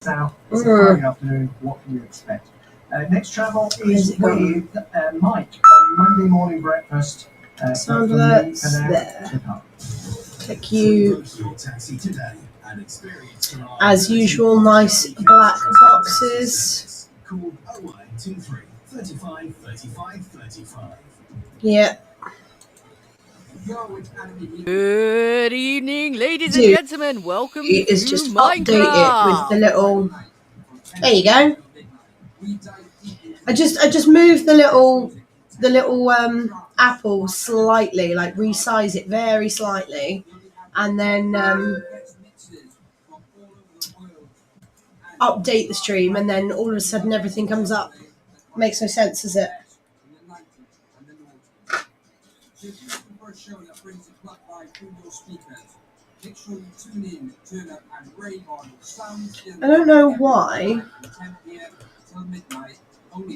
South. It's a Friday afternoon. What can you expect? Next travel is with Mike on Monday morning breakfast. Sound alerts there. Click you. As usual, nice black boxes. Yeah. Good evening, ladies and gentlemen. Welcome to It's just Minecraft. Update it with the little. There you go. I just moved the little apple slightly, like resize it very slightly, and then update the stream, and then all of a sudden everything comes up. Makes no sense, does it? I don't know why,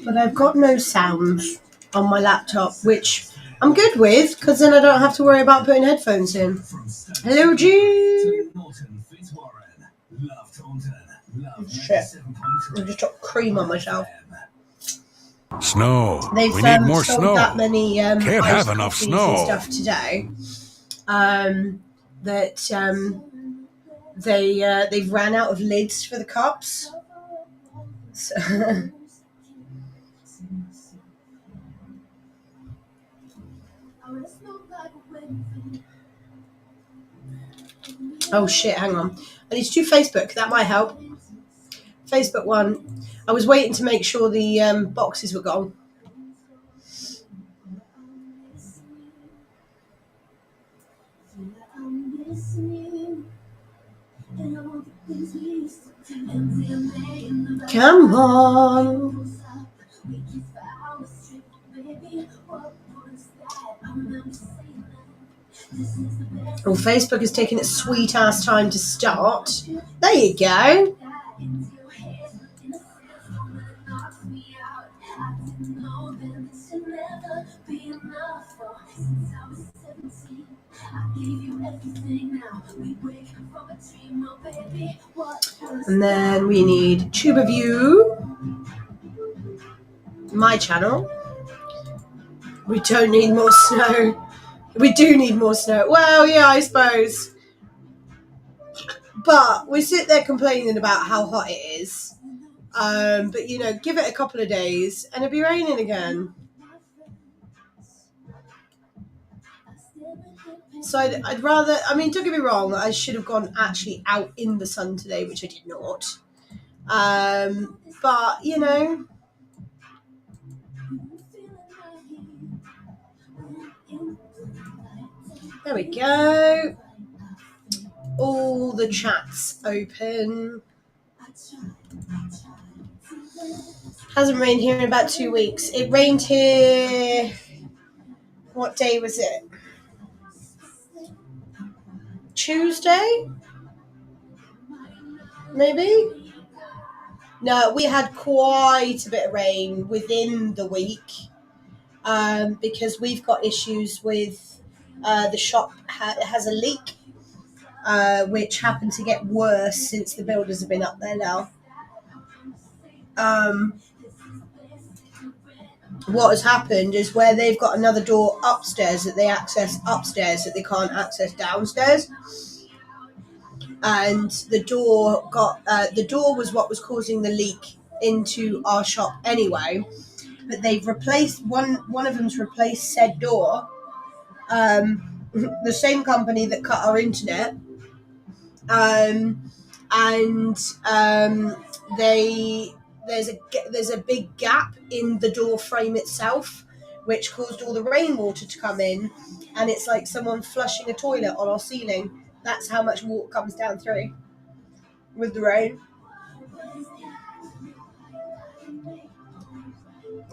but I've got no sounds on my laptop, which I'm good with, because then I don't have to worry about putting headphones in. Hello, G. Shit. I just dropped cream on myself. Snow. They've we need more sold snow. that many Can't have enough snow. and stuff today. They've ran out of lids for the cups. So oh shit, hang on. I need to do Facebook. That might help. Facebook one. I was waiting to make sure the boxes were gone. Come on. Oh, Facebook is taking its sweet ass time to start. There you go. And then we need Tuba View, my channel. We don't need more snow. We do need more snow. Well, yeah, I suppose. But we sit there complaining about how hot it is. But, you know, give it a couple of days and it'll be raining again. So I'd rather, I mean, don't get me wrong, I should have gone actually out in the sun today, which I did not. But, you know. There we go. All the chats open. Hasn't rained here in about 2 weeks. It rained here. What day was it? Tuesday? Maybe? No, we had quite a bit of rain within the week because we've got issues with the shop has a leak, which happened to get worse since the builders have been up there now. What has happened is where they've got another door upstairs that they access upstairs that they can't access downstairs. And the door was what was causing the leak into our shop anyway. But they've replaced one of them's replaced said door. The same company that cut our internet. There's a big gap in the door frame itself, which caused all the rainwater to come in, and it's like someone flushing a toilet on our ceiling. That's how much water comes down through with the rain.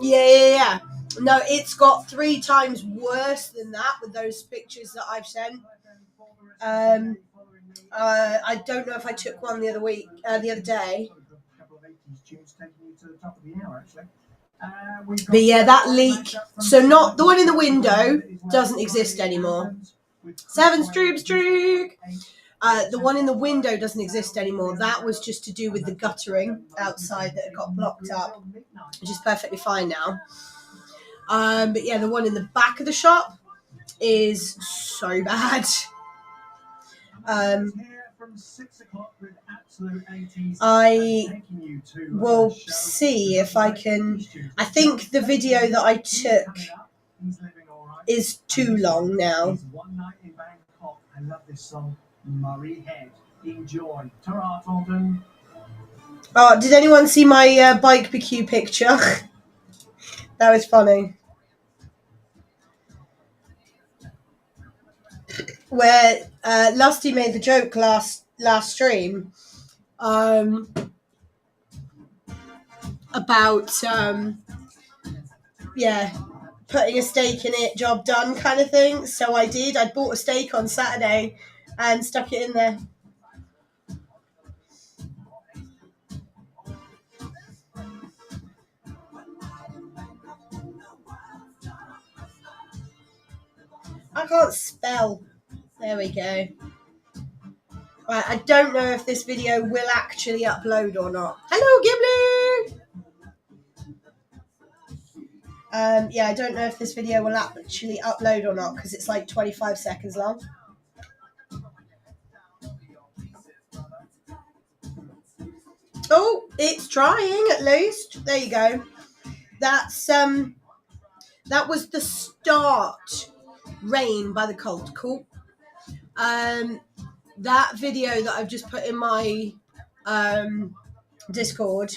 Yeah. No, it's got 3 times worse than that with those pictures that I've sent. I don't know if I took one the other day. But yeah, that leak. So not the one in the window doesn't exist anymore. 7 streak. The one in the window doesn't exist anymore. That was just to do with the guttering outside that had got blocked up, which is perfectly fine now. But yeah, the one in the back of the shop is so bad. I will see if I can. I think the video that I took is too long now. I love this song, Murray Head. Enjoy. Ta-ra, Taunton. Oh, did anyone see my bike BQ picture? That was funny. Where Lusty made the joke last stream about putting a steak in it, job done kind of thing. So I did. I bought a steak on Saturday and stuck it in there. I can't spell. There we go. Right, I don't know if this video will actually upload or not. Hello, Ghibli! I don't know if this video will actually upload or not because it's like 25 seconds long. Oh, it's trying at least. There you go. That's that was the start. Rain by the Cold. Cool. That video that I've just put in my Discord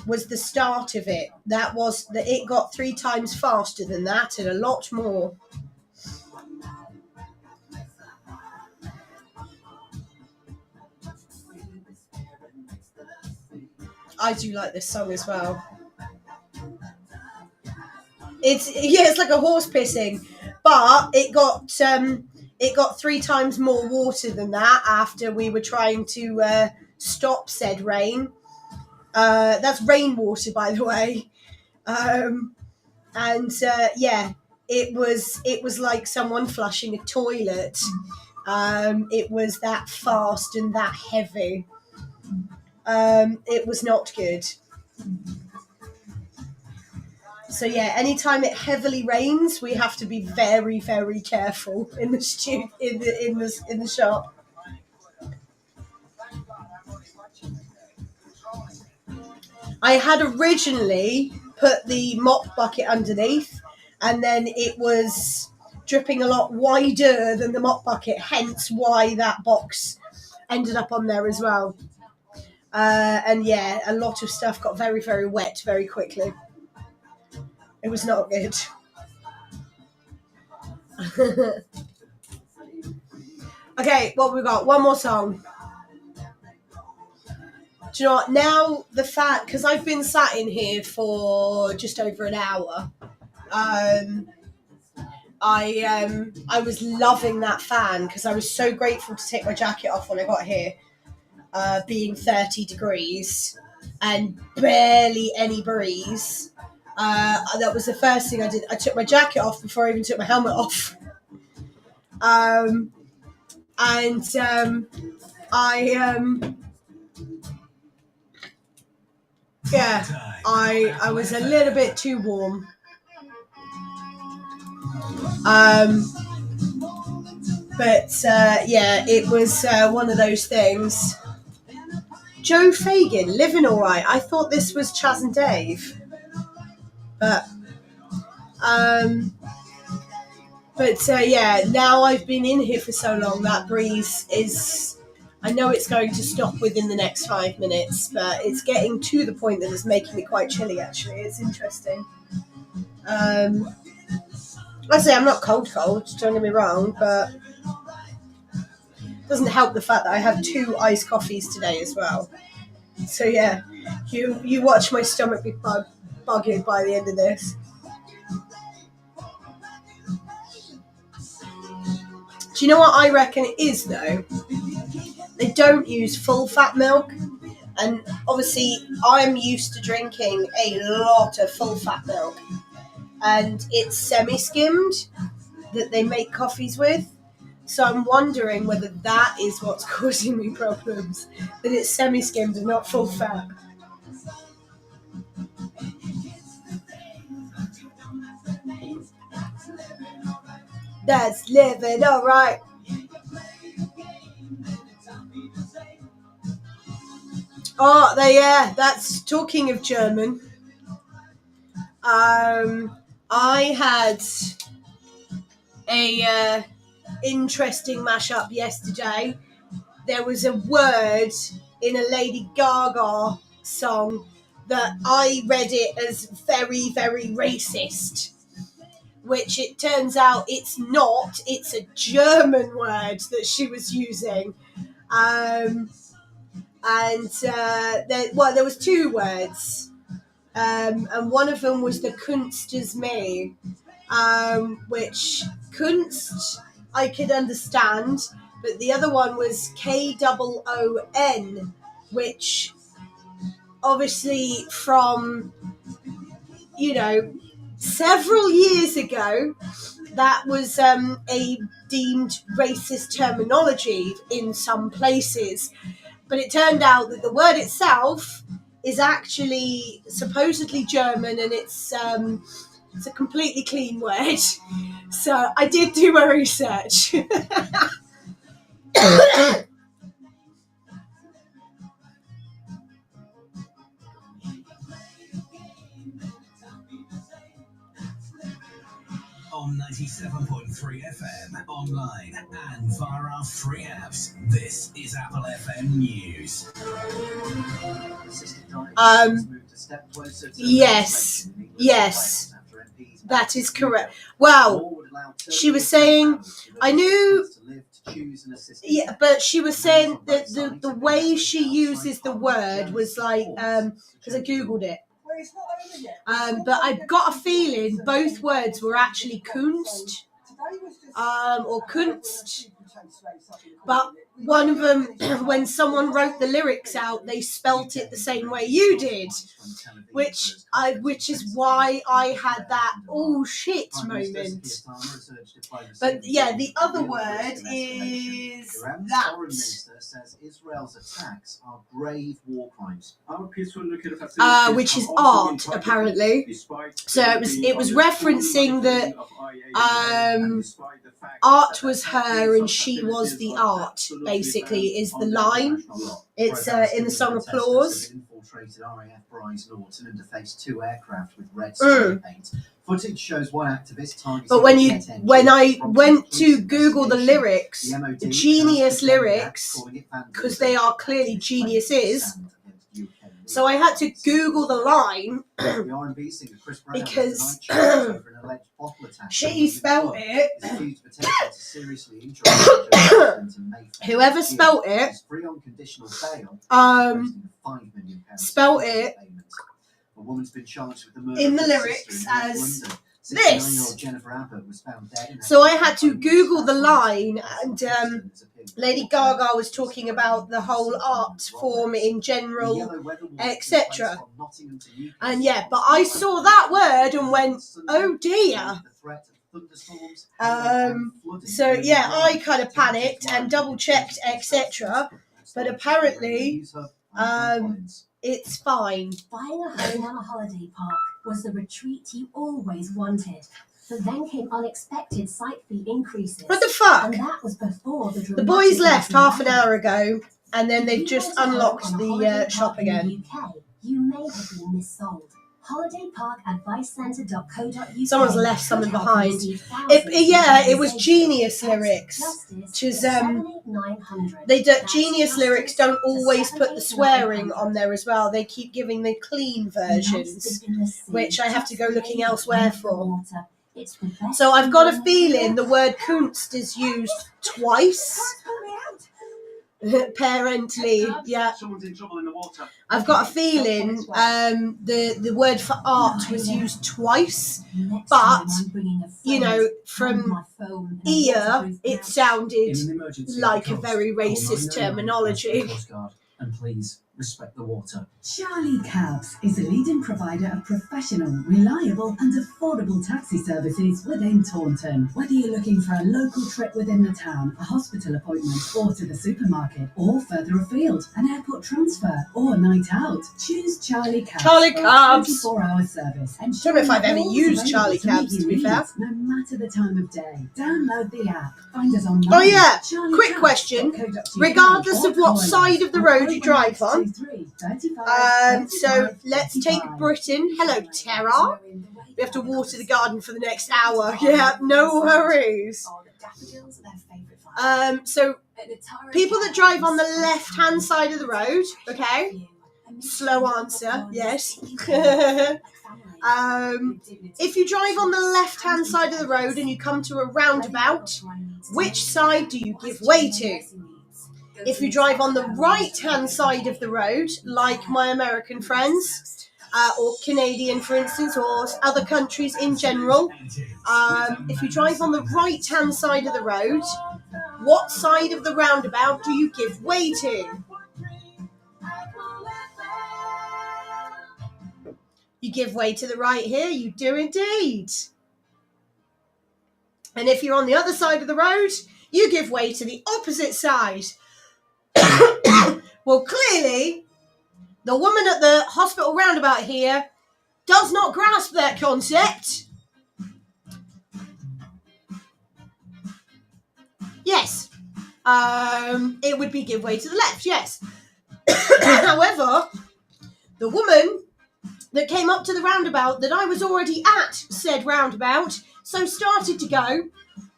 was the start of it. That was it got 3 times faster than that and a lot more. I do like this song as well. It's like a horse pissing, but it got 3 times more water than that after we were trying to stop said rain. That's rainwater, by the way. It was like someone flushing a toilet. It was that fast and that heavy. It was not good. So yeah, anytime it heavily rains, we have to be very, very careful in the in the shop. I had originally put the mop bucket underneath, and then it was dripping a lot wider than the mop bucket, hence why that box ended up on there as well. And yeah, a lot of stuff got very, very wet very quickly. It was not good. Okay, what we got? One more song. Do you know what? Now the fact, because I've been sat in here for just over an hour, I was loving that fan because I was so grateful to take my jacket off when I got here, being 30 degrees and barely any breeze. That was the first thing I did. I took my jacket off before I even took my helmet off. I was a little bit too warm. It was one of those things. Joe Fagin, living all right. I thought this was Chaz and Dave. Now I've been in here for so long, that breeze is, I know it's going to stop within the next 5 minutes, but it's getting to the point that it's making me quite chilly, actually. It's interesting. I say I'm not cold, don't get me wrong, but it doesn't help the fact that I have 2 iced coffees today as well. So yeah, you watch my stomach be bugged by the end of this. Do you know what I reckon it is, though? They don't use full fat milk, and obviously I'm used to drinking a lot of full fat milk, and it's semi-skimmed that they make coffees with. So I'm wondering whether that is what's causing me problems, that it's semi-skimmed and not full fat. That's living all right. Oh, that's talking of German. I had a interesting mashup yesterday. There was a word in a Lady Gaga song that I read it as very, very racist, which it turns out it's not. It's a German word that she was using. There was two words, and one of them was the Kunst is me, which Kunst I could understand, but the other one was KOON, which obviously from, several years ago, that was a deemed racist terminology in some places. But it turned out that the word itself is actually supposedly German, and it's a completely clean word. So I did do my research. On 97.3 FM, online and via our free apps. This is Apple FM News. Yes, that is correct. Well, she was saying, I knew, yeah, but she was saying that the way she uses the word was like, because I Googled it. But I've got a feeling both words were actually Kunst or Kunst, but one of them, when someone wrote the lyrics out, they spelt it the same way you did, which is why I had that oh shit moment. But yeah, the other word is that. Says Israel's attacks are grave war crimes. Which is art, apparently. So it was referencing that art was her and she was the art, basically, is the line. It's in the song Applause. Infiltrated RAF Bryce Norton and defaced 2 aircraft with red spray paint. Footage shows one activist targeting. But when I went to Google the lyrics, the genius lyrics, because they are clearly geniuses, so I had to Google the line because she spelled it. Whoever spelled it, spelled it in the lyrics as this. So I had to Google the line, and Lady Gaga was talking about the whole art form in general, etc. And yeah, but I saw that word and went, oh dear. So yeah, I kind of panicked and double checked, etc. But apparently, it's fine. Buying a home on a holiday park was the retreat you always wanted. But then came unexpected site fee increases. What the fuck? And that was before the boys left half an hour ago, and then they've just unlocked the shop again. UK, you may have been missold. holidayparkadvicecentre.co.uk. Someone's left something behind. It was genius lyrics. Which is genius lyrics don't always put the swearing on there as well. They keep giving the clean versions, which I have to go looking elsewhere for. So I've got a feeling the word Kunst is used twice. Apparently, yeah. I've got a feeling the word for art was used twice, but from ear it sounded like a very racist terminology. And please respect the water. Charlie Cabs is a leading provider of professional, reliable and affordable taxi services within Taunton. Whether you're looking for a local trip within the town, a hospital appointment or to the supermarket, or further afield, an airport transfer or a night out, choose Charlie Cabs. Charlie for a Cabs. 24-hour service. I don't know if I've ever used Charlie Cabs, to be fair. No matter the time of day. Download the app. Find us online. Oh yeah, Charlie quick Cabs. question. .co.uk Regardless or of what call us side of the road you drive on. 35, So let's take 35. Britain. Hello, Tara. We have to water the garden for the next hour. Yeah, no worries. So people that drive on the left-hand side of the road, okay? Slow answer, yes. If you drive on the left-hand side of the road and you come to a roundabout, which side do you give way to? If you drive on the right-hand side of the road, like my American friends, or Canadian, for instance, or other countries in general, if you drive on the right-hand side of the road, what side of the roundabout do you give way to? You give way to the right here, you do indeed. And if you're on the other side of the road, you give way to the opposite side. Well, clearly, the woman at the hospital roundabout here does not grasp that concept. Yes. It would be give way to the left, yes. However, the woman that came up to the roundabout that I was already at said roundabout, so started to go,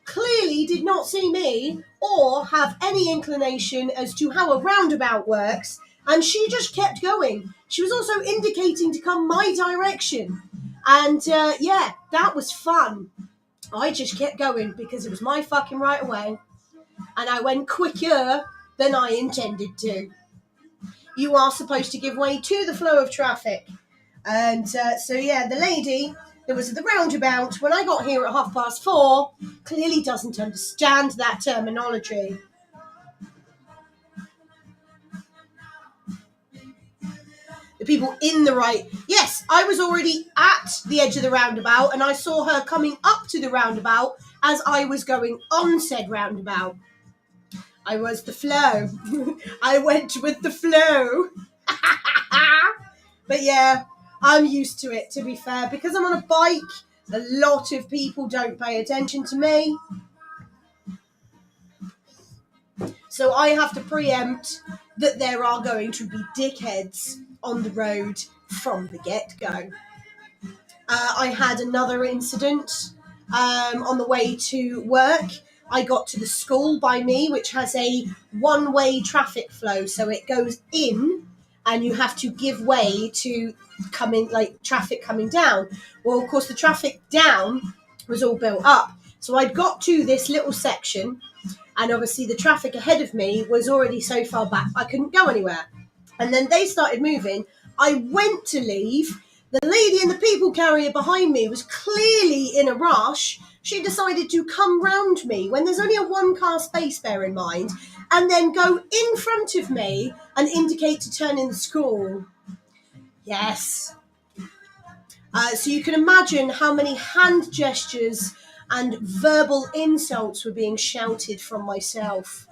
clearly did not see me or have any inclination as to how a roundabout works, and she just kept going. She was also indicating to come my direction, and yeah, that was fun. I just kept going because it was my fucking right of way, and I went quicker than I intended to. You are supposed to give way to the flow of traffic. And so, yeah, the lady that was at the roundabout when I got here at 4:30 clearly doesn't understand that terminology. The people in the right... Yes, I was already at the edge of the roundabout and I saw her coming up to the roundabout as I was going on said roundabout. I was the flow. I went with the flow. But yeah, I'm used to it, to be fair. Because I'm on a bike, a lot of people don't pay attention to me. So I have to preempt that there are going to be dickheads on the road from the get-go. I had another incident on the way to work. I got to the school by me, which has a one-way traffic flow. So it goes in and you have to give way to traffic coming down. Well, of course, the traffic down was all built up. So I'd got to this little section, and obviously the traffic ahead of me was already so far back, I couldn't go anywhere. And then they started moving. I went to leave. The lady in the people carrier behind me was clearly in a rush. She decided to come round me when there's only a one-car space, bear in mind, and then go in front of me and indicate to turn in the school. Yes. So you can imagine how many hand gestures and verbal insults were being shouted from myself.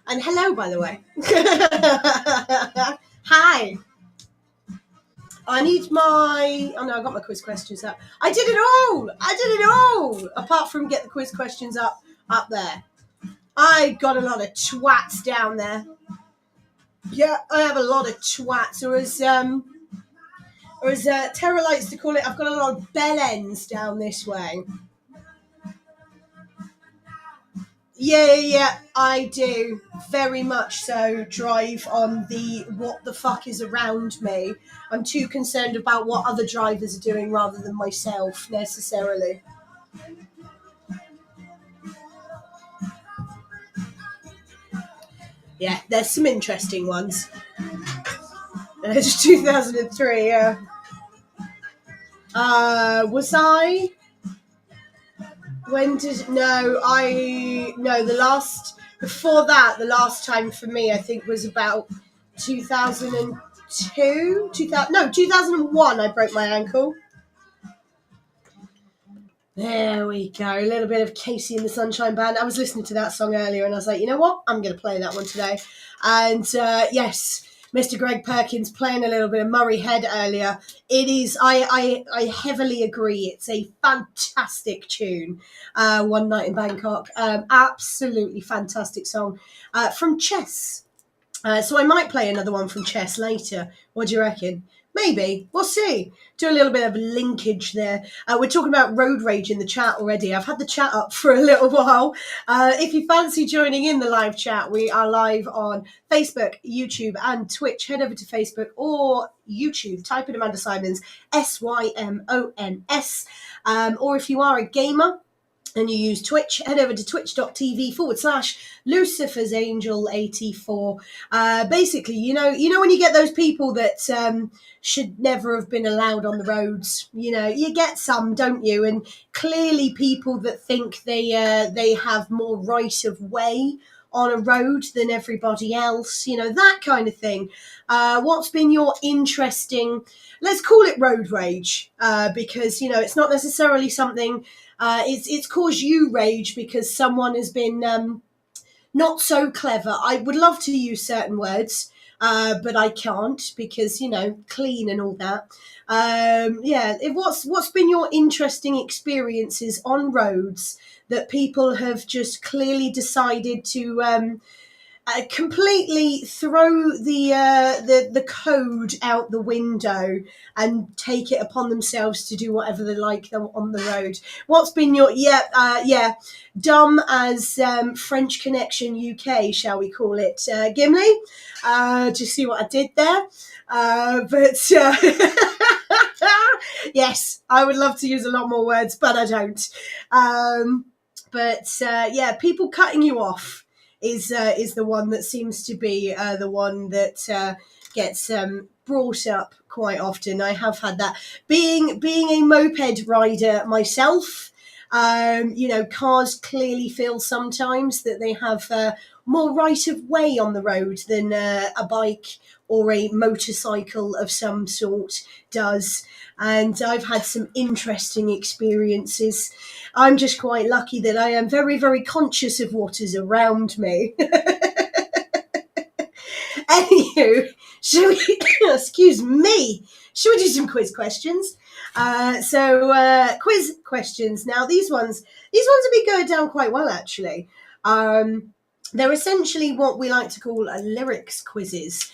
And hello, by the way. Hi. I need my... Oh, no, I got my quiz questions up. I did it all! Apart from get the quiz questions up there. I got a lot of twats down there. Yeah, I have a lot of twats. Or as Tara likes to call it, I've got a lot of bellends down this way. Yeah, I do. Very much so drive on the what the fuck is around me. I'm too concerned about what other drivers are doing rather than myself, necessarily. Yeah, there's some interesting ones. It's 2003, yeah. Was I... the last time for me, I think, was about 2002, 2001, I broke my ankle. There we go. A little bit of Casey and the Sunshine Band. I was listening to that song earlier and I was like, you know what? I'm going to play that one today. And yes, Mr. Greg Perkins playing a little bit of Murray Head earlier. It is, I heavily agree. It's a fantastic tune. One Night in Bangkok. Absolutely fantastic song. From Chess. So I might play another one from Chess later. What do you reckon? Maybe. We'll see. Do a little bit of linkage there. We're talking about road rage in the chat already. I've had the chat up for a little while. If you fancy joining in the live chat, we are live on Facebook, YouTube, and Twitch. Head over to Facebook or YouTube. Type in Amanda Symons, Symons. Or if you are a gamer, and you use Twitch, head over to twitch.tv/Lucifer's Angel 84. Basically, you know when you get those people that should never have been allowed on the roads, you get some, don't you? And clearly people that think they have more right of way on a road than everybody else, that kind of thing. What's been your interesting, let's call it road rage, because, it's not necessarily something, it's caused you rage because someone has been not so clever. I would love to use certain words, but I can't because, clean and all that. What's been your interesting experiences on roads that people have just clearly decided to completely throw the code out the window and take it upon themselves to do whatever they like on the road? What's been your dumb as French Connection UK, shall we call it, Gimli? Do you see what I did there? Yes, I would love to use a lot more words, but I don't. People cutting you off is the one that seems to be the one that gets brought up quite often. I have had that. Being a moped rider myself, cars clearly feel sometimes that they have more right of way on the road than a bike or a motorcycle of some sort does. And I've had some interesting experiences. I'm just quite lucky that I am very, very conscious of what is around me. Anywho, excuse me, should we do some quiz questions? Quiz questions. Now, these ones have been going down quite well, actually. They're essentially what we like to call lyrics quizzes,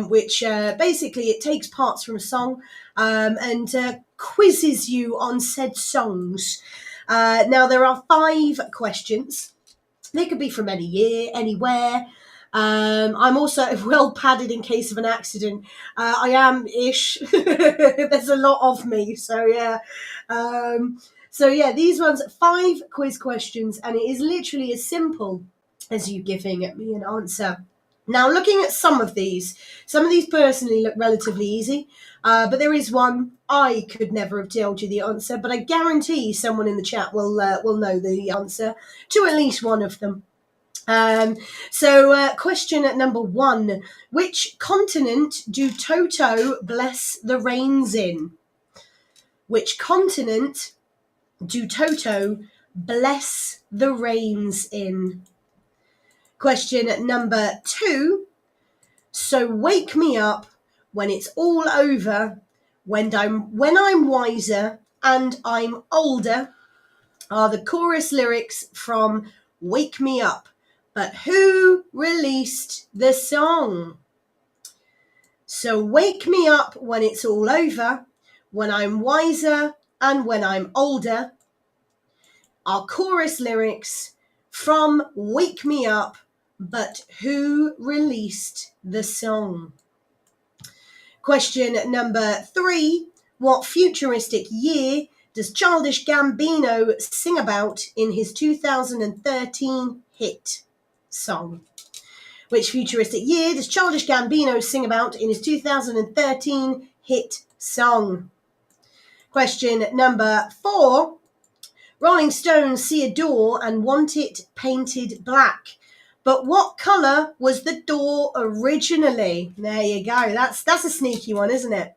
which basically it takes parts from a song and quizzes you on said songs. Now, there are 5 questions. They could be from any year, anywhere. I'm also well padded in case of an accident. I am-ish. There's a lot of me, so yeah. These ones, 5 quiz questions, and it is literally as simple as you giving me an answer. Now, looking at some of these personally look relatively easy, but there is one I could never have told you the answer, but I guarantee someone in the chat will know the answer to at least one of them. Question number 1. Which continent do Toto bless the rains in? Which continent do Toto bless the rains in? Question number 2. So wake me up when it's all over, when I'm wiser and I'm older, are the chorus lyrics from Wake Me Up. But who released the song? So wake me up when it's all over, when I'm wiser and when I'm older, are chorus lyrics from Wake Me Up, but who released the song? Question number 3. What futuristic year does Childish Gambino sing about in his 2013 hit song? Which futuristic year does Childish Gambino sing about in his 2013 hit song? Question number 4. Rolling Stones see a door and want it painted black, But what colour was the door originally? There you go. That's a sneaky one, isn't it?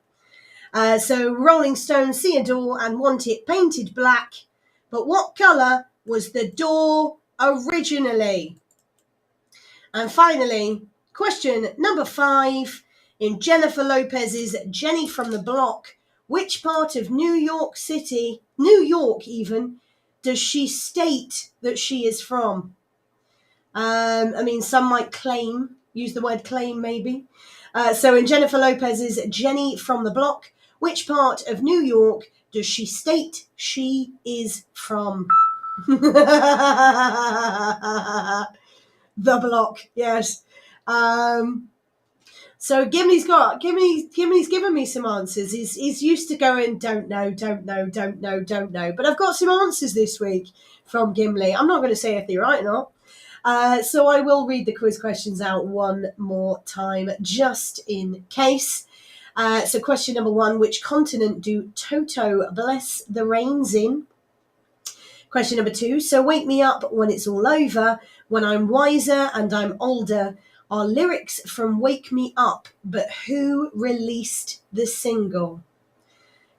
So Rolling Stones see a door and want it painted black. But what colour was the door originally? And finally, question number 5. In Jennifer Lopez's Jenny from the Block, which part of New York City, New York even, does she state that she is from? I mean, some might claim, use the word claim maybe. So in Jennifer Lopez's Jenny from the Block, which part of New York does she state she is from? The Block, yes. So Gimli's given me some answers. He's used to going, don't know. But I've got some answers this week from Gimli. I'm not going to say if they're right or not. So I will read the quiz questions out one more time, just in case. So question number 1, which continent do Toto bless the rains in? Question number 2, so wake me up when it's all over, when I'm wiser and I'm older, are lyrics from Wake Me Up, but who released the single?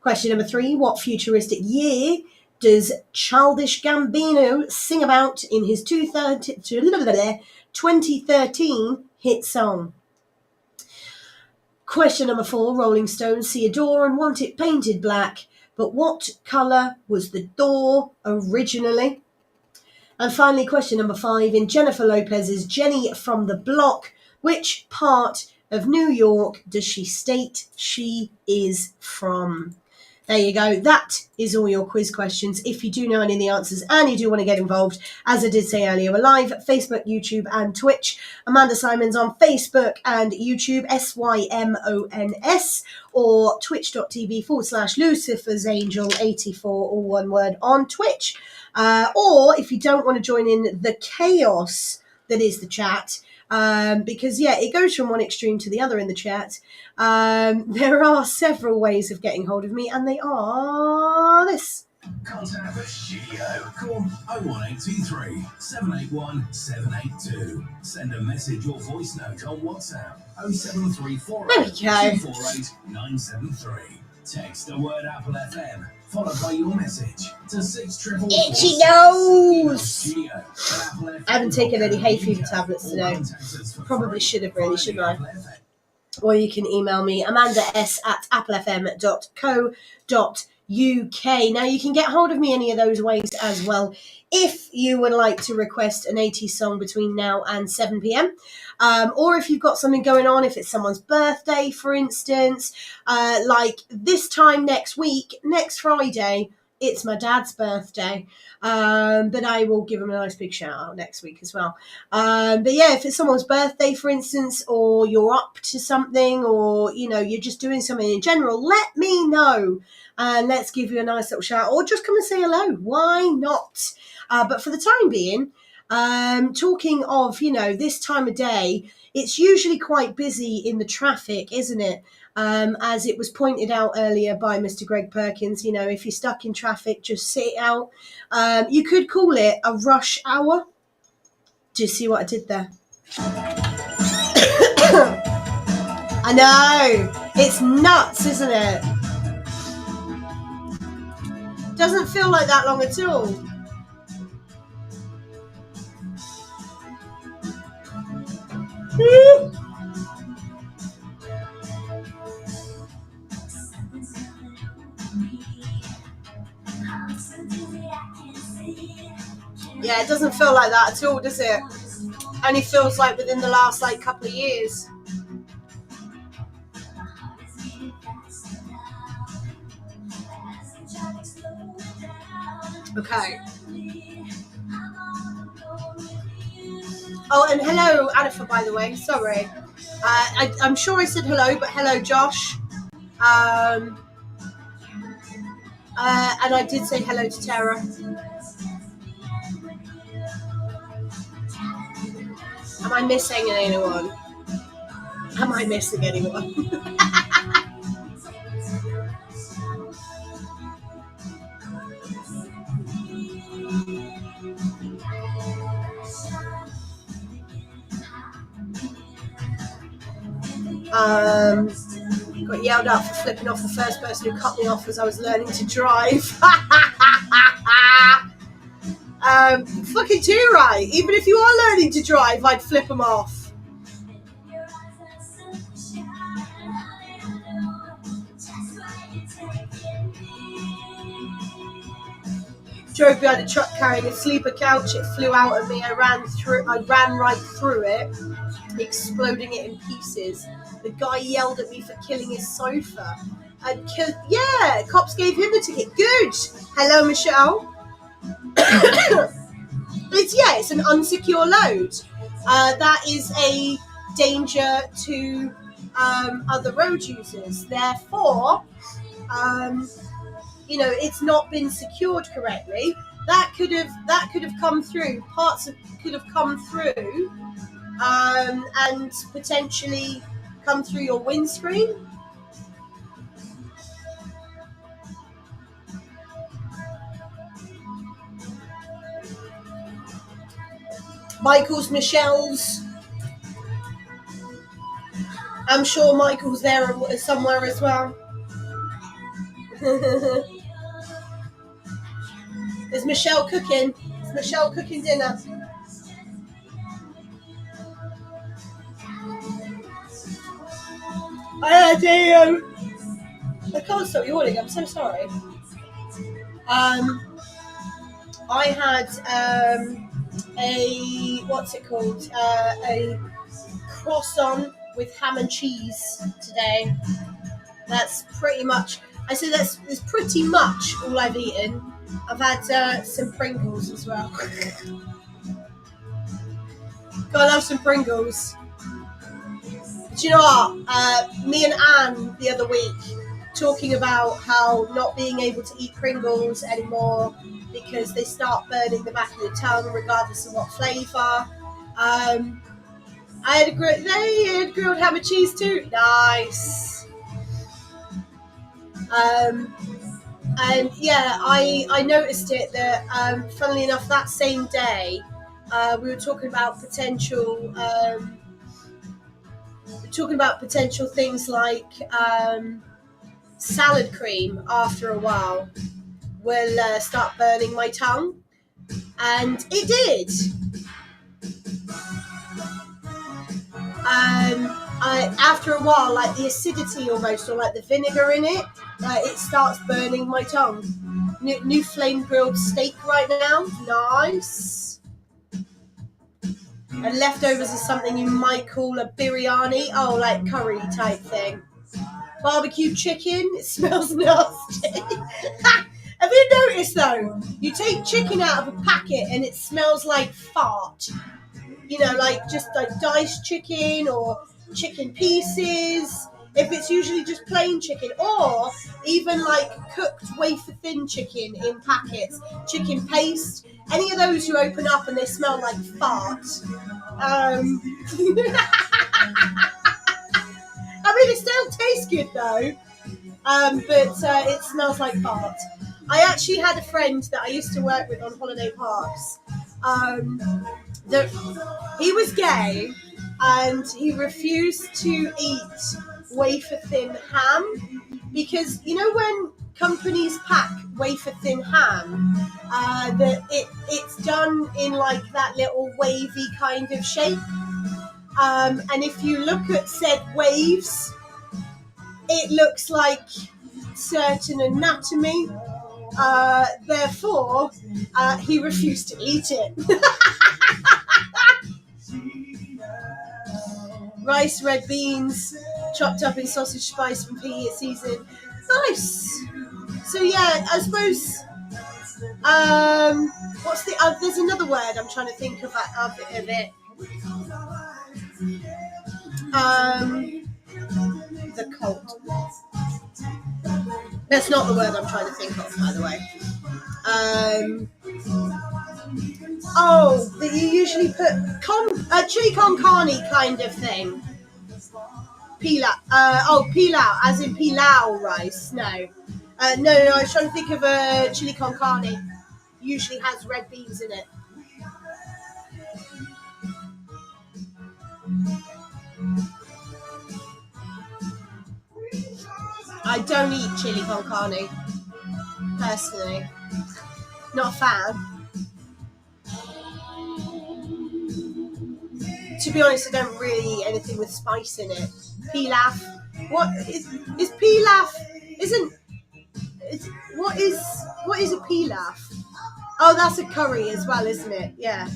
Question number 3, what futuristic year does Childish Gambino sing about in his 2013 hit song? Question number 4, Rolling Stones see a door and want it painted black, but what colour was the door originally? And finally, question number 5, in Jennifer Lopez's Jenny from the Block, which part of New York does she state she is from? There you go. That is all your quiz questions. If you do know any of the answers and you do want to get involved, as I did say earlier, we're live at Facebook, YouTube and Twitch. Amanda Symons on Facebook and YouTube, SYMONS, or twitch.tv/Lucifer's Angel 84, all one word, on Twitch. Or if you don't want to join in the chaos that is the chat, because it goes from one extreme to the other in the chat. There are several ways of getting hold of me, and they are this. Contact the studio. Call 01823 781 782. Send a message or voice note on WhatsApp 07348 248 973. Text the word Apple FM followed by your message to 644. Itchy nose! I haven't taken any hay fever tablets today. Probably should have, really, shouldn't I? Or you can email me, amandas@applefm.co.uk. Now, you can get hold of me any of those ways as well if you would like to request an 80s song between now and 7 p.m. Or if you've got something going on, if it's someone's birthday, for instance, like this time next week, next Friday, it's my dad's birthday, but I will give him a nice big shout out next week as well. But yeah, if it's someone's birthday, for instance, or you're up to something, or, you're just doing something in general, let me know. And let's give you a nice little shout, or just come and say hello. Why not? But for the time being, talking of, this time of day, it's usually quite busy in the traffic, isn't it? As it was pointed out earlier by Mr. Greg Perkins, if you're stuck in traffic, just sit out. You could call it a rush hour. Do you see what I did there? I know. It's nuts, isn't it? Doesn't feel like that long at all. Yeah, it doesn't feel like that at all, does it? Only feels like within the last couple of years. Okay. Oh, and hello, Anifa, by the way. Sorry. I'm sure I said hello, but hello, Josh. And I did say hello to Tara. Am I missing anyone? Am I missing anyone? Got yelled at for flipping off the first person who cut me off as I was learning to drive. Fucking too right. Even if you are learning to drive, I'd flip them off. Drove behind a truck carrying a sleeper couch. It flew out at me. I ran right through it, exploding it in pieces. The guy yelled at me for killing his sofa. Cops gave him a ticket. Good. Hello, Michelle. It's an unsecure load. That is a danger to other road users. Therefore, it's not been secured correctly. That could have come through. Could have come through, and potentially come through your windscreen. Michael's, Michelle's. I'm sure Michael's there somewhere as well. Is Michelle cooking? Is Michelle cooking dinner? I can't stop yawning. I'm so sorry. I had a croissant with ham and cheese today. That's pretty much. I say that's pretty much all I've eaten. I've had some Pringles as well. Gotta love some Pringles. Do you know what? Me and Anne the other week talking about how not being able to eat Pringles anymore because they start burning the back of your tongue regardless of what flavour. They had grilled ham and cheese too. Nice. And yeah, I noticed it that funnily enough that same day we were talking about potential things like salad cream after a while will start burning my tongue, and it did. After a while, like the acidity almost, or like the vinegar in it, it starts burning my tongue. New flame grilled steak right now, nice. And leftovers is something you might call a biryani, like curry type thing. Barbecue chicken, it smells nasty. Have you noticed though? You take chicken out of a packet and it smells like fart. Like just like diced chicken or chicken pieces. If it's usually just plain chicken, or even like cooked wafer thin chicken in packets, chicken paste, any of those you open up and they smell like fart. I mean, it still tastes good though, but it smells like fart. I actually had a friend that I used to work with on holiday parks. He was gay and he refused to eat wafer thin ham because when companies pack wafer thin ham, that it's done in like that little wavy kind of shape, and if you look at said waves, it looks like certain anatomy. Therefore, he refused to eat it. Rice, red beans, chopped up in sausage spice from pea season. Nice. So yeah, I suppose. What's the? There's another word I'm trying to think of it. The cult. That's not the word I'm trying to think of, by the way. That you usually put chili con carne kind of thing. Pilau. Pilau, as in pilau rice. No. No. I was trying to think of a chili con carne. Usually has red beans in it. I don't eat chili con carne, personally. Not a fan. To be honest, I don't really eat anything with spice in it. Pilaf. What is pilaf? What is a pilaf? Oh, that's a curry as well, isn't it? Yeah.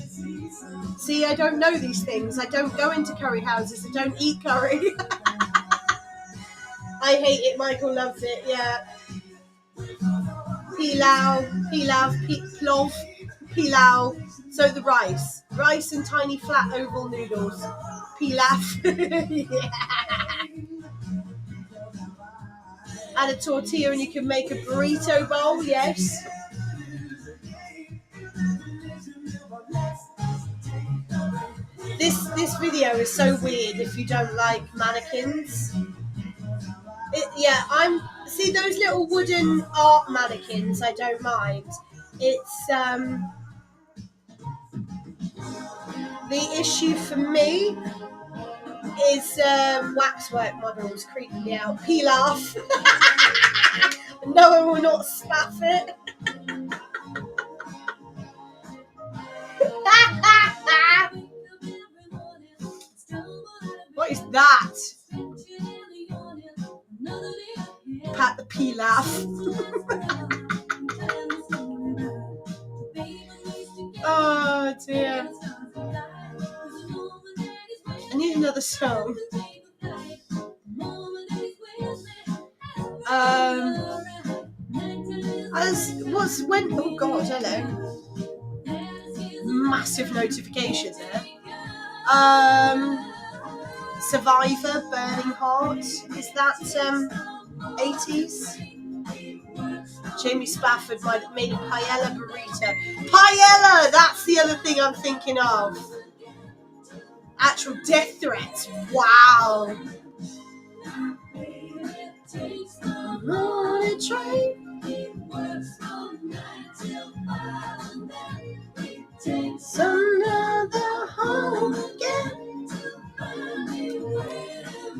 See, I don't know these things. I don't go into curry houses. I don't eat curry. I hate it. Michael loves it. Yeah. Pilau. So the rice and tiny flat oval noodles. Pilaf. Yeah. Add a tortilla and you can make a burrito bowl. Yes. This video is so weird if you don't like mannequins. See those little wooden art mannequins, I don't mind. It's the issue for me is waxwork models creep me out. Pilaf. No one will not spaff it. What is that? Pat the pilaf. Oh dear. I need another song. Oh god, hello. Massive notification there. Survivor, Burning Heart. Is that 80's? Jamie Spafford might have made a paella burrito. Paella! That's the other thing I'm thinking of. Actual death threats. Wow. Morning train. Takes another home again.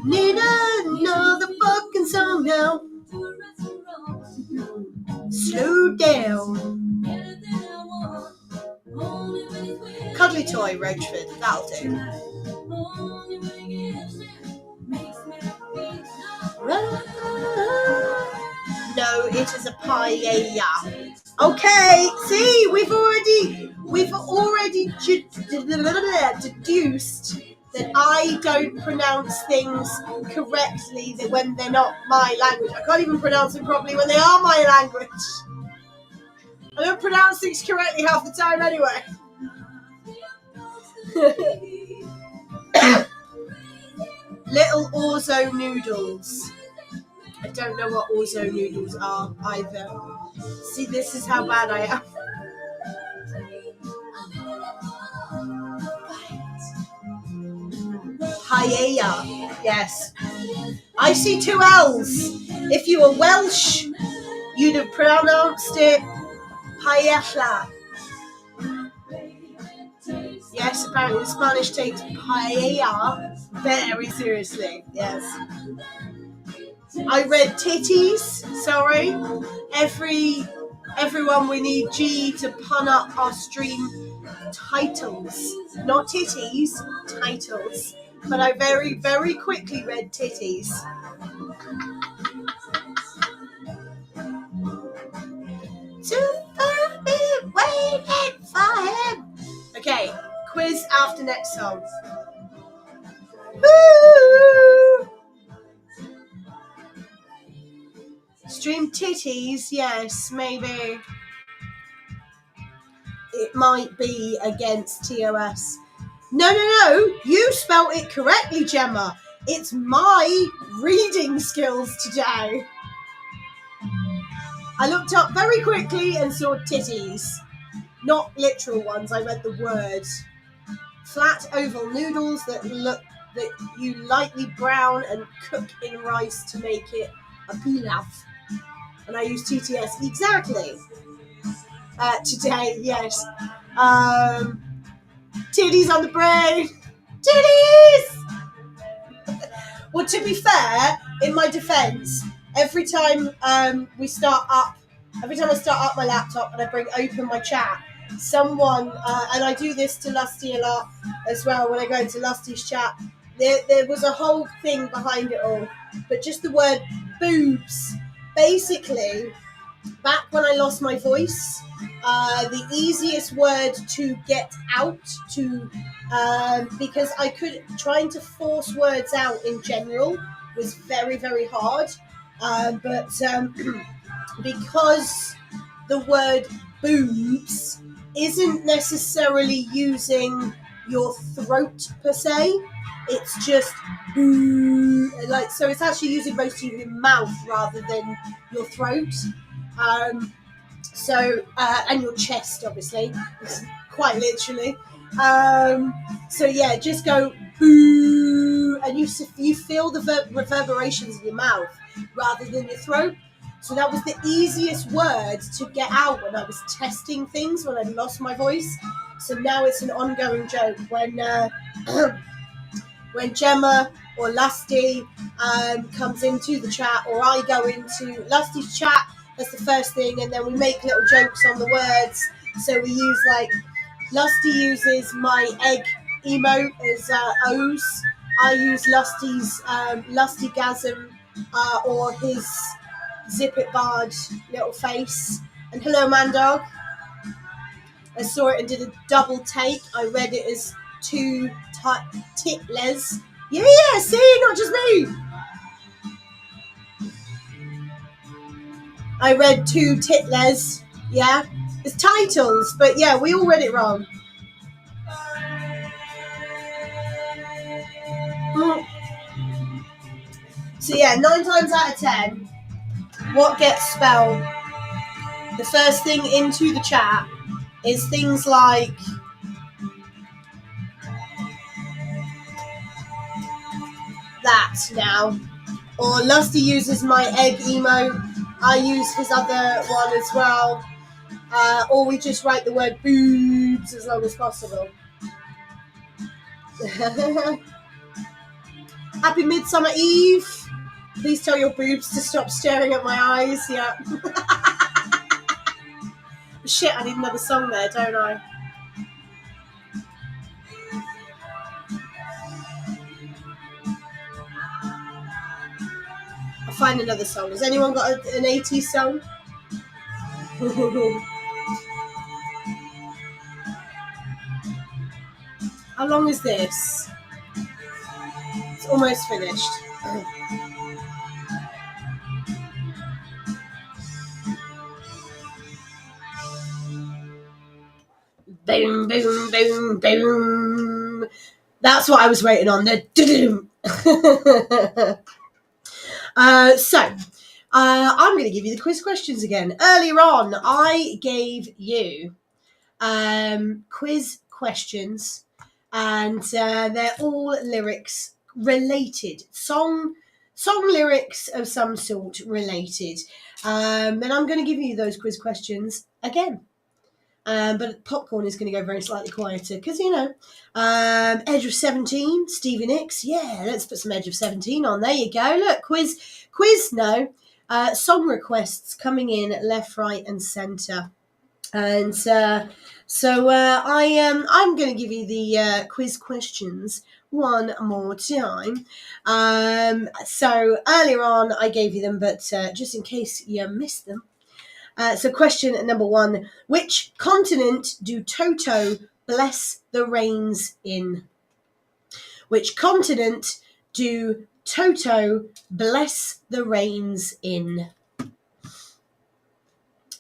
Need another fucking song now. Slow down. Cuddly toy, Roachford. That'll do. No, it is a paella. Okay, see, we've already deduced that I don't pronounce things correctly when they're not my language. I can't even pronounce them properly when they are my language. I don't pronounce things correctly half the time anyway. Little orzo noodles. I don't know what orzo noodles are either. See, this is how bad I am. Paella. Yes. I see two L's. If you were Welsh, you'd have pronounced it paella. Yes, apparently the Spanish takes paella very seriously. Yes. I read titties. Sorry. Everyone, we need G to pun up our stream titles. Not titties, titles. But I very, very quickly read titties. Too far been waiting for him. Okay, quiz after next song. Woo! Stream titties, yes, maybe. It might be against TOS. No, you spelt it correctly, Gemma. It's my reading skills today. I looked up very quickly and saw titties. Not literal ones, I read the word. Flat oval noodles that you lightly brown and cook in rice to make it a pilaf. And I use TTS exactly. Today, yes. Titties on the brain. Titties! Well, to be fair, in my defence, every time I start up my laptop and I open my chat, someone, and I do this to Lusty a lot as well when I go into Lusty's chat, there was a whole thing behind it all, but just the word boobs. Basically, back when I lost my voice, the easiest word to get out to, because trying to force words out in general was very, very hard. But because the word boobs isn't necessarily using your throat per se, it's just so it's actually using most of your mouth rather than your throat. And your chest, obviously, quite literally. So yeah, just go boo, and you feel the reverberations in your mouth rather than your throat. So that was the easiest word to get out when I was testing things, when I lost my voice. So now it's an ongoing joke when when Gemma or Lusty comes into the chat, or I go into Lusty's chat. That's the first thing, and then we make little jokes on the words. So we use, like, Lusty uses my egg emote as O's. I use Lusty's Lustygasm or his zip it barred little face. And hello, Mandog. I saw it and did a double take. I read it as two titlers. Yeah, see, not just me. I read two titlers. Yeah, it's titles, but yeah, we all read it wrong. So yeah, 9 times out of 10, what gets spelled, the first thing into the chat is things like that now. Or Lusty uses my egg emote. I use his other one as well. Or we just write the word boobs as long as possible. Happy Midsummer Eve. Please tell your boobs to stop staring at my eyes. Yeah. Shit, I need another song there, don't I? I'll find another song. Has anyone got an 80s song? How long is this? It's almost finished. Boom, boom, boom, boom. That's what I was waiting on. I'm going to give you the quiz questions again. Earlier on, I gave you quiz questions, and they're all lyrics related, song lyrics of some sort related. And I'm going to give you those quiz questions again. But Popcorn is going to go very slightly quieter because, Edge of 17, Stevie Nicks. Yeah, let's put some Edge of 17 on. There you go. Look, quiz. No, song requests coming in left, right, and centre. And I'm going to give you the quiz questions one more time. So earlier on, I gave you them, but just in case you missed them. So question number 1, which continent do Toto bless the rains in? Which continent do Toto bless the rains in?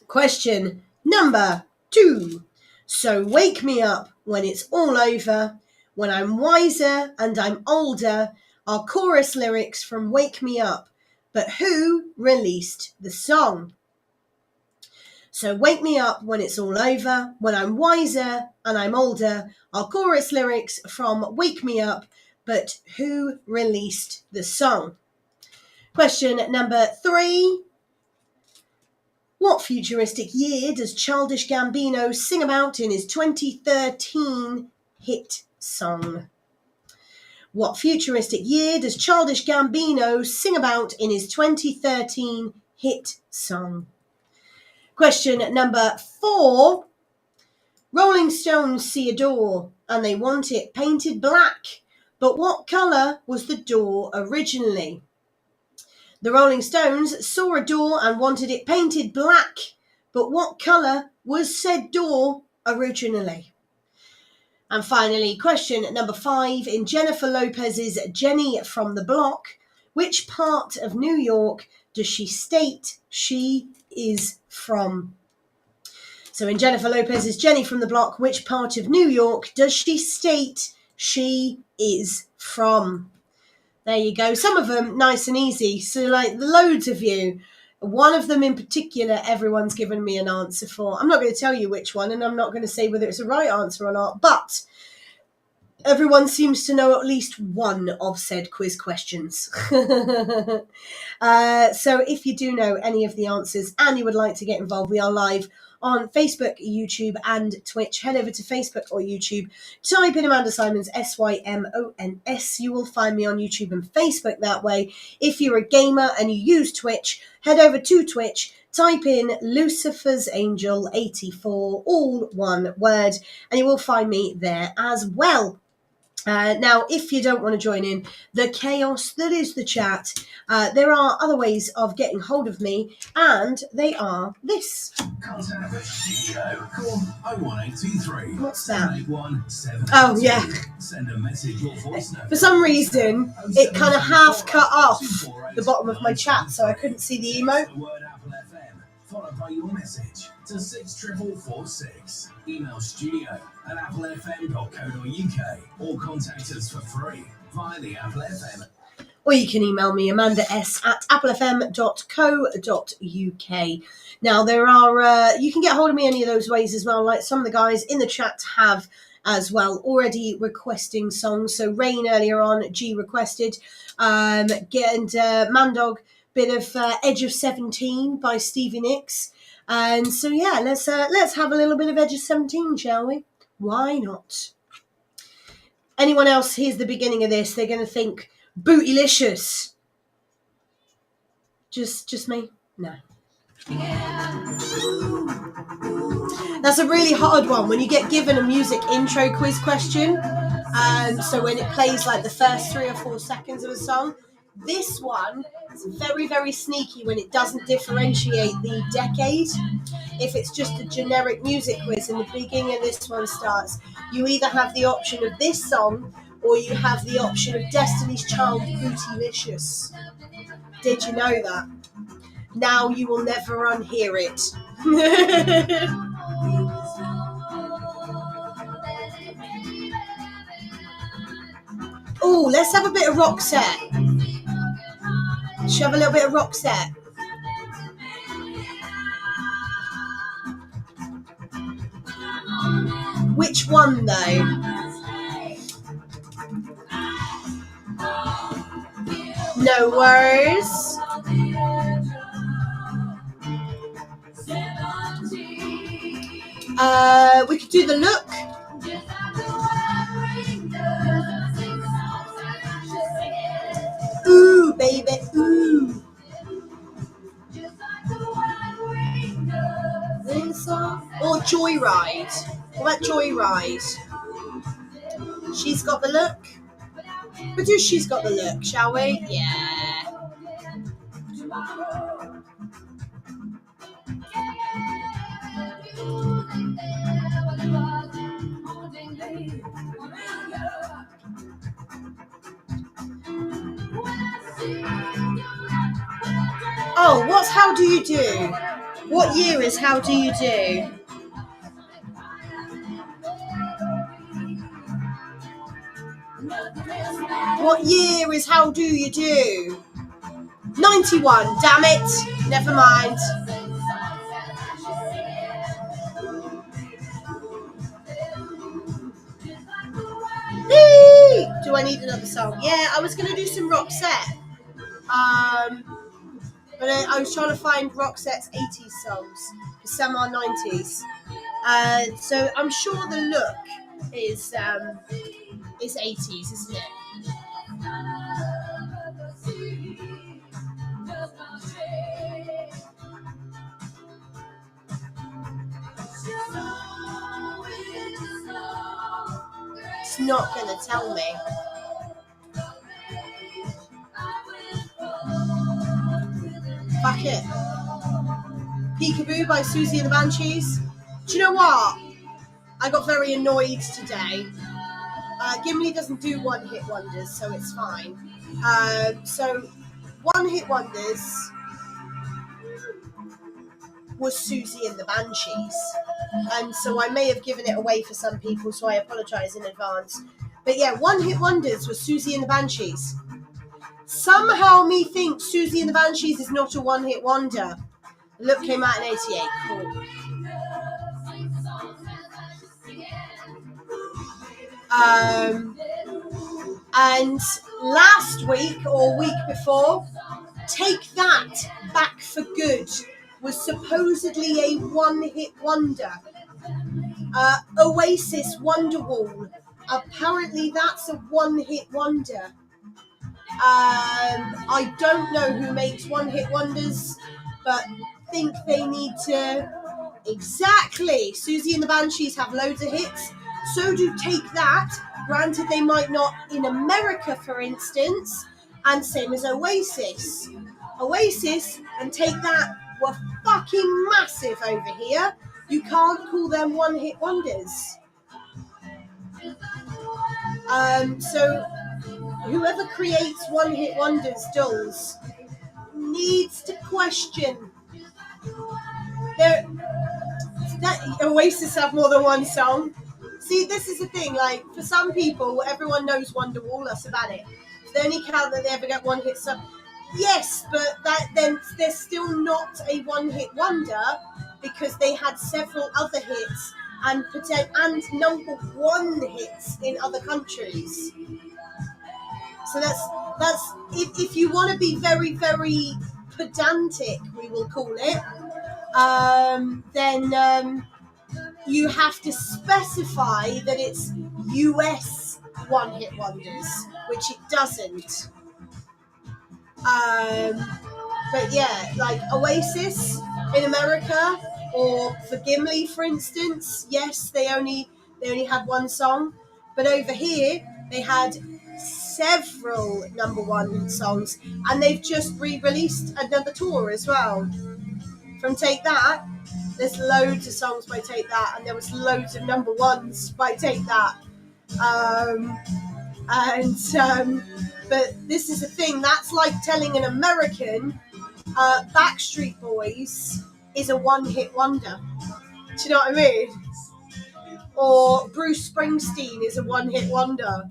Question number 2, so wake me up when it's all over, when I'm wiser and I'm older, are chorus lyrics from Wake Me Up, but who released the song? So wake me up when it's all over, when I'm wiser and I'm older, are chorus lyrics from Wake Me Up, but who released the song? Question number 3. What futuristic year does Childish Gambino sing about in his 2013 hit song? What futuristic year does Childish Gambino sing about in his 2013 hit song? Question number 4. Rolling Stones see a door and they want it painted black. But what colour was the door originally? The Rolling Stones saw a door and wanted it painted black. But what colour was said door originally? And finally, question number 5. In Jennifer Lopez's Jenny from the Block, which part of New York does she state she is from? So in Jennifer Lopez's Jenny from the Block, which part of New York does she state she is from? There you go. Some of them nice and easy. So like loads of you. One of them in particular, everyone's given me an answer for. I'm not going to tell you which one, and I'm not going to say whether it's a right answer or not, but everyone seems to know at least one of said quiz questions. So if you do know any of the answers and you would like to get involved, we are live on Facebook, YouTube, and Twitch. Head over to Facebook or YouTube, type in Amanda Symons, Symons. You will find me on YouTube and Facebook that way. If you're a gamer and you use Twitch, head over to Twitch, type in Lucifer's Angel 84, all one word, and you will find me there as well. Now, if you don't want to join in the chaos that is the chat, there are other ways of getting hold of me, and they are this. Contact the studio. Call 01823 What's that? 781 Oh, yeah. Send a message or voice note. For some reason, it kind of half cut off the bottom of my chat, so I couldn't see the emote. The word Apple FM, followed by your message to 64446. Email studio@applefm.co.uk or contact us for free via the Apple FM. Or you can email me, amanda.s@applefm.co.uk. Now, there are, you can get hold of me any of those ways as well, like some of the guys in the chat have as well, already requesting songs. So Rain earlier on, G requested, and Mandog, bit of Edge of 17 by Stevie Nicks. And so, yeah, let's have a little bit of Edge of 17, shall we? Why not? Anyone else hears the beginning of this, they're going to think, bootylicious. Just me? No. That's a really hard one when you get given a music intro quiz question. So when it plays like the first 3 or 4 seconds of a song, this one is very, very sneaky when it doesn't differentiate the decade. If it's just a generic music quiz and the beginning of this one starts, you either have the option of this song or you have the option of Destiny's Child, Bootylicious. Did you know that? Now you will never unhear it. Oh, let's have a bit of Roxette. Should have a little bit of Roxette. Which one though? No worries. We could do the look. Ooh, baby, ooh. Or Joyride. What about Joyride? She's got the look. We'll do She's Got the Look, shall we? Yeah. Oh, what's How Do You Do? What year is How Do You Do? What year is How Do You Do? 91, damn it. Never mind. Eee! Do I need another song? Yeah, I was going to do some Roxette. But I was trying to find Roxette's 80s songs, because some are 90s. So I'm sure the look is 80s, isn't it? It's not going to tell me. Fuck it. Peekaboo by Susie and the Banshees. Do you know what? I got very annoyed today. Gimli doesn't do one-hit wonders, so it's fine. So one-hit wonders was Susie and the Banshees. And so I may have given it away for some people, so I apologise in advance. But yeah, one-hit wonders was Susie and the Banshees. Somehow me thinks Susie and the Banshees is not a one-hit wonder. Look, came out in 88. Cool. And last week or week before, Take That, Back for Good was supposedly a one-hit wonder. Oasis, Wonderwall. Apparently that's a one-hit wonder. I don't know who makes one-hit wonders, but think they need to... Exactly! Susie and the Banshees have loads of hits. So do Take That. Granted, they might not in America, for instance, and same as Oasis. Oasis and Take That were fucking massive over here. You can't call them one-hit wonders. So whoever creates one-hit wonders dolls needs to question. That Oasis have more than one song. See, this is the thing. Like, for some people, everyone knows Wonderwall. That's about it. It's the only count that they ever get one hit song. Yes, but then they're still not a one-hit wonder because they had several other hits and number one hits in other countries. So that's if you want to be very, very pedantic, we will call it. Then you have to specify that it's US one-hit wonders, which it doesn't. But yeah, like Oasis in America, or for Gimli, for instance, yes, they only had one song, but over here they had several number one songs, and they've just re-released another tour as well. From Take That, there's loads of songs by Take That, and there was loads of number ones by Take That. But this is the thing, that's like telling an American Backstreet Boys is a one-hit wonder. Do you know what I mean? Or Bruce Springsteen is a one-hit wonder.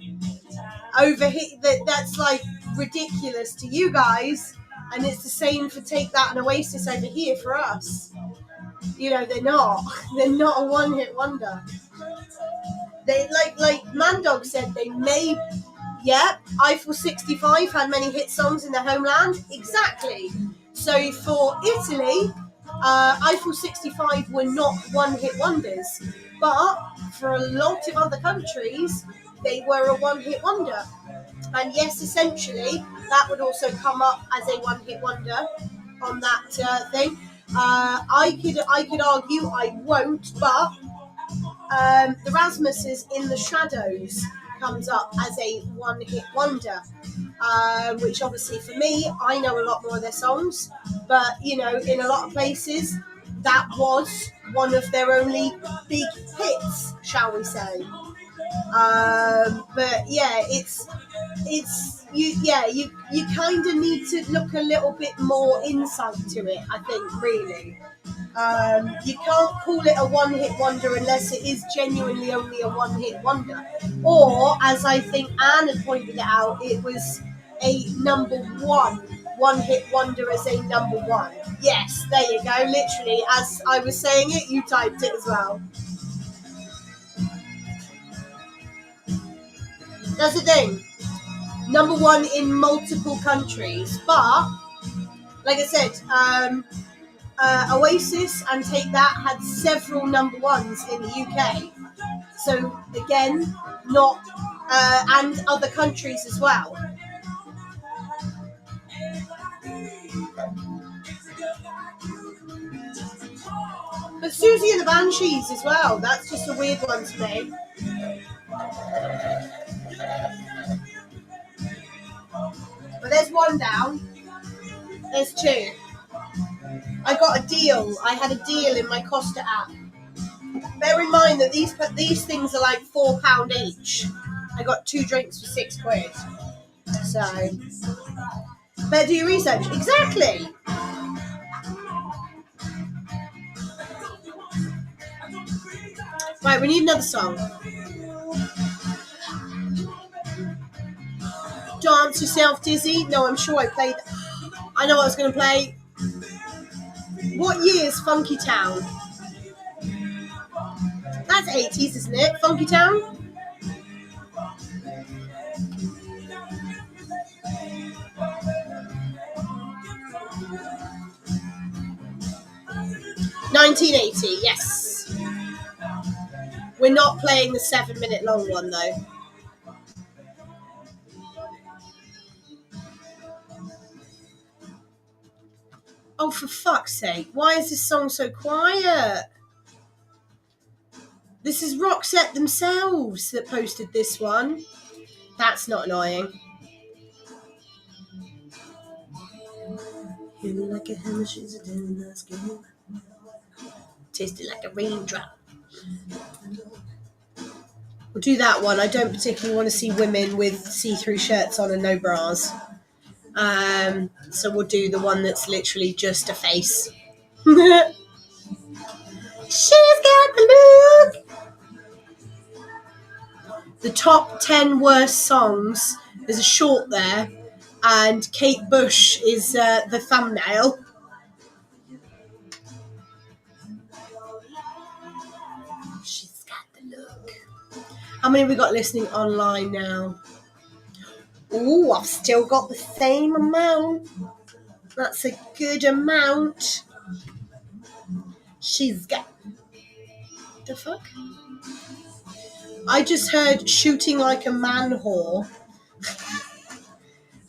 Over here, that's like ridiculous to you guys, and it's the same for Take That and Oasis over here for us. You know, they're not a one-hit wonder. They like Mandog said, they may. Yeah, Eiffel 65 had many hit songs in their homeland. Exactly. So for Italy, Eiffel 65 were not one-hit wonders. But for a lot of other countries, they were a one-hit wonder. And yes, essentially, that would also come up as a one-hit wonder on that thing. I could argue, I won't, but the Rasmus's In the Shadows comes up as a one-hit wonder, which obviously for me, I know a lot more of their songs, but you know, in a lot of places, that was one of their only big hits, shall we say. But yeah, you kind of need to look a little bit more insight to it, I think, really. You can't call it a one-hit wonder unless it is genuinely only a one-hit wonder. Or, as I think Anne had pointed out, it was a number one-hit wonder as a number one. Yes, there you go. Literally, as I was saying it, you typed it as well. That's the thing. Number one in multiple countries. But, like I said, Oasis and Take That had several number ones in the UK. So, again, not... and other countries as well. Susie and the Banshees as well. That's just a weird one to me. But there's one down. There's two. I got a deal. I had a deal in my Costa app. Bear in mind that these things are like £4 each. I got 2 drinks for £6. So, better do your research. Exactly. Right, we need another song. Dance Yourself Dizzy. No, I'm sure I played. I know what I was going to play. What year is Funky Town? That's 80's, isn't it? Funky Town? $19.80, yes. We're not playing the 7-minute long one though. Oh, for fuck's sake, why is this song so quiet? This is Roxette themselves that posted this one. That's not annoying. Like a hammer, she's a nice game. Tasted like a raindrop. We'll do that one. I don't particularly want to see women with see-through shirts on and no bras. So we'll do the one that's literally just a face. She's got the look. The top 10 worst songs. There's a short there, and Kate Bush is the thumbnail. She's got the look. How many have we got listening online now? Ooh, I've still got the same amount. That's a good amount. She's got... The fuck? I just heard Shooting Like a Man Whore.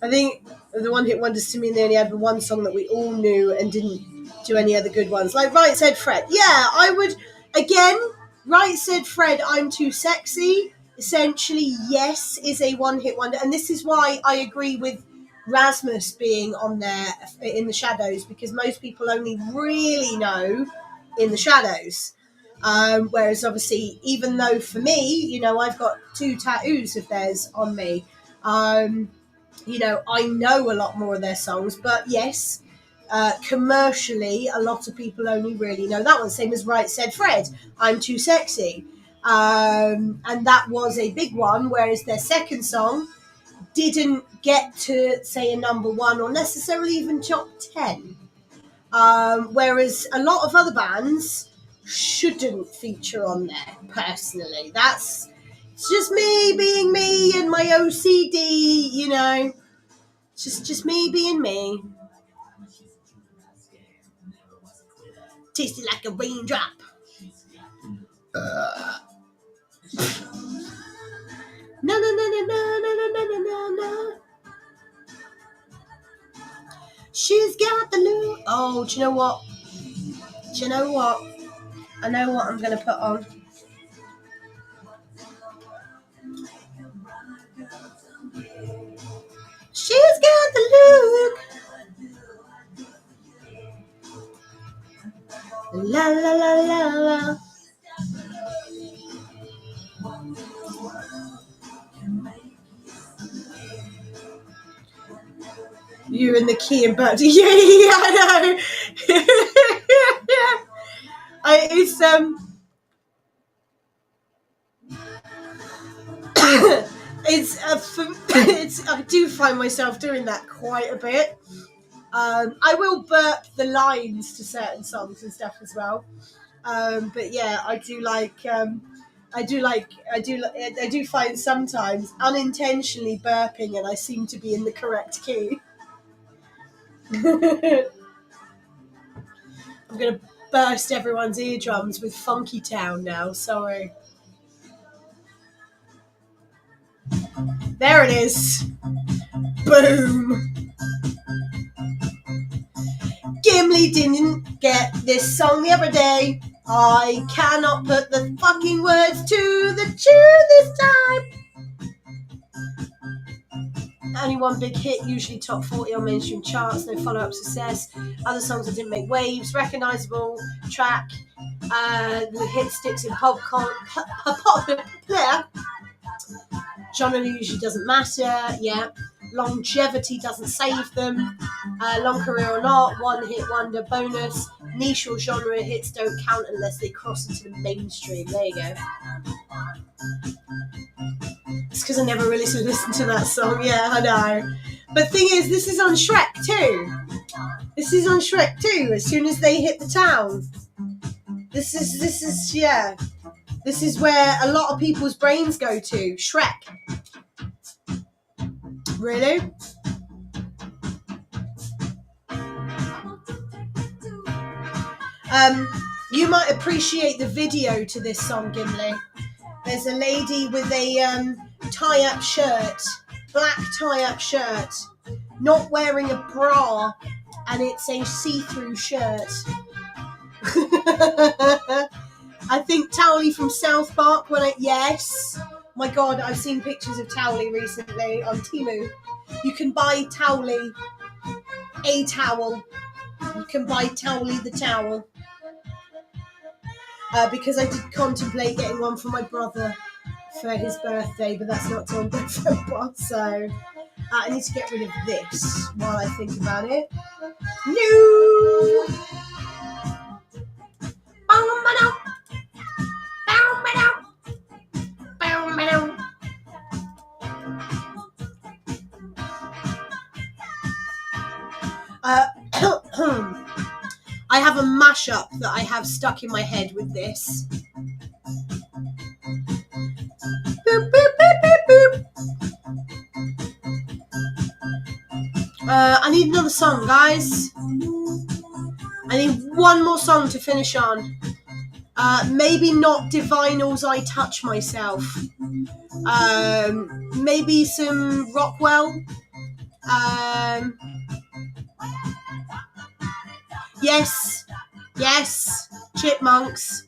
I think the One Hit Wonders to me, they only had one song that we all knew and didn't do any other good ones. Like Right Said Fred. Yeah, I would... Again, Right Said Fred, I'm Too Sexy. Essentially, yes, is a one-hit wonder. And this is why I agree with Rasmus being on there in the Shadows, because most people only really know In the Shadows. Whereas obviously, even though for me, you know, I've got 2 tattoos of theirs on me, you know, I know a lot more of their songs, but yes, commercially, a lot of people only really know that one. Same as Right Said Fred, I'm Too Sexy. And that was a big one, whereas their second song didn't get to, say, a number 1 or necessarily even top 10. Whereas a lot of other bands shouldn't feature on there, personally. It's just me being me and my OCD, you know. Just me being me. Tasted like a raindrop. No. She's got the look. Oh, do you know what? I know what I'm going to put on. She's got the look. La la la la la. You and the key and Bertie. Yeah, I know. I do find myself doing that quite a bit. I will burp the lines to certain songs and stuff as well. But yeah, I do find sometimes unintentionally burping, and I seem to be in the correct key. I'm gonna burst everyone's eardrums with Funky Town now. Sorry. There it is. Boom. Gimli didn't get this song the other day. I cannot put the fucking words to the tune this time. Only one big hit, usually top 40 on mainstream charts, no follow-up success. Other songs that didn't make waves, recognisable track. The hit sticks in pop genre usually doesn't matter, yeah. Longevity doesn't save them. Long career or not, one hit wonder bonus. Niche or genre hits don't count unless they cross into the mainstream. There you go. It's because I never really listened to that song. Yeah, I know. But thing is, this is on Shrek too. This is on Shrek too. As soon as they hit the town, this is yeah. This is where a lot of people's brains go to. Shrek. Really? You might appreciate the video to this song, Gimli. There's a lady with a tie-up shirt, black tie-up shirt, not wearing a bra, and it's a see-through shirt. I think Towley from South Park. Yes. My God, I've seen pictures of Towley recently on Temu. You can buy Towley a towel. You can buy Towley the towel. Because I did contemplate getting one for my brother for his birthday, but that's not till November, so I need to get rid of this while I think about it. No! I have a mashup that I have stuck in my head with this. Boop, boop, boop, boop, boop. I need another song, guys. I need one more song to finish on. Maybe not Divinal's I Touch Myself. Maybe some Rockwell. Yes, Chipmunks.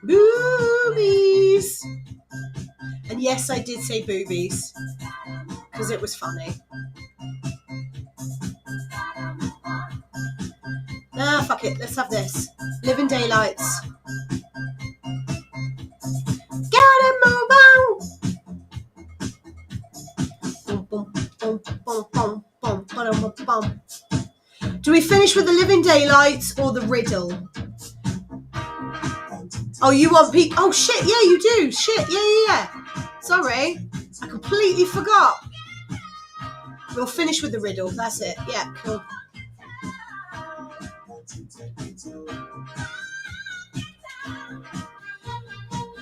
Boobies. And yes, I did say boobies because it was funny. Fuck it, let's have this. Living Daylights. Gotta move on. Do we finish with the Living Daylights or the riddle? Oh, you want Pete? Oh shit, yeah, you do. Shit, yeah. Sorry, I completely forgot. We'll finish with the riddle. That's it. Yeah, cool.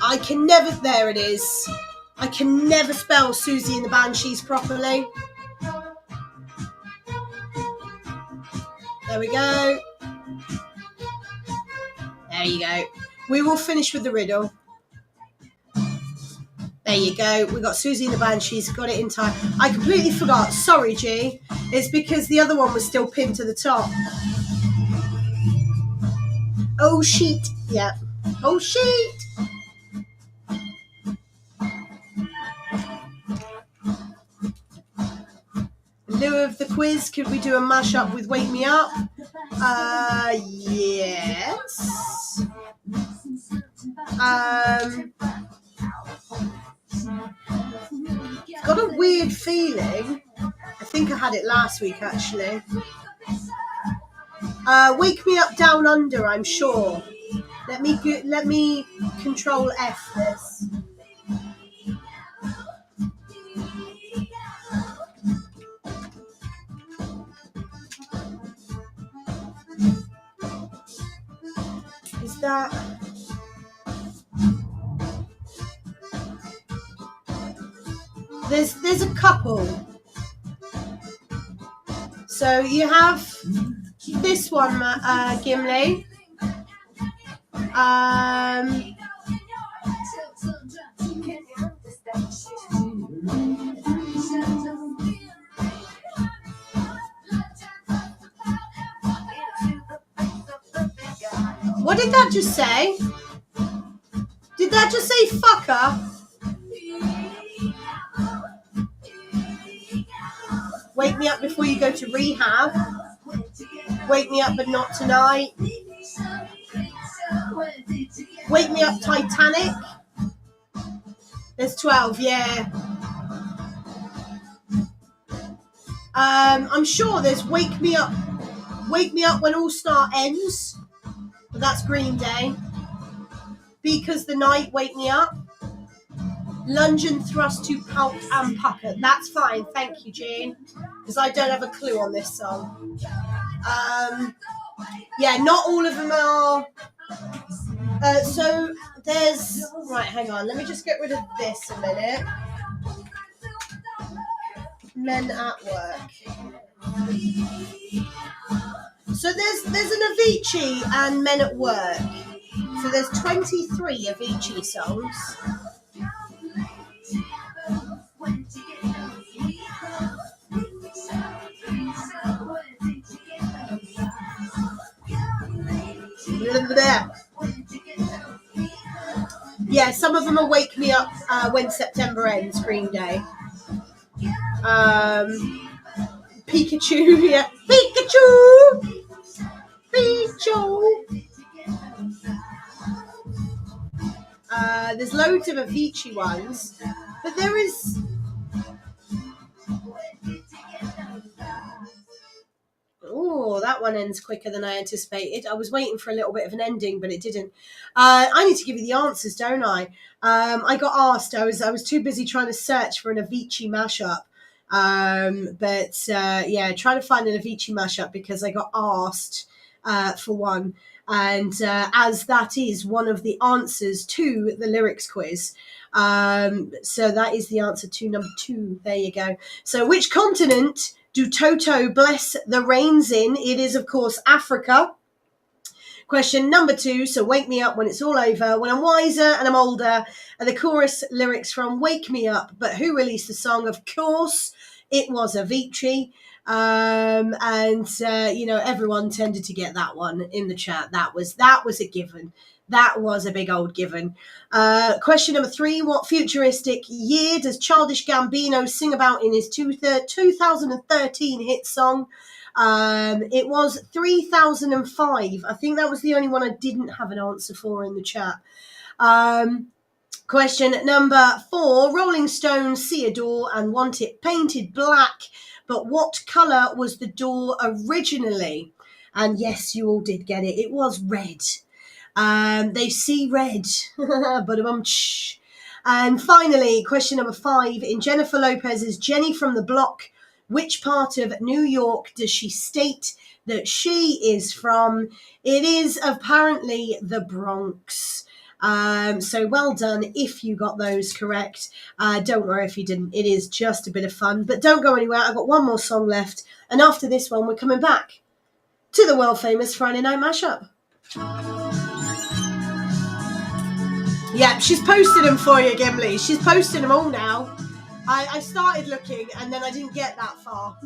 I can never. There it is. I can never spell Susie and the Banshees properly. There we go. There you go. We will finish with the riddle. There you go. We got Susie and the Banshees. Got it in time. I completely forgot. Sorry, G. It's because the other one was still pinned to the top. Oh, shit. Yeah. Oh, shit. In lieu of the quiz, could we do a mashup with Wake Me Up? Yes. I've got a weird feeling. I think I had it last week, actually. Wake Me Up Down Under, I'm sure. Let me control F this. Is that... There's a couple. So you have this one, Gimli. that just say? Did that just say fucker? Wake me up before you go to rehab. Wake me up but not tonight. Wake me up Titanic. There's 12, yeah. I'm sure there's Wake Me Up When All Star Ends. But that's Green Day. Because the Night, Wake Me Up. Lunge and Thrust to Pout and Pucker. That's fine, thank you, Jane. Because I don't have a clue on this song. Yeah, not all of them are. So there's... Right, hang on. Let me just get rid of this a minute. Men at Work. So there's an Avicii and Men at Work. So there's 23 Avicii songs. Yeah, some of them are Wake Me Up When September Ends, Green Day. Pikachu, yeah. Pikachu! There's loads of Avicii ones, but there is... Oh, that one ends quicker than I anticipated. I was waiting for a little bit of an ending, but it didn't. I need to give you the answers, don't I? I got asked. I was too busy trying to search for an Avicii mashup. Yeah, trying to find an Avicii mashup because I got asked for one. And as that is one of the answers to the lyrics quiz. So that is the answer to number 2. There you go. So which continent do Toto bless the rains in? It is, of course, Africa. Question number 2. So wake me up when it's all over, when I'm wiser and I'm older. And the chorus lyrics from Wake Me Up. But who released the song? Of course, it was Avicii. Everyone tended to get that one in the chat. That was a given. That was a big old given. Question number 3. What futuristic year does Childish Gambino sing about in his 2013 hit song? It was 3005. I think that was the only one I didn't have an answer for in the chat. Question number 4. Rolling Stones see a door and want it painted black. But what colour was the door originally? And yes, you all did get it. It was red. They see red. And finally, question number 5. In Jennifer Lopez's Jenny from the Block, which part of New York does she state that she is from? It is apparently the Bronx. So well done if you got those correct. Don't worry if you didn't. It is just a bit of fun. But don't go anywhere. I've got one more song left. And after this one, we're coming back to the world-famous Friday Night Mashup. Yeah, she's posted them for you, Gimli. She's posted them all now. I started looking and then I didn't get that far.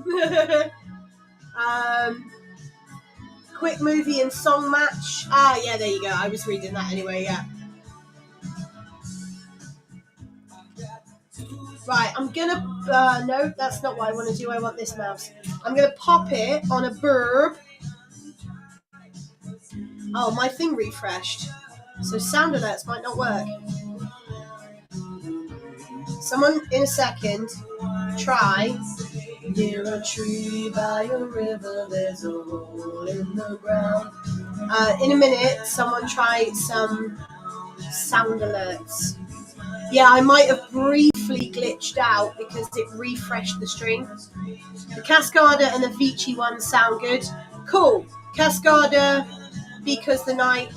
Quick movie and song match. Yeah, there you go. I was reading that anyway, yeah. Right, I'm gonna... no, that's not what I want to do. I want this mouse. I'm gonna pop it on a burb. Oh, my thing refreshed. So sound alerts might not work. Someone in a second try. Near a tree by a river, there's a hole in the ground. In a minute, someone try some sound alerts. Yeah, I might have briefly glitched out because it refreshed the stream. The Cascada and the Avicii ones sound good. Cool. Cascada, Because the Night,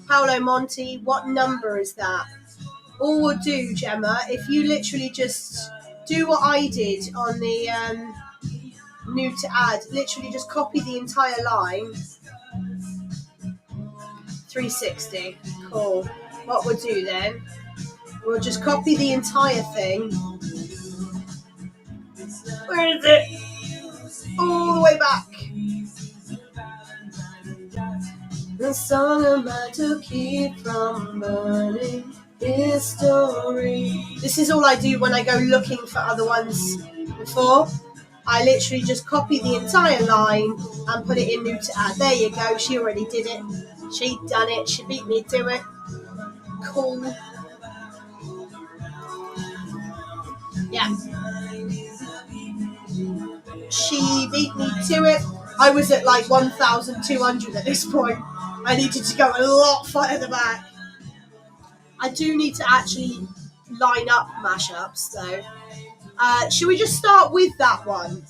Paolo Monti. What number is that? All we'll do, Gemma, if you literally just do what I did on the new to add, literally just copy the entire line. 360. Cool. What we'll do then, we'll just copy the entire thing. Where is it? All the way back. The song I'm meant to keep from burning history. This is all I do when I go looking for other ones before. I literally just copy the entire line and put it in new to add. There you go, she already did it. She'd done it, she beat me to it. Cool. Yeah. She beat me to it. I was at like 1,200 at this point. I needed to go a lot further back. I do need to actually line up mashups though. Should we just start with that one?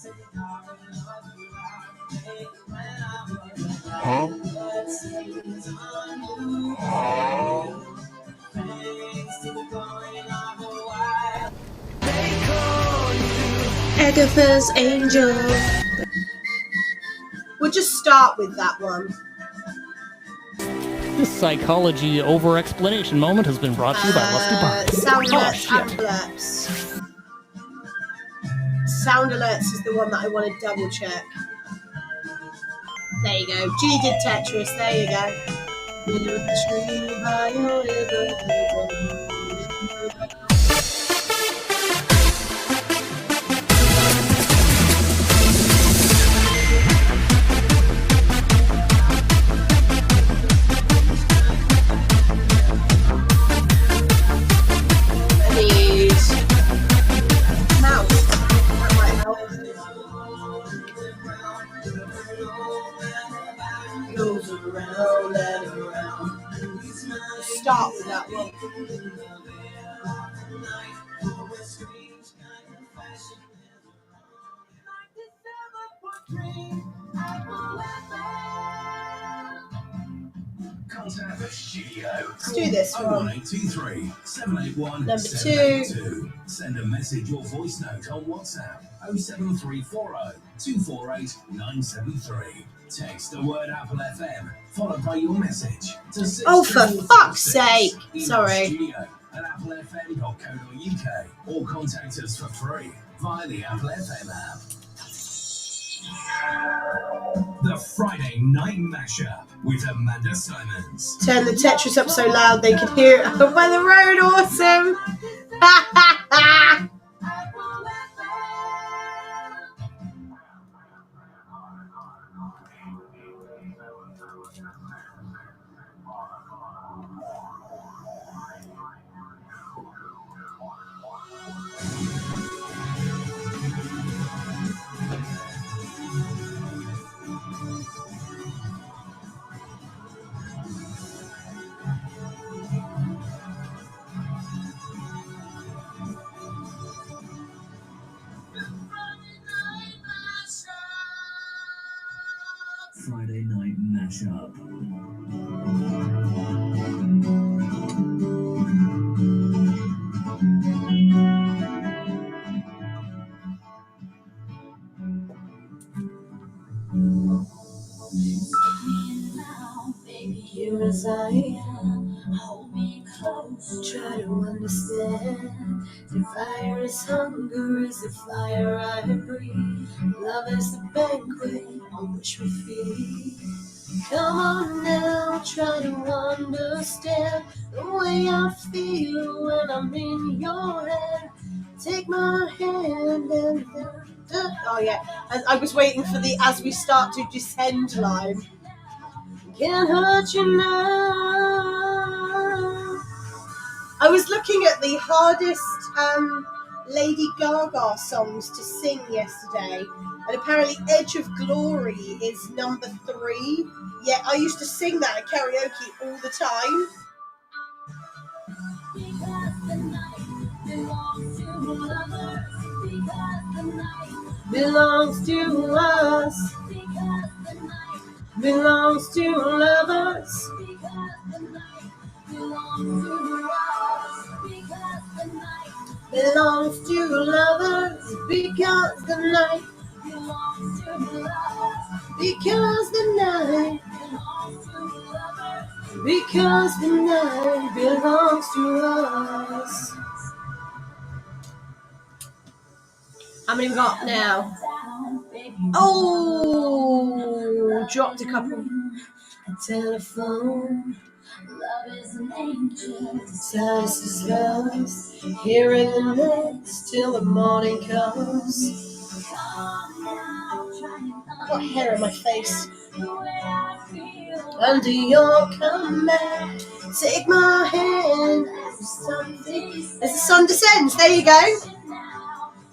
Agatha's Angel. We'll just start with that one. This psychology over-explanation moment has been brought to you by Lusty Bark. Sound alerts and alerts. Sound alerts is the one that I want to double check. There you go. G did Tetris. There you go. Start with that one. Contact the studio. Let's do this one. 01823 781 Number 782. Send a message or voice note on WhatsApp 07340 248 973. Text the word Apple FM followed by your message to Oh, for fuck's sake! Sorry. studio at applefm.co.uk or contact us for free via the Apple FM app. The Friday Night Mashup with Amanda Symons. Turn the Tetris up so loud they could hear it out by the road. Awesome! Ha ha ha! Friday Night Mashup. Here as I am, hold me close, try to understand. The fire is hunger, is the fire I breathe. Love is the banquet on which we feed. Come on now, try to understand the way I feel when I'm in your head. Take my hand and oh yeah, I was waiting for the as we start to descend line. Can't hurt you now. I was looking at the hardest Lady Gaga songs to sing yesterday, and apparently Edge of Glory is number 3. Yeah, I used to sing that at karaoke all the time. Belongs to us. Belongs to lovers. Belongs to lovers because the night belongs to lovers. Because the night because the night belongs to us. How many we got now? Oh, dropped a couple. a telephone. Love is an angel. Disguised as love. Here in the night till the morning comes. I've got hair on my face. Under your command, take my hand. As the sun descends, there you go.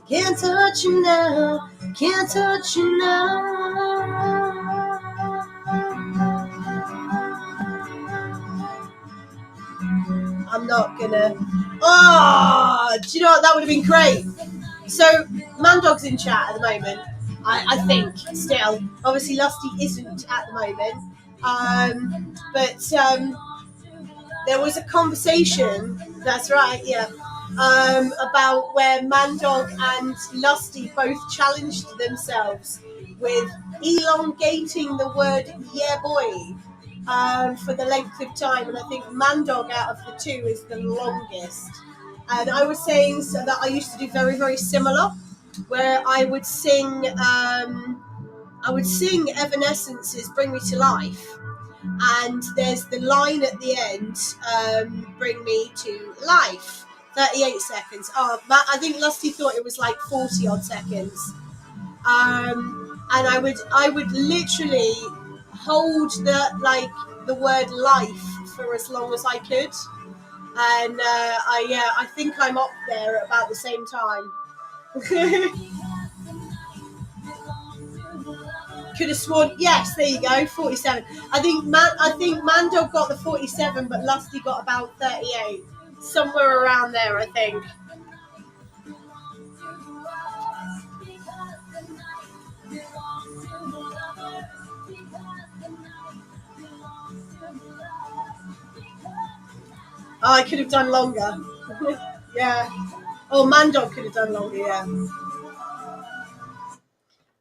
Can't touch you now, can't touch you now. I'm not gonna. Oh, do you know what? That would have been great. So, Mandog's in chat at the moment. I think still. Obviously, Lusty isn't at the moment. But there was a conversation. That's right. Yeah. About where Mandog and Lusty both challenged themselves with elongating the word "yeah boy" for the length of time, and I think Mandog out of the two is the longest. And I was saying so that I used to do very, very similar, where I would sing Evanescence's "Bring Me to Life," and there's the line at the end, "Bring me to life." 38 seconds. Oh, I think Lusty thought it was like 40 odd seconds. And I would literally hold the word life for as long as I could. And I think I'm up there at about the same time. Could have sworn, yes, there you go, 47. I think Mandog got the 47, but Lusty got about 38. Somewhere around there, I think. Oh, I could have done longer. Yeah. Oh, Mandog could have done longer, yeah.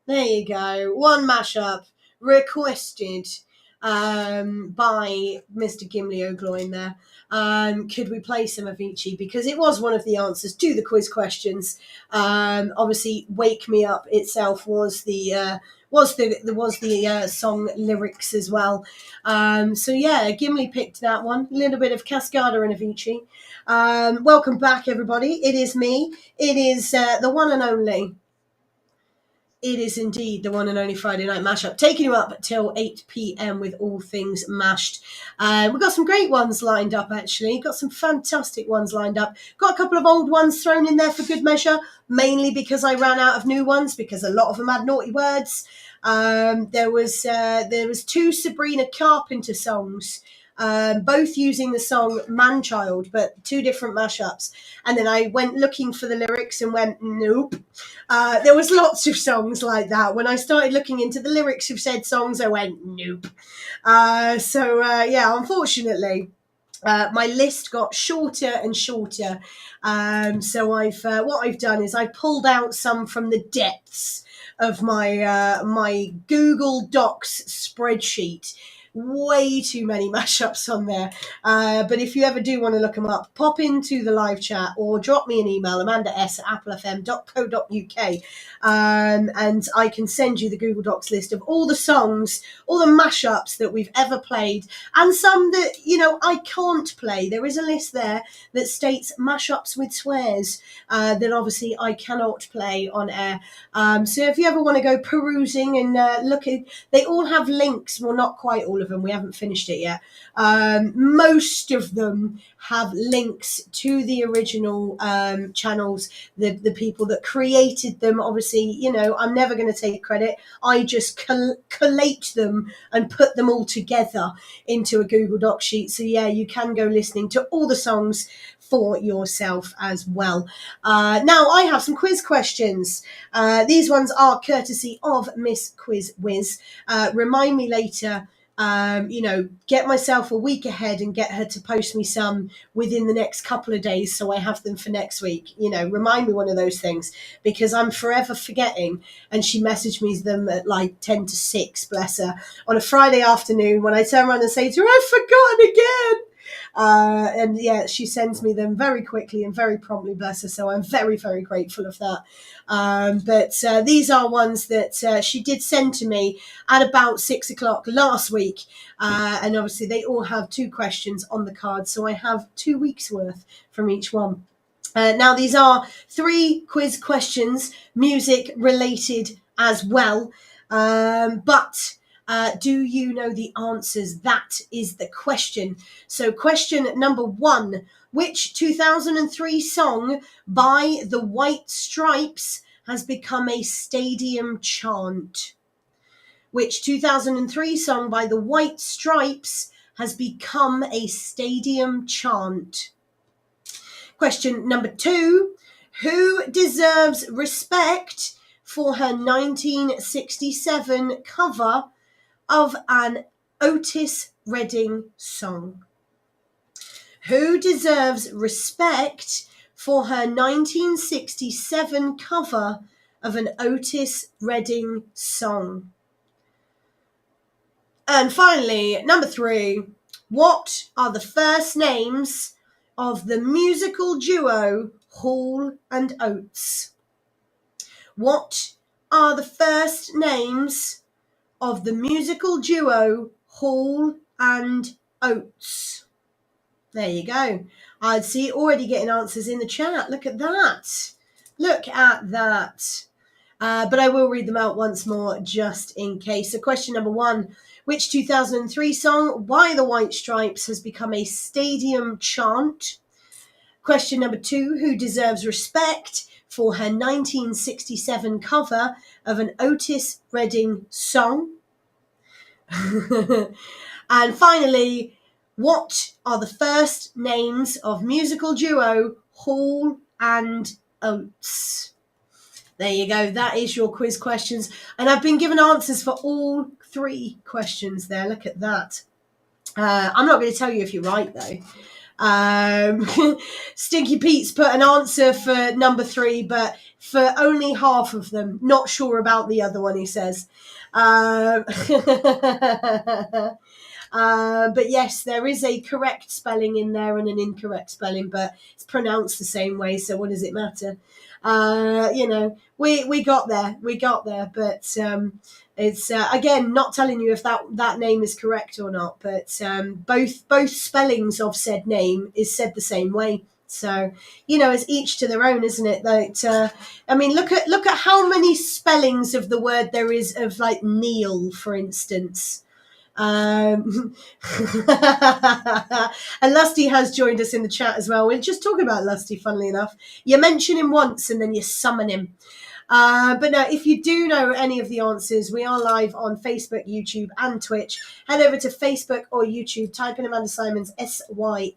There you go. One mashup requested by Mr. Gimli O'Gloin there. Could we play some Avicii? Because it was one of the answers to the quiz questions. Obviously, "Wake Me Up" itself was the song lyrics as well. So yeah, Gimli picked that one. A little bit of Cascada and Avicii. Welcome back, everybody. It is me. It is the one and only. It is indeed the one and only Friday Night Mashup, taking you up till 8 p.m. with all things mashed. We've got some great ones lined up, actually. Got some fantastic ones lined up. Got a couple of old ones thrown in there for good measure, mainly because I ran out of new ones, because a lot of them had naughty words. There was two Sabrina Carpenter songs, both using the song "Man-Child," but two different mashups. And then I went looking for the lyrics and went, nope. There was lots of songs like that. When I started looking into the lyrics of said songs, I went, nope. Yeah, unfortunately, my list got shorter and shorter. So what I've done is I pulled out some from the depths of my Google Docs spreadsheet. Way too many mashups on there. But if you ever do want to look them up, pop into the live chat or drop me an email, amanda@applefm.co.uk, and I can send you the Google Docs list of all the songs, all the mashups that we've ever played, and some that, I can't play. There is a list there that states mashups with swears that obviously I cannot play on air. So if you ever want to go perusing and look at, they all have links. Well, not quite all of them. We haven't finished it yet. Most of them have links to the original channels, the people that created them. Obviously, I'm never going to take credit. I just collate them and put them all together into a Google Doc sheet. So yeah, you can go listening to all the songs for yourself as well. Now I have some quiz questions. These ones are courtesy of Miss Quiz Whiz. Remind me later, get myself a week ahead and get her to post me some within the next couple of days so I have them for next week. Remind me one of those things, because I'm forever forgetting. And she messaged me them at like 10 to 6, bless her, on a Friday afternoon, when I turn around and say to her, I've forgotten again. And yeah, she sends me them very quickly and very promptly, bless her. So I'm very, very grateful of that. But these are ones that she did send to me at about 6 o'clock last week. And obviously they all have 2 questions on the card. So I have 2 weeks worth from each one. Now, these are 3 quiz questions, music related as well. But do you know the answers? That is the question. So question number 1, which 2003 song by the White Stripes has become a stadium chant? Which 2003 song by the White Stripes has become a stadium chant? Question number 2, who deserves respect for her 1967 cover of an Otis Redding song? Who deserves respect for her 1967 cover of an Otis Redding song? And finally, number 3, what are the first names of the musical duo Hall and Oates? What are the first names of the musical duo Hall and Oates? There you go. I'd see already getting answers in the chat. Look at that. Look at that. But I will read them out once more just in case. So question number 1, which 2003 song by the White Stripes has become a stadium chant? Question number 2, who deserves respect for her 1967 cover of an Otis Redding song? And finally, what are the first names of musical duo Hall and Oates? There you go. That is your quiz questions. And I've been given answers for all 3 questions there. Look at that. I'm not going to tell you if you're right, though. Stinky Pete's put an answer for number 3, but for only half of them. Not sure about the other one, he says. But yes, there is a correct spelling in there and an incorrect spelling, but it's pronounced the same way, so what does it matter? We got there, but it's again not telling you if that name is correct or not, but both spellings of said name is said the same way. So it's each to their own, isn't it? That I mean, look at how many spellings of the word there is of like Neil, for instance. And Lusty has joined us in the chat as well. We're just talking about Lusty, funnily enough. You mention him once and then you summon him. But no, if you do know any of the answers, we are live on Facebook, YouTube, and Twitch. Head over to Facebook or YouTube, type in Amanda Symons, Symons.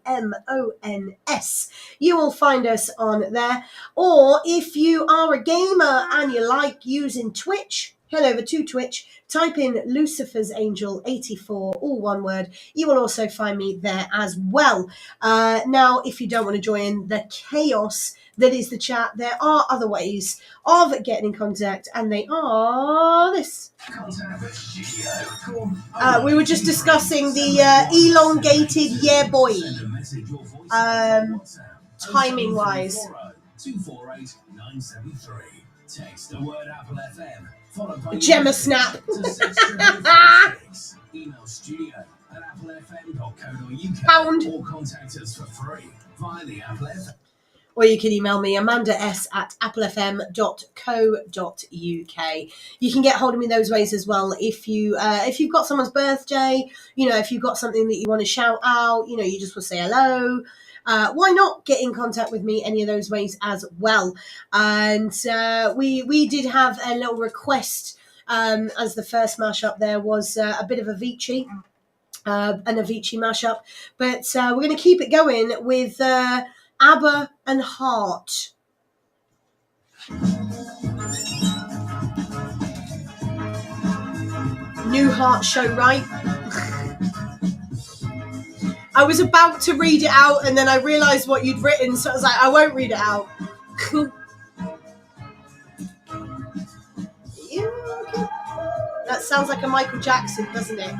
You will find us on there. Or if you are a gamer and you like using Twitch, head over to Twitch, type in Lucifer's Angel 84, all one word. You will also find me there as well. Now, if you don't want to join the chaos that is the chat, there are other ways of getting in contact, and they are this. We were just discussing the elongated yeah boy, timing wise. 248 973. Text the word Apple FM. Gemma Snap. Email studio@applefm.co.uk. Pound. Or contact us for free via the Apple FM. Or you can email me, amandas@applefm.co.uk. You can get hold of me those ways as well. If you've got someone's birthday, if you've got something that you want to shout out, you just want to say hello. Why not get in contact with me any of those ways as well? And we did have a little request as the first mashup there was a bit of Avicii, an Avicii mashup. But we're going to keep it going with ABBA and Heart. New Heart show, right? I was about to read it out and then I realised what you'd written, so I was like, I won't read it out. That sounds like a Michael Jackson, doesn't it?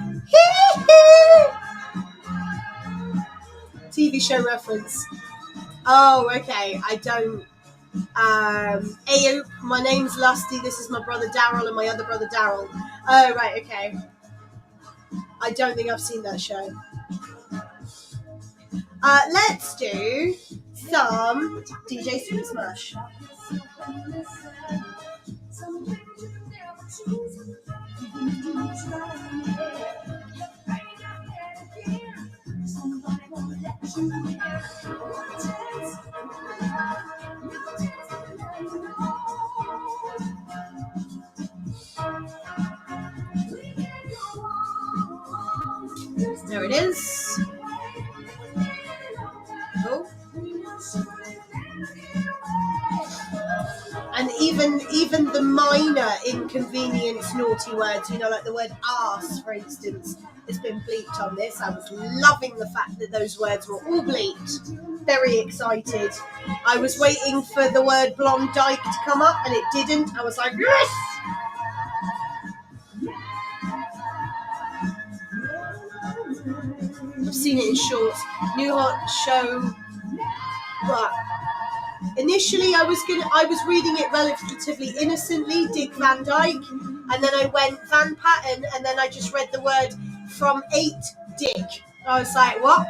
TV show reference. Oh, okay. I don't. Ayoop, my name's Lusty. This is my brother Daryl and my other brother Daryl. Oh, right, okay. I don't think I've seen that show. Let's do some DJ Super Smash. There it is. Oh. And even the minor inconvenience naughty words, you know, like the word arse, for instance, has been bleeped on this. I was loving the fact that those words were all bleeped. Very excited. I was waiting for the word blonde dyke to come up and it didn't. I was like, yes! I've seen it in shorts. New hot show. But initially I was reading it relatively innocently, Dick Van Dyke, and then I went Van Patten, and then I just read the word from 8 Dick. I was like, what?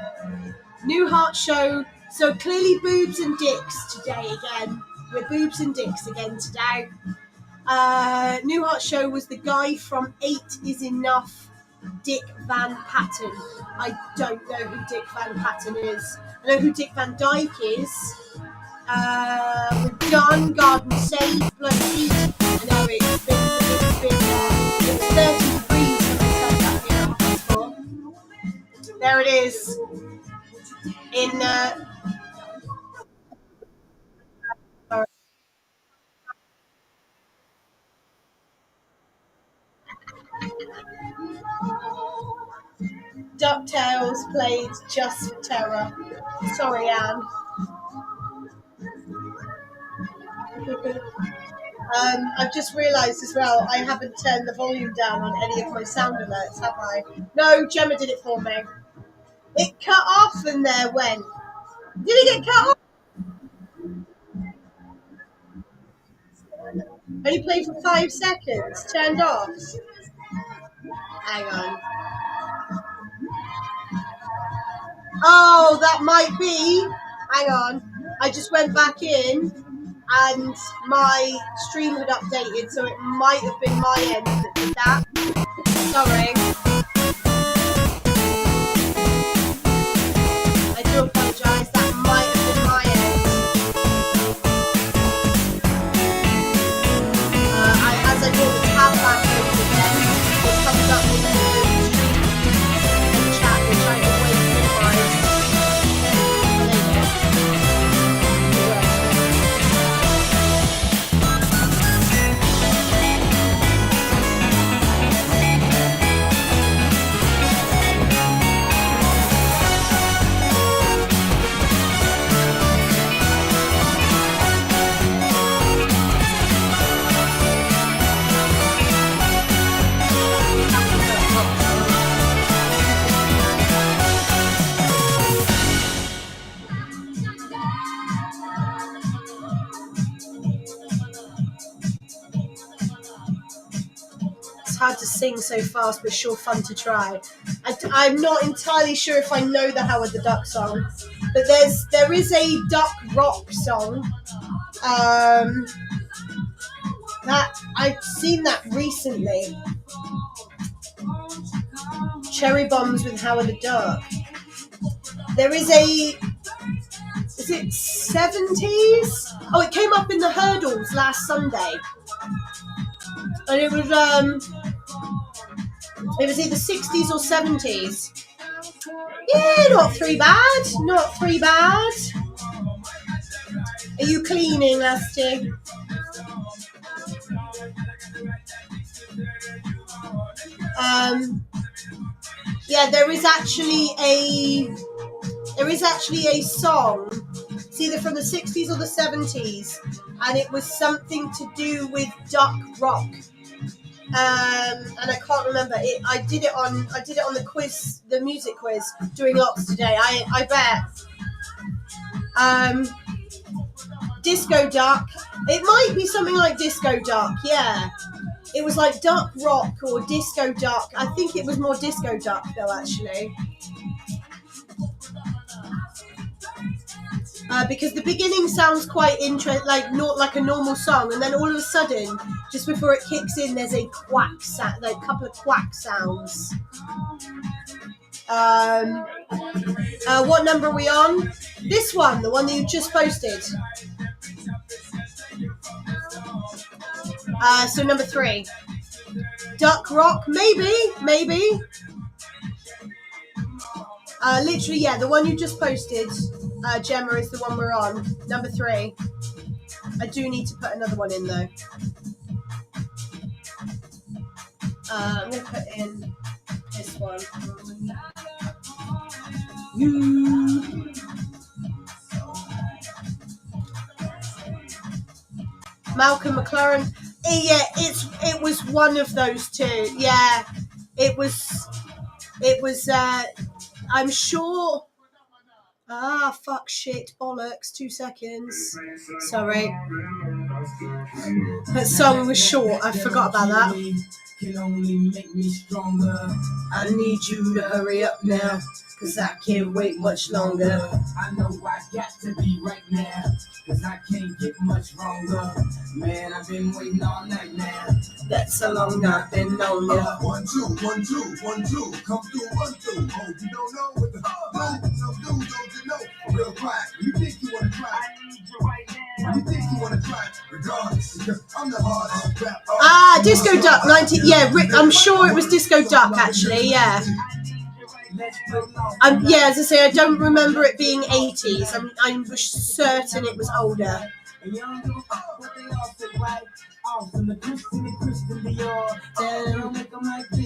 New Heart Show. So clearly boobs and dicks today again. We're boobs and dicks again today. New Heart Show was the guy from 8 Is Enough, Dick Van Patten. I don't know who Dick Van Patten is. I know who Dick Van Dyke is. We've done Garden Save, Blood Heat. I know it's been 30 degrees when I said that here before. There it is. In DuckTales played Just for Terror. Sorry, Anne. I've just realised as well, I haven't turned the volume down on any of my sound alerts, have I? No, Gemma did it for me. It cut off and there went. Did it get cut off? Only played for 5 seconds. Turned off. Hang on. Oh, that might be. Hang on. I just went back in and my stream had updated, so it might have been my end that did that. Sorry. I do apologise. That might have been my end. As I brought the tab back over again, it comes up with the chat, which I always minimize. Hard to sing so fast, but sure fun to try. I'm not entirely sure if I know the Howard the Duck song, but there is a duck rock song that I've seen that recently. Cherry Bombs with Howard the Duck. There is it 70s? Oh, it came up in the hurdles last Sunday. And it was either 60s or 70s. Yeah, not three bad. Not three bad. Are you cleaning, Lasty? Yeah, there is actually a song. It's either from the 60s or the 70s, and it was something to do with duck rock. and I can't remember it. I did it on the quiz, the music quiz, doing lots today. I bet. Disco Duck. It might be something like Disco Duck. Yeah, it was like Duck Rock or Disco Duck. I think it was more Disco Duck though, actually. Because the beginning sounds quite interesting, like not like a normal song, and then all of a sudden, just before it kicks in, there's a quack sound, like a couple of quack sounds. What number are we on? This one, the one that you just posted. So number 3. Duck Rock, maybe. Literally, yeah, the one you just posted, Gemma, is the one we're on. Number 3. I do need to put another one in, though. I'm going to put in this one. Malcolm McLaren. Yeah, it was one of those two. Yeah, it was. I'm sure. Fuck, shit, bollocks. 2 seconds. Sorry. That song was short. I forgot about that. Can only make me stronger. I need you to hurry up now, cause I can't wait much longer. I know I got to be right now, cause I can't get much longer. Man, I've been waiting all night now. That's how long I've been on ya. 1, 2, 1, 2, 1, 2. Come through, run through. Oh, you don't know what the do. Some dudes don't you know. Real quiet. You think you wanna try? I need you right now. You think you wanna try? Regardless, I'm the hardest rap. Disco Duck 90. Yeah, I'm sure it was Disco Duck actually. Yeah. Yeah, as I say, I don't remember it being 80s. I'm certain it was older.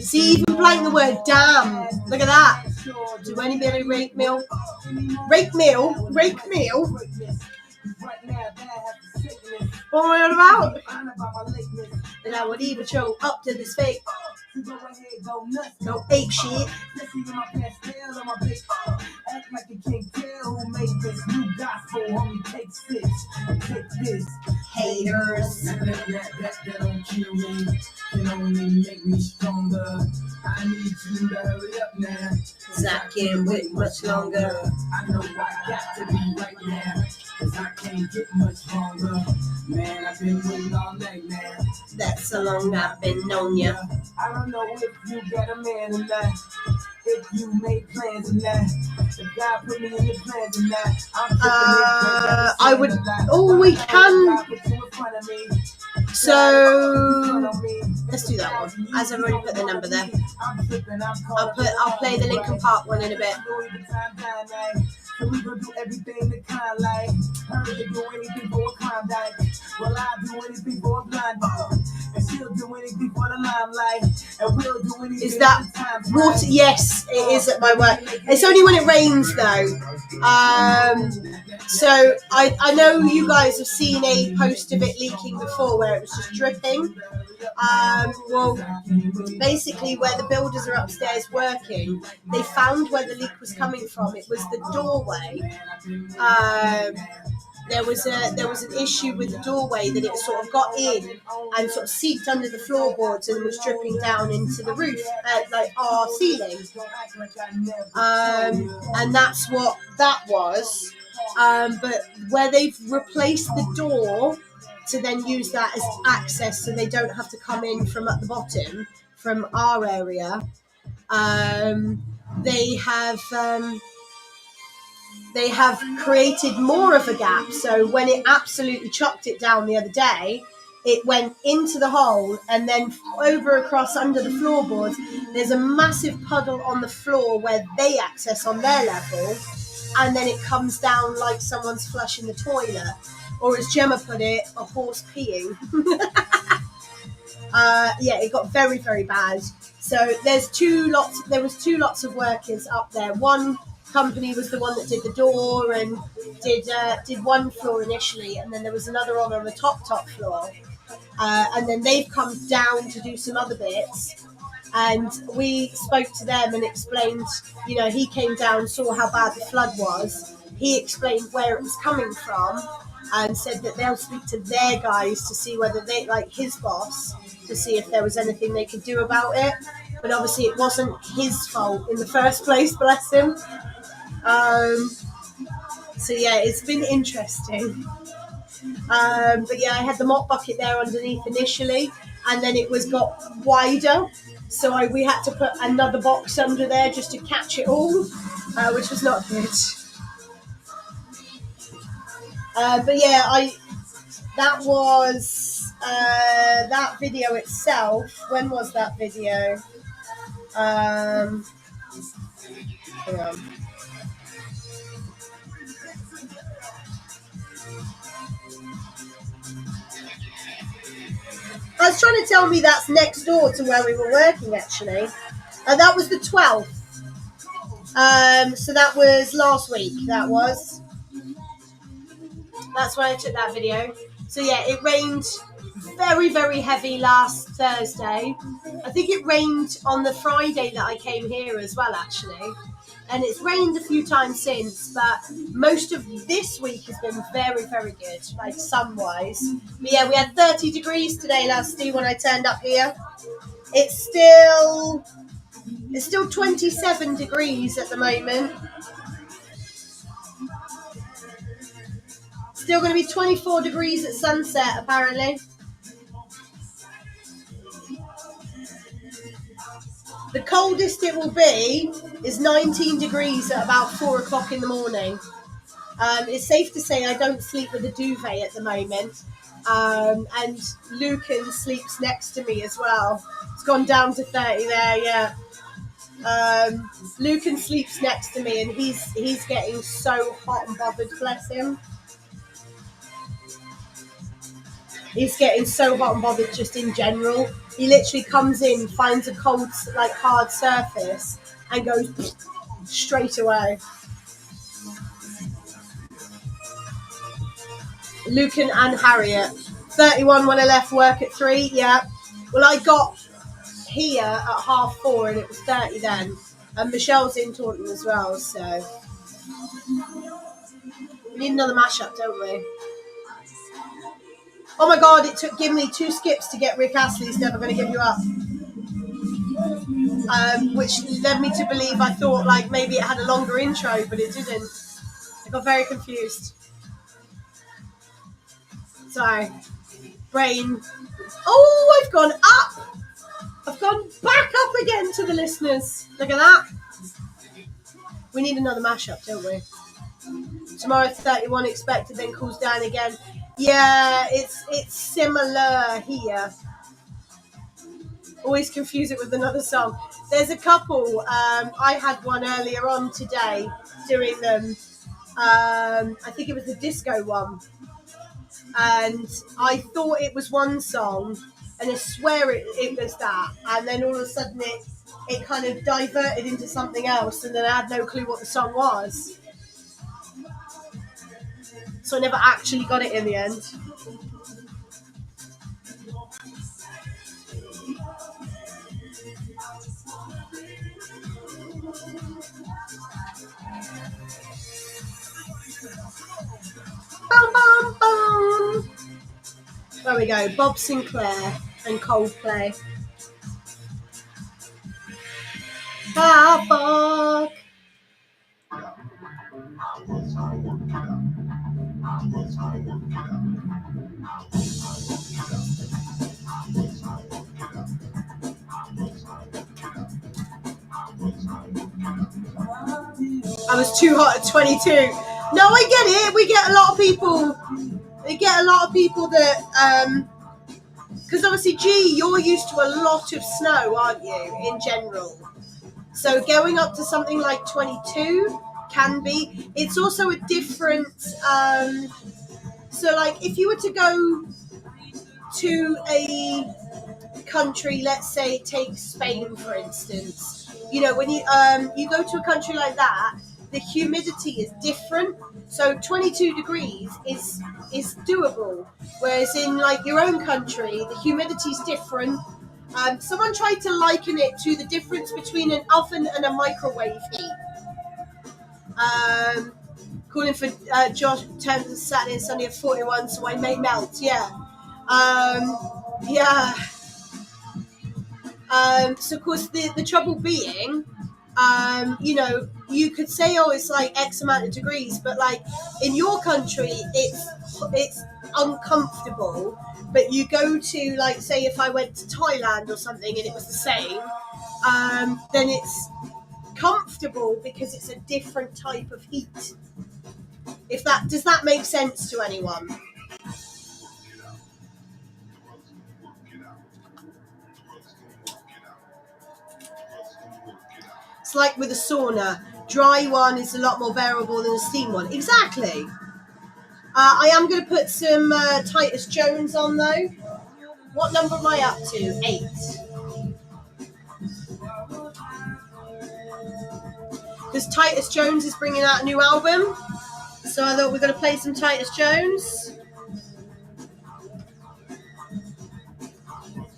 See, even blank the word damn. Look at that. Do anybody rake meal? Rake meal? What am I on about? Then I would even show up to this fake. Go ape shit. Act like you can't tell who made this new gospel. Homie, take 6 and take this. Haters. That don't kill me. Can only make me stronger. I need you to hurry up now, cause I can't wait much longer. I know I got to be right now, cause I can't get much longer. Man, I've been waiting all night now. That's how long I've been on ya. I don't know if you got a man or not, if you made plans or not, if God put me in your plans or not. I would. Oh, we can. So let's do that one. As I've already put the number there. I'll play the Linkin Park one in a bit. So we gon' do everything the kind like. Heard they do anything for a Klondike. Well, I do anything for a blind dog. And she'll do anything for the limelight. And we'll do anything. Is that water? Yes, it is at my work. It's only when it rains though. So I know you guys have seen a post of it leaking before where it was just dripping. Well, basically where the builders are upstairs working, they found where the leak was coming from. It was the doorway. There was an issue with the doorway that it sort of got in and sort of seeped under the floorboards and was dripping down into the roof, like our ceiling. And that's what that was. But where they've replaced the door to then use that as access so they don't have to come in from at the bottom from our area, they have created more of a gap. So when it absolutely chucked it down the other day, it went into the hole and then over across under the floorboards. There's a massive puddle on the floor where they access on their level, and then it comes down like someone's flushing the toilet, or as Gemma put it, a horse peeing. Yeah, it got very, very bad. So there was two lots of workers up there. One company was the one that did the door and did one floor initially, and then there was another one on the top floor. and then they've come down to do some other bits. And we spoke to them and explained, you know, he came down, saw how bad the flood was. He explained where it was coming from and said that they'll speak to their guys to see whether they, like his boss, to see if there was anything they could do about it. But obviously it wasn't his fault in the first place, bless him. So yeah, it's been interesting. But yeah, I had the mop bucket there underneath initially, and then it got wider. So we had to put another box under there just to catch it all, which was not good. But yeah, that was that video itself. When was that video? Hang on. I was trying to tell me that's next door to where we were working, actually. That was the 12th. So that was last week, that was. That's when I took that video. So yeah, it rained very, very heavy last Thursday. I think it rained on the Friday that I came here as well, actually. And it's rained a few times since, but most of this week has been very, very good, like sun-wise. But yeah, we had 30 degrees today, Lusty, when I turned up here. It's still 27 degrees at the moment. Still going to be 24 degrees at sunset, apparently. The coldest it will be is 19 degrees at about 4 o'clock in the morning. It's safe to say I don't sleep with a duvet at the moment. And Lucan sleeps next to me as well. It's gone down to 30 there, yeah. Lucan sleeps next to me and he's getting so hot and bothered, bless him. He's getting so hot and bothered just in general. He literally comes in, finds a cold, like hard surface, and goes straight away. Lucan and Harriet. 31 when I left work at 3, yeah. Well, I got here at 4:30 and it was 30 then. And Michelle's in Taunton as well, so. We need another mashup, don't we? Oh my God, it took Gimli 2 skips to get Rick Astley's Never Gonna Give You Up. Which led me to believe I thought like maybe it had a longer intro, but it didn't. I got very confused. Sorry. Brain. Oh, I've gone up. I've gone back up again to the listeners. Look at that. We need another mashup, don't we? Tomorrow 31 expected, then cools down again. Yeah, it's similar here. Always confuse it with another song. There's a couple. I had one earlier on today doing them. I think it was the disco one. And I thought it was one song, and I swear it was that. And then all of a sudden it kind of diverted into something else, and then I had no clue what the song was. So I never actually got it in the end. Bum, bum, bum. There we go. Bob Sinclair and Coldplay. Ah, fuck. I was too hot at 22. No, I get it. We get a lot of people. They get a lot of people that, because obviously, you're used to a lot of snow, aren't you, in general? So going up to something like 22 can be. It's also a different, so like if you were to go to a country, let's say take Spain, for instance, you know, when you go to a country like that, the humidity is different. So 22 degrees is doable, whereas in like your own country, the humidity is different. Someone tried to liken it to the difference between an oven and a microwave heat. Calling for Josh terms of Saturday and Sunday of 41, so I may melt. Yeah. Yeah. So of course the trouble being, you know, you could say, oh, it's like X amount of degrees, but like in your country, it's uncomfortable. But you go to, like, say if I went to Thailand or something and it was the same, then it's comfortable because it's a different type of heat. Does that make sense to anyone? It's like with a sauna. Dry one is a lot more bearable than a steam one. Exactly. I am going to put some Titus Jones on, though. What number am I up to? 8. Because Titus Jones is bringing out a new album. So I thought we're going to play some Titus Jones.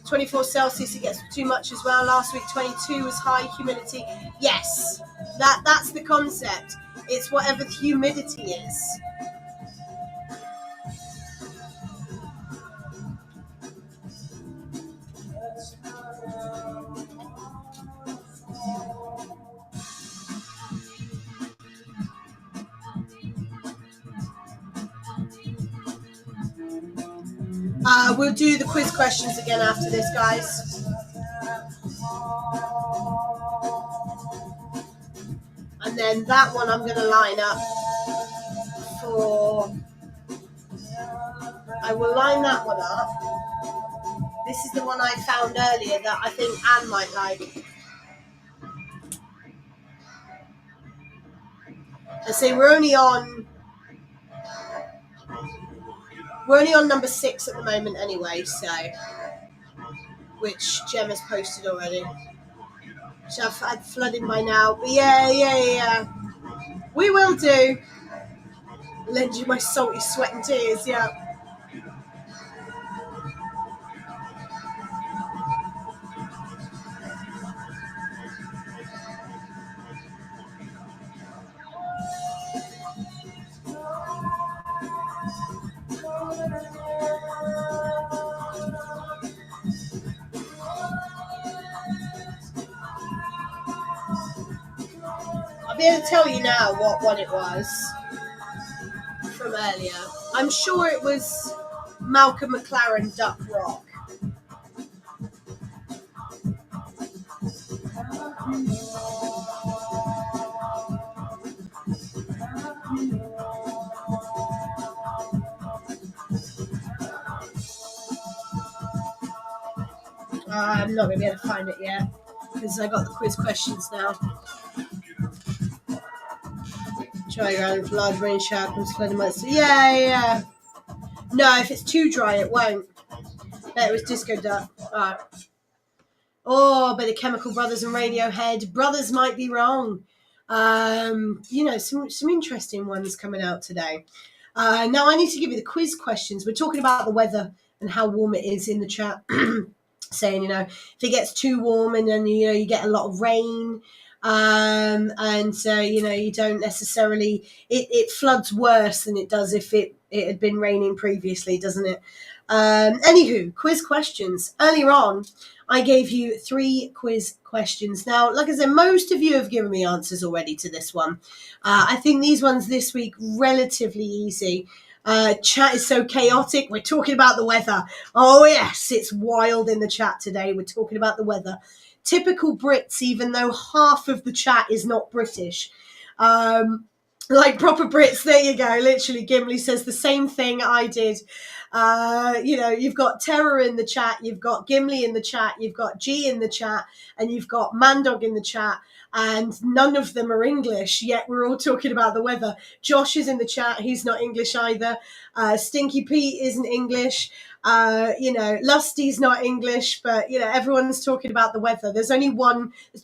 24 Celsius, it gets too much as well. Last week 22 was high humidity. Yes, that's the concept. It's whatever the humidity is. We'll do the quiz questions again after this, guys. And then that one I'm going to line up for... I will line that one up. This is the one I found earlier that I think Anne might like. I say we're only on number 6 at the moment anyway, so, which Gemma's posted already. Which I've had flooding by now. But yeah. We will do. Lend you my salty sweat and tears, yeah. I'll be able to tell you now what one it was from earlier. I'm sure it was Malcolm McLaren Duck Rock. I'm not going to be able to find it yet because I got the quiz questions now. Dry ground with large rain shower comes flooding months. Yeah. No, if it's too dry, it won't. No, it was Disco Duck. Alright. Oh, but the Chemical Brothers and Radiohead. Brothers might be wrong. You know, some interesting ones coming out today. Now I need to give you the quiz questions. We're talking about the weather and how warm it is in the chat. Saying, you know, if it gets too warm and then, you know, you get a lot of rain, and so, you know, you don't necessarily, it floods worse than it does if it had been raining previously, doesn't it? Anywho, quiz questions. Earlier on, I gave you 3 quiz questions. Now, like I said, most of you have given me answers already to this one. I think these ones this week, relatively easy. Chat is so chaotic. We're talking about the weather. Oh, yes, it's wild in the chat today. We're talking about the weather. Typical Brits, even though half of the chat is not British. Like proper Brits, there you go. Literally, Gimli says the same thing I did. You know, you've got Terror in the chat, you've got Gimli in the chat, you've got G in the chat, and you've got Mandog in the chat, and none of them are English, yet we're all talking about the weather. Josh is in the chat, he's not English either. Stinky Pete isn't English. You know, Lusty's not English, but, you know, everyone's talking about the weather. There's only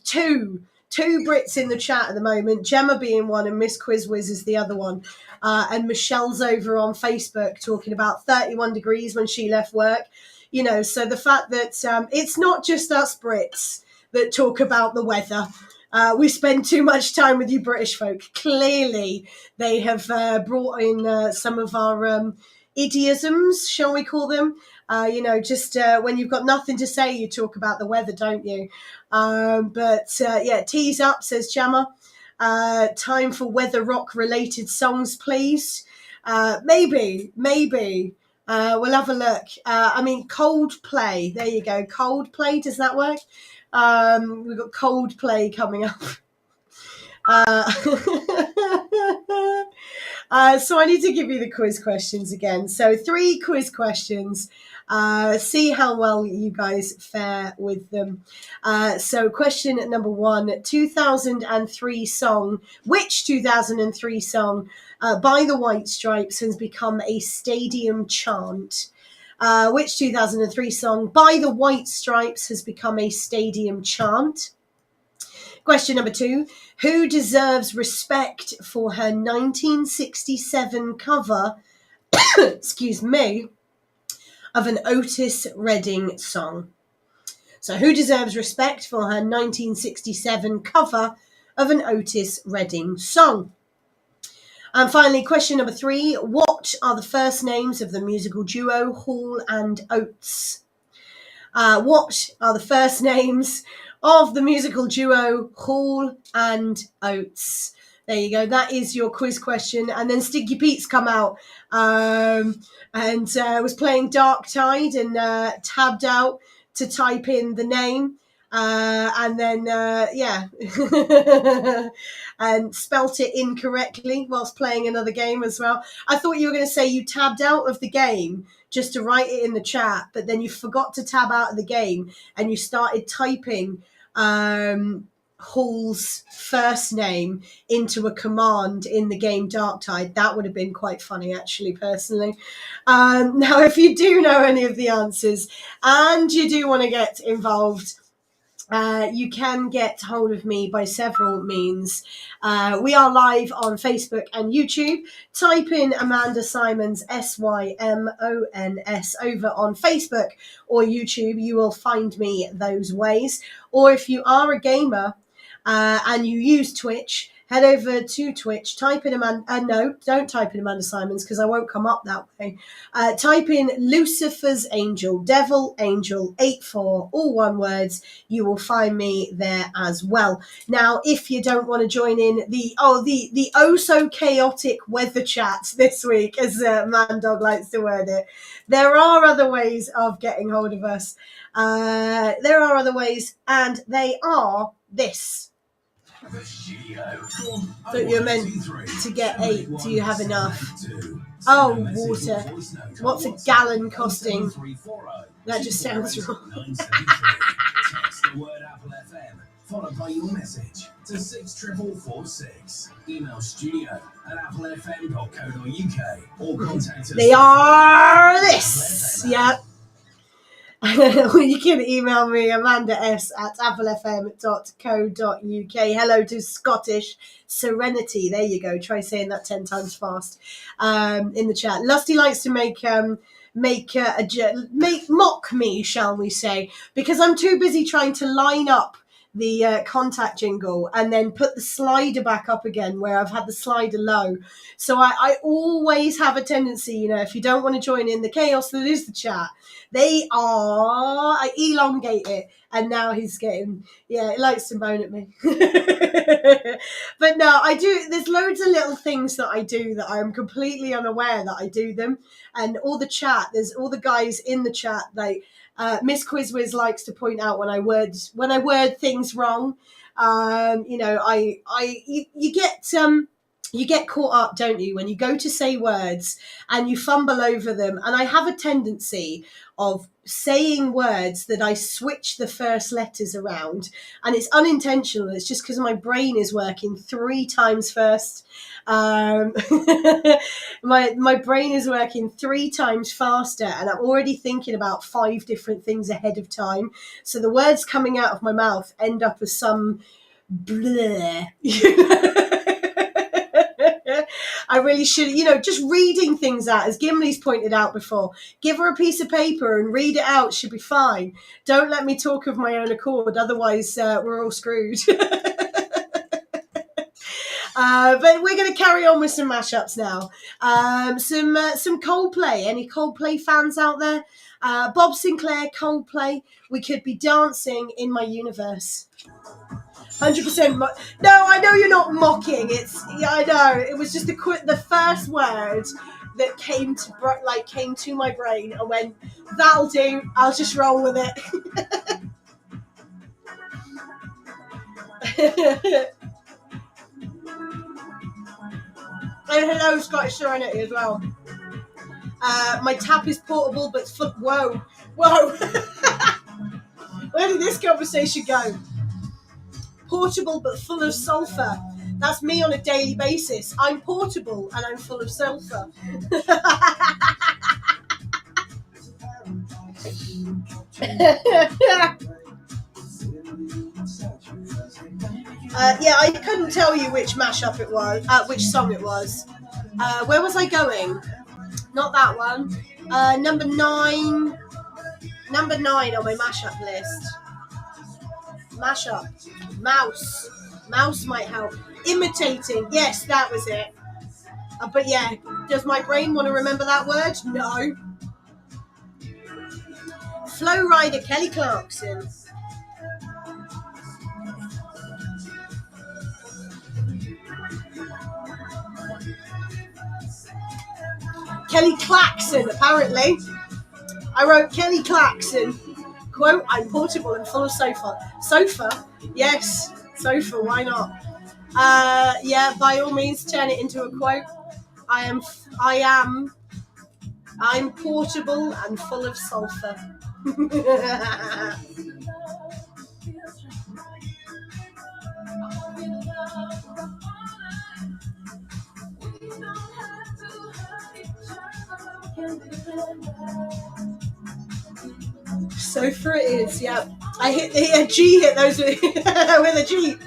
two two Brits in the chat at the moment, Gemma being one and Miss Quizwiz is the other one. And Michelle's over on Facebook talking about 31 degrees when she left work. You know, so the fact that it's not just us Brits that talk about the weather. We spend too much time with you British folk. Clearly, they have brought in some of our idioms, shall we call them? You know, just when you've got nothing to say, you talk about the weather, don't you? Yeah, tease up, says Gemma. Time for weather rock related songs, please. Maybe. We'll have a look. I mean, Coldplay. There you go. Coldplay. Does that work? We've got Coldplay coming up. So I need to give you the quiz questions again. So 3 quiz questions. See how well you guys fare with them. So question number 1, 2003 song. Which 2003 song by the White Stripes has become a stadium chant? Which 2003 song by the White Stripes has become a stadium chant? Question number 2, who deserves respect for her 1967 cover, excuse me, of an Otis Redding song? So who deserves respect for her 1967 cover of an Otis Redding song? And finally, question number 3, what are the first names of the musical duo Hall and Oates? What are the first names of the musical duo Hall and Oates? There you go. That is your quiz question. And then Stinky Pete's come out and was playing Dark Tide and tabbed out to type in the name. And then, and spelt it incorrectly whilst playing another game as well. I thought you were going to say you tabbed out of the game just to write it in the chat, but then you forgot to tab out of the game and you started typing Hall's first name into a command in the game Darktide. That would have been quite funny, actually, personally. Now, if you do know any of the answers and you do want to get involved, you can get hold of me by several means. We are live on Facebook and YouTube. Type in Amanda Symons, Symons, over on Facebook or YouTube. You will find me those ways. Or if you are a gamer and you use Twitch, head over to Twitch, type in Amanda, no, don't type in Amanda Symons because I won't come up that way. Type in Lucifer's Angel, Devil Angel 84, all one words. You will find me there as well. Now, if you don't want to join in the oh so chaotic weather chat this week, as Man Dog likes to word it, there are other ways of getting hold of us. There are other ways, and they are this. Thought you were meant to get 8. Do you have enough? Oh, water. What's a gallon costing? That just sounds wrong. Text the word Apple FM, followed by your message to 64446. Email studio@applefm.co.uk or contact us. They are this. Yep. You can email me, amandas@applefm.co.uk. Hello to Scottish Serenity. There you go. Try saying that 10 times fast in the chat. Lusty likes to make mock me, shall we say, because I'm too busy trying to line up the contact jingle and then put the slider back up again where I've had the slider low. So I always have a tendency, you know, if you don't want to join in the chaos that is the chat, I elongate it, and now he's getting, he likes to moan at me. But no, I do, there's loads of little things that I do that I'm completely unaware that I do them. And all the chat, there's all the guys in the chat, like, Miss Quizwiz likes to point out when I word things wrong. You know, you get caught up, don't you, when you go to say words and you fumble over them. And I have a tendency of saying words that I switch the first letters around, and it's unintentional. It's just because my brain is working 3 times first. My brain is working 3 times faster, and I'm already thinking about 5 different things ahead of time. So the words coming out of my mouth end up as some bleh. I really should, just reading things out, as Gimli's pointed out before. Give her a piece of paper and read it out. She'll be fine. Don't let me talk of my own accord. Otherwise, we're all screwed. But we're going to carry on with some mashups now. Some Coldplay. Any Coldplay fans out there? Bob Sinclair, Coldplay. We could be dancing in my universe. 100%. No, I know you're not mocking. I know. It was just the first word that came to my brain. I went, that'll do. I'll just roll with it. And hello, Scottish Serenity as well. My tap is portable, but whoa. Where did this conversation go? Portable, but full of sulfur. That's me on a daily basis. I'm portable and I'm full of sulfur. Yeah, I couldn't tell you which mashup it was, which song it was. Where was I going? Not that one. Number 9 on my mashup list. Mashup. Mouse might help. Imitating. Yes, that was it. But yeah, does my brain want to remember that word? No. Flow Rider, Kelly Clarkson. Kelly Clarkson, apparently. I wrote Kelly Clarkson. Quote, I'm portable and full of sofa. Sofa? Yes, sofa, why not? Yeah, by all means, turn it into a quote. I'm portable and full of sulfur. Sofa it is, yeah. G hit those with a G.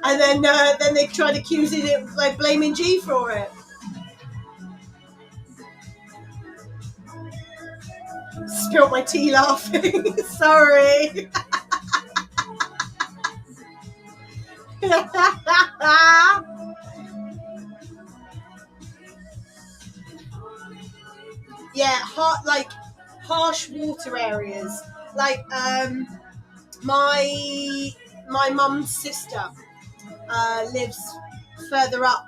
And then they tried to accuse it like blaming G for it. Spilled my tea laughing. Sorry. Yeah, harsh water areas. Like my mum's sister lives further up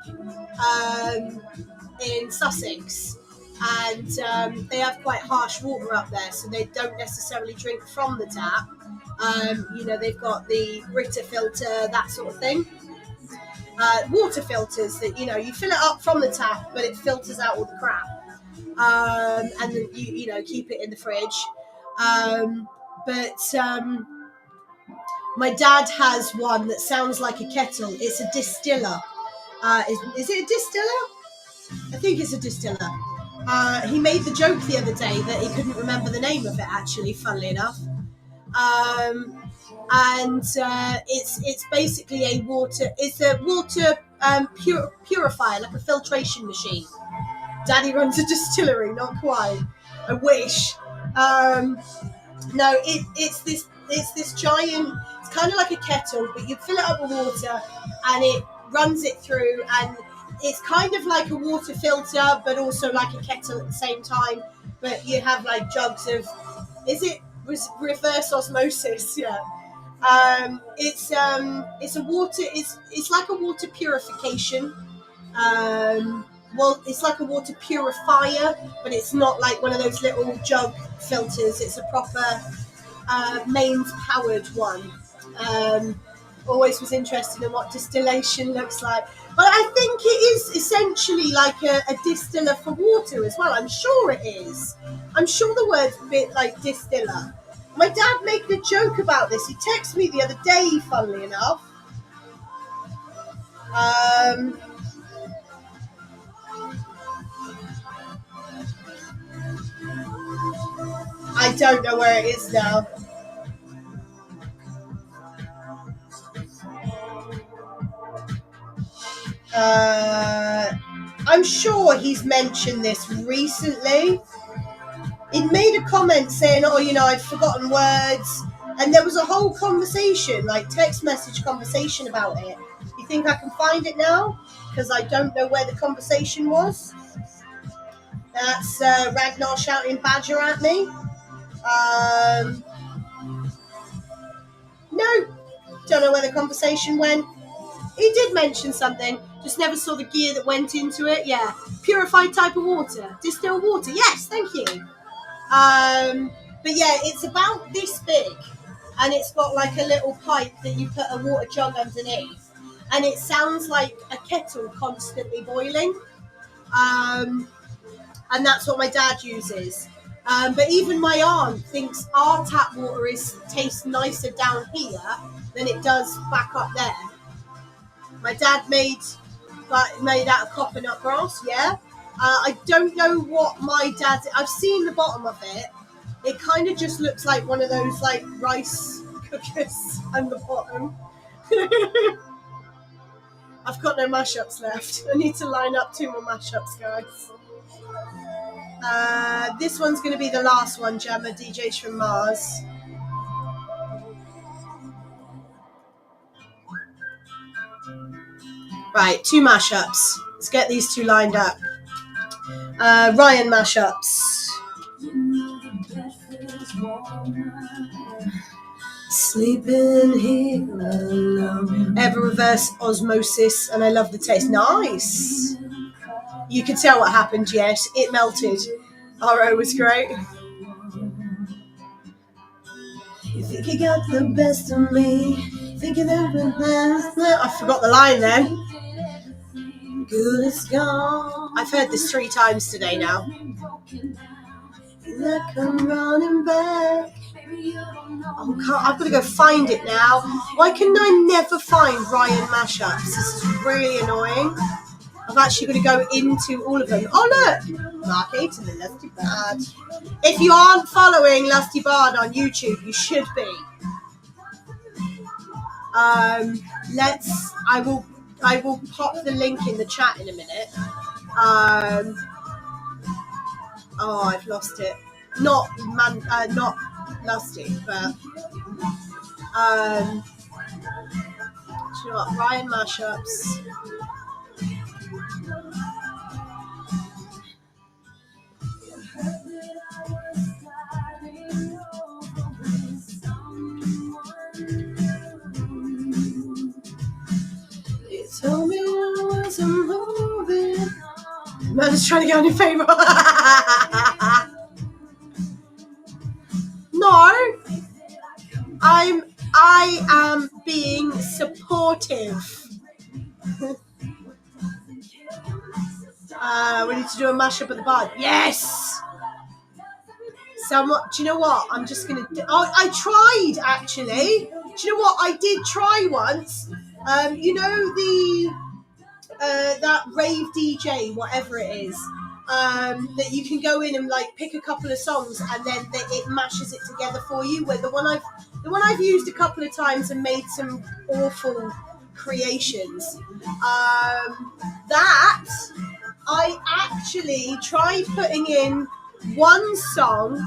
in Sussex, and they have quite harsh water up there, so they don't necessarily drink from the tap. They've got the Brita filter, that sort of thing. Water filters that, you fill it up from the tap, but it filters out all the crap. And then you keep it in the fridge. But my dad has one that sounds like a kettle. It's a distiller. Is it a distiller? I think it's a distiller. He made the joke the other day that he couldn't remember the name of it, actually, funnily enough. It's basically a water purifier, like a filtration machine. Daddy runs a distillery, not quite. I wish. No, it's this giant. It's kind of like a kettle, but you fill it up with water, and it runs it through, and it's kind of like a water filter, but also like a kettle at the same time. But you have like jugs of. Is it reverse osmosis? Yeah. It's a water. It's like a water purification. Well, it's like a water purifier, but it's not like one of those little jug filters. It's a proper mains powered one. Always was interested in what distillation looks like, but I think it is essentially like a distiller for water as well. I'm sure it is. I'm sure the word's a bit like distiller. My dad made a joke about this. He texted me the other day, funnily enough. I don't know where it is now. I'm sure he's mentioned this recently. He made a comment saying, oh, you know, I've forgotten words. And there was a whole conversation, like text message conversation about it. You think I can find it now? Because I don't know where the conversation was. That's Ragnar shouting badger at me. No, don't know where the conversation went. He did mention something, just never saw the gear that went into it. Yeah, purified type of water, distilled water. Yes, thank you. But yeah, it's about this big, and it's got like a little pipe that you put a water jug underneath, and it sounds like a kettle constantly boiling. And that's what my dad uses. But even my aunt thinks our tap water tastes nicer down here than it does back up there. My dad made out of coconut grass, yeah. I don't know what my dad's... I've seen the bottom of it. It kind of just looks like one of those like rice cookers on the bottom. I've got no mashups left. I need to line up 2 more mashups, guys. This one's going to be the last one, Gemma, DJs from Mars. Right, 2 mashups. Let's get these 2 lined up. Ryan mashups. Sleeping here alone. Ever reverse osmosis, and I love the taste. Nice. You could tell what happened, yes. It melted. RO was great. You think you got the best of me? Thinking everything I forgot the line then. Good is gone. I've heard this 3 times today now. I come running back. Oh, I've got to go find it now. Why can I never find Ryan mashups? This is really annoying. I've actually got to go into all of them. Oh, look! Mark 8 and the Lusty Bard. If you aren't following Lusty Bard on YouTube, you should be. I will pop the link in the chat in a minute. Oh, I've lost it. Not Lusty, but do you know what? Ryan mashups. You told me I wasn't moving. Man is trying to get on your favor. No, I am being supportive. We need to do a mashup at the bar. Yes. Somewhat. Do you know what? I'm just gonna. I tried actually. Do you know what? I did try once. You know that rave DJ, whatever it is. That you can go in and like pick a couple of songs and then it mashes it together for you. Where the one I've used a couple of times and made some awful creations. That I actually tried putting in one song.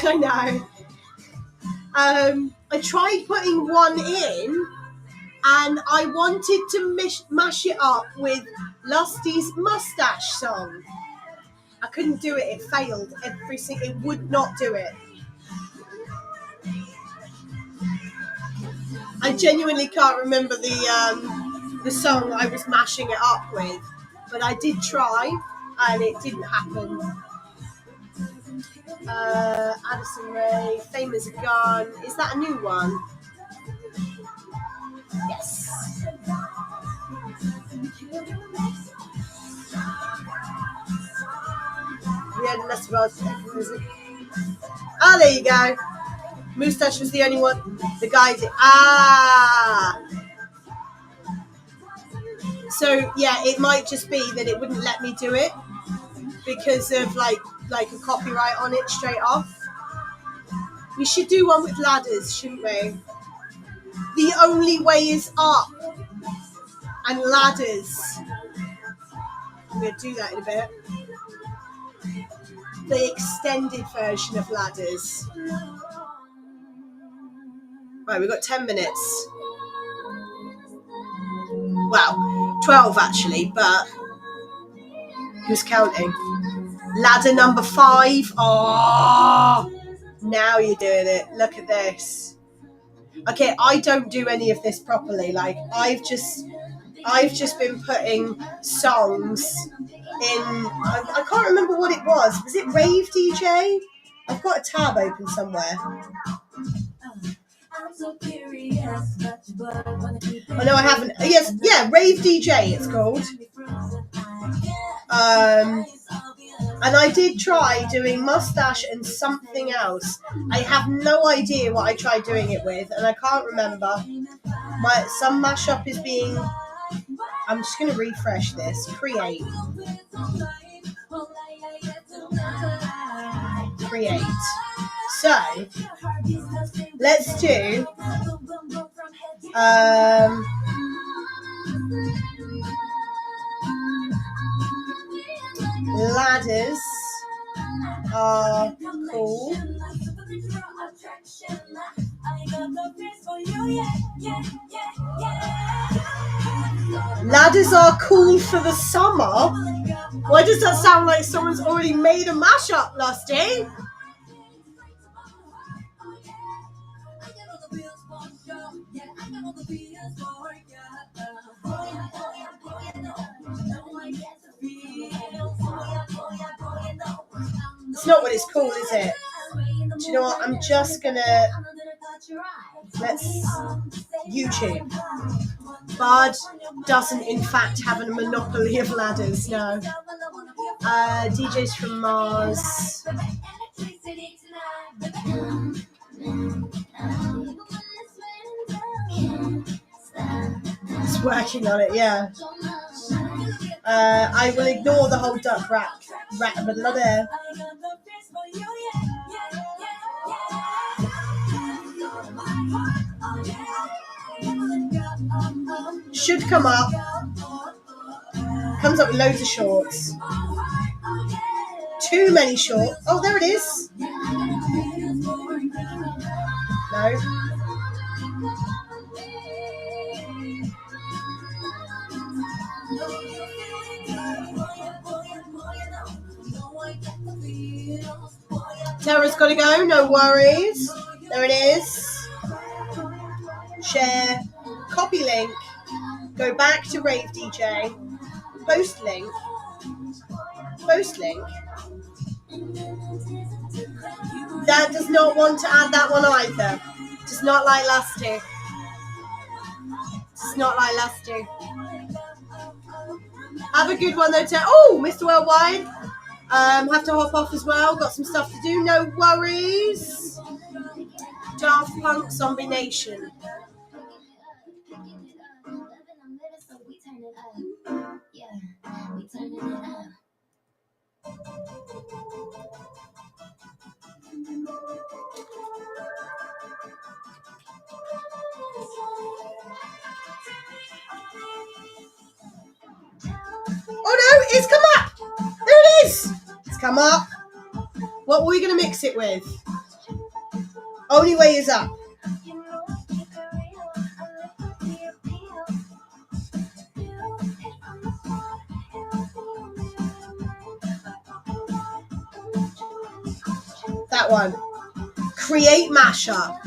I know. I tried putting one in. And I wanted to mash it up with Lusty's Mustache song. I couldn't do it. It failed. It would not do it. I genuinely can't remember the song I was mashing it up with, but I did try, and it didn't happen. Addison Rae, Fame as a Gun. Is that a new one? Yes. We had less about music. Oh, there you go. Moustache was the only one. The guy did. So yeah, it might just be that it wouldn't let me do it because of like a copyright on it straight off. We should do one with ladders, shouldn't we? The only way is up and ladders. I'm going to do that in a bit. The extended version of ladders. Right, we've got 10 minutes. Well, 12 actually, but who's counting? Ladder number 5. Oh, now you're doing it. Look at this. Okay, I don't do any of this properly. Like, I've just been putting songs in. I can't remember what it was. Was it Rave DJ? I've got a tab open somewhere. Oh no, I haven't. Yes, yeah, Rave DJ it's called. And I did try doing Mustache and something else. I have no idea what I tried doing it with, and I can't remember. Some mashup is being. I'm just going to refresh this. Create. So let's do. Ladders are cool. Ladders are cool for the summer. Why does that sound like someone's already made a mashup, Lusty? It's not what it's called, is it? Do you know what? I'm just gonna let's YouTube. Bud doesn't in fact have a monopoly of ladders, no. DJs from Mars. It's working on it, yeah. I will ignore the whole duck rat but not there. Should come up. Comes up with loads of shorts. Too many shorts. Oh, there it is. No. Tara's got to go. No worries. There it is. Share. Copy link. Go back to Rave DJ. Post link. Post link. That does not want to add that one either. Does not like Lusty. Does not like Lusty. Have a good one though, Tara. Oh, Mr. Worldwide. Have to hop off as well. Got some stuff to do. No worries. Daft Punk Zombie Nation. Oh no, it's come up. There it is. It's come up. What were we going to mix it with? Only way is up. That one. Create mashup.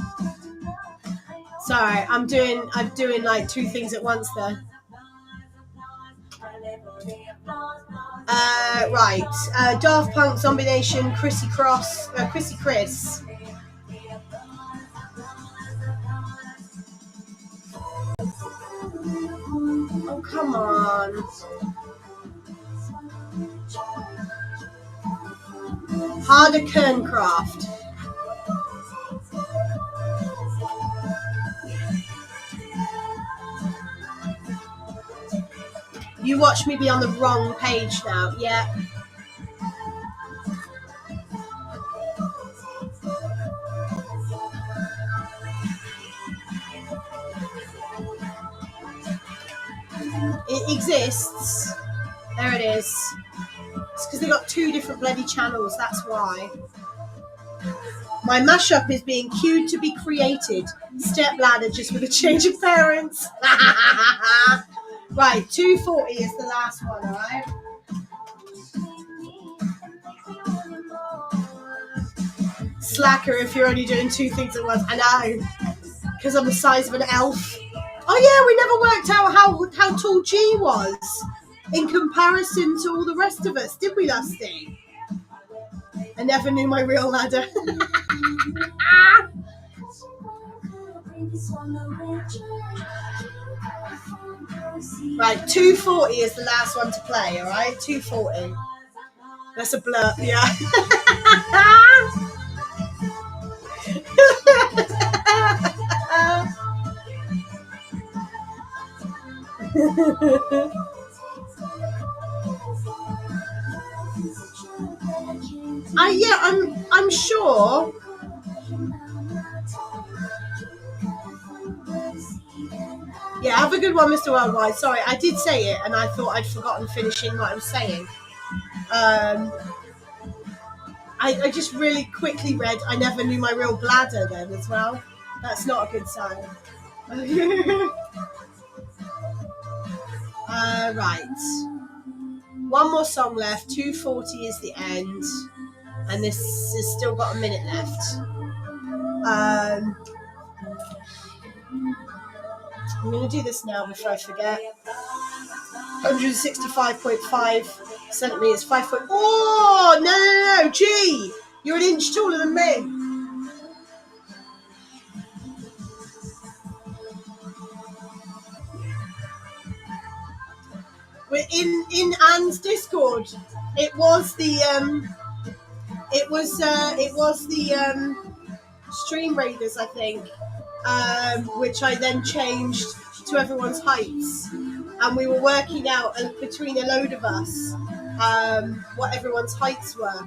Sorry, I'm doing like two things at once there. Right. Daft Punk Zombie Nation, Chrissy Chris. Oh, come on. Harder Kerncraft. You watch me be on the wrong page now, yeah. It exists. There There it is. It's because they got 2 different bloody channels, that's why. My mashup is being queued to be created. Step ladder just with a change of parents. Right, 240 is the last one, alright? Slacker if you're only doing 2 things at once. I know. Because I'm the size of an elf. Oh yeah, we never worked out how tall G was in comparison to all the rest of us, did we, Lusty? I never knew my real ladder. Right, 240 is the last one to play, alright? 240. That's a blurb, yeah. I'm sure. Yeah, have a good one, Mr. Worldwide. Sorry, I did say it, and I thought I'd forgotten finishing what I was saying. I just really quickly read, I never knew my real bladder then as well. That's not a good sign. Right. One more song left. 240 is the end. And this has still got a minute left. I'm going to do this now before I forget. 165.5 centimeters, 5 foot. Oh, no. Gee, you're an inch taller than me. We're in Anne's Discord. It was the Stream Raiders, I think, which I then changed to everyone's heights, and we were working out between a load of us what everyone's heights were.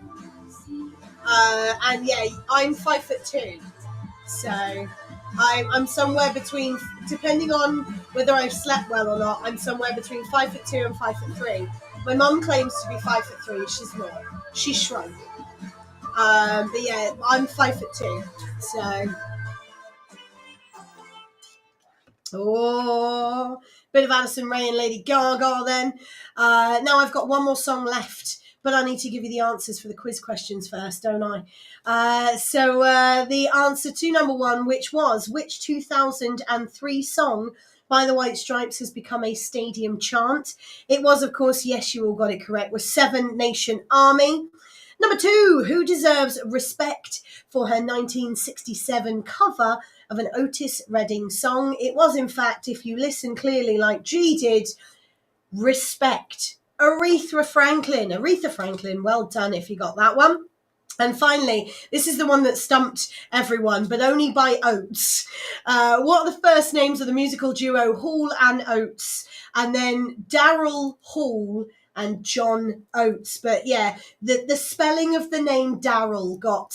And yeah, I'm 5'2", so I'm somewhere between, depending on whether I've slept well or not, I'm somewhere between 5'2" and 5'3". My mum claims to be 5'3". She's not. She's shrunk. But yeah, I'm 5'2". So, bit of Addison Rae and Lady Gaga then. Now I've got one more song left, but I need to give you the answers for the quiz questions first, don't I? So the answer to number 1, which 2003 song by the White Stripes has become a stadium chant? It was, of course, yes, you all got it correct, was Seven Nation Army. Number 2, who deserves respect for her 1967 cover of an Otis Redding song? It was, in fact, if you listen clearly like G did, Respect. Aretha Franklin. Aretha Franklin, well done if you got that one. And finally, this is the one that stumped everyone, but only by Oates. What are the first names of the musical duo Hall and Oates? And then Daryl Hall and John Oates. But yeah, the spelling of the name Daryl got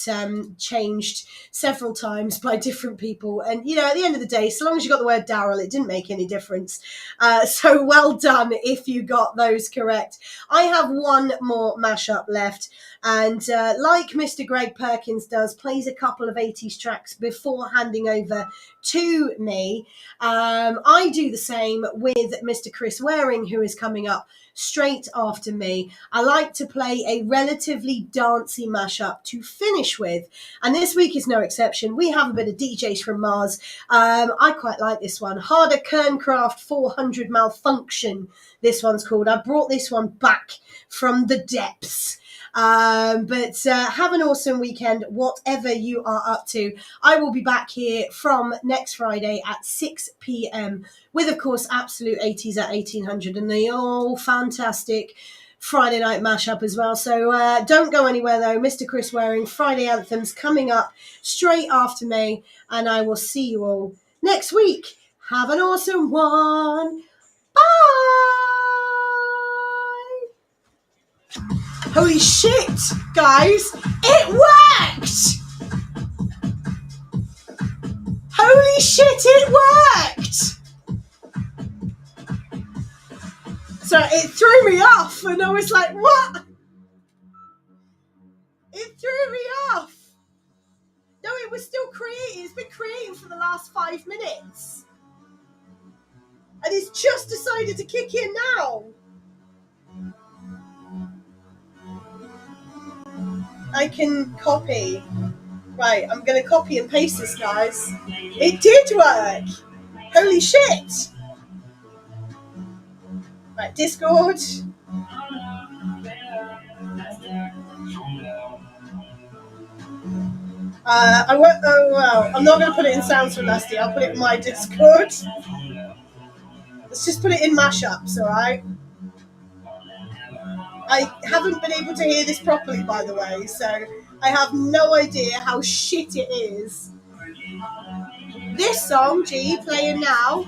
changed several times by different people. And, you know, at the end of the day, so long as you got the word Daryl, it didn't make any difference. So well done if you got those correct. I have one more mashup left. And like Mr. Greg Perkins does, plays a couple of 80s tracks before handing over to me. I do the same with Mr. Chris Waring, who is coming up straight after me. I like to play a relatively dancey mashup to finish with, and this week is no exception. We have a bit of DJs from Mars. I quite like this one. Harder Kerncraft 400 Malfunction, this one's called. I brought this one back from the depths. But have an awesome weekend, whatever you are up to. I will be back here from next Friday at 6 p.m. with, of course, Absolute 80's at 1800 and the fantastic Friday Night Mashup as well. So don't go anywhere, though. Mr. Chris Waring, Friday Anthems coming up straight after me, and I will see you all next week. Have an awesome one. Bye! Holy shit, guys, it worked! Holy shit, it worked! So it threw me off, and I was like, what? It threw me off. No, it was still creating. It's been creating for the last 5 minutes. And it's just decided to kick in now. I can copy. Right, I'm going to copy and paste this, guys. It did work. Holy shit. Right, Discord. I won't. Oh well, I'm not going to put it in Sounds from Nasty. I'll put it in my Discord. Let's just put it in mashups, all right? I haven't been able to hear this properly, by the way, so I have no idea how shit it is. This song, G, playing now.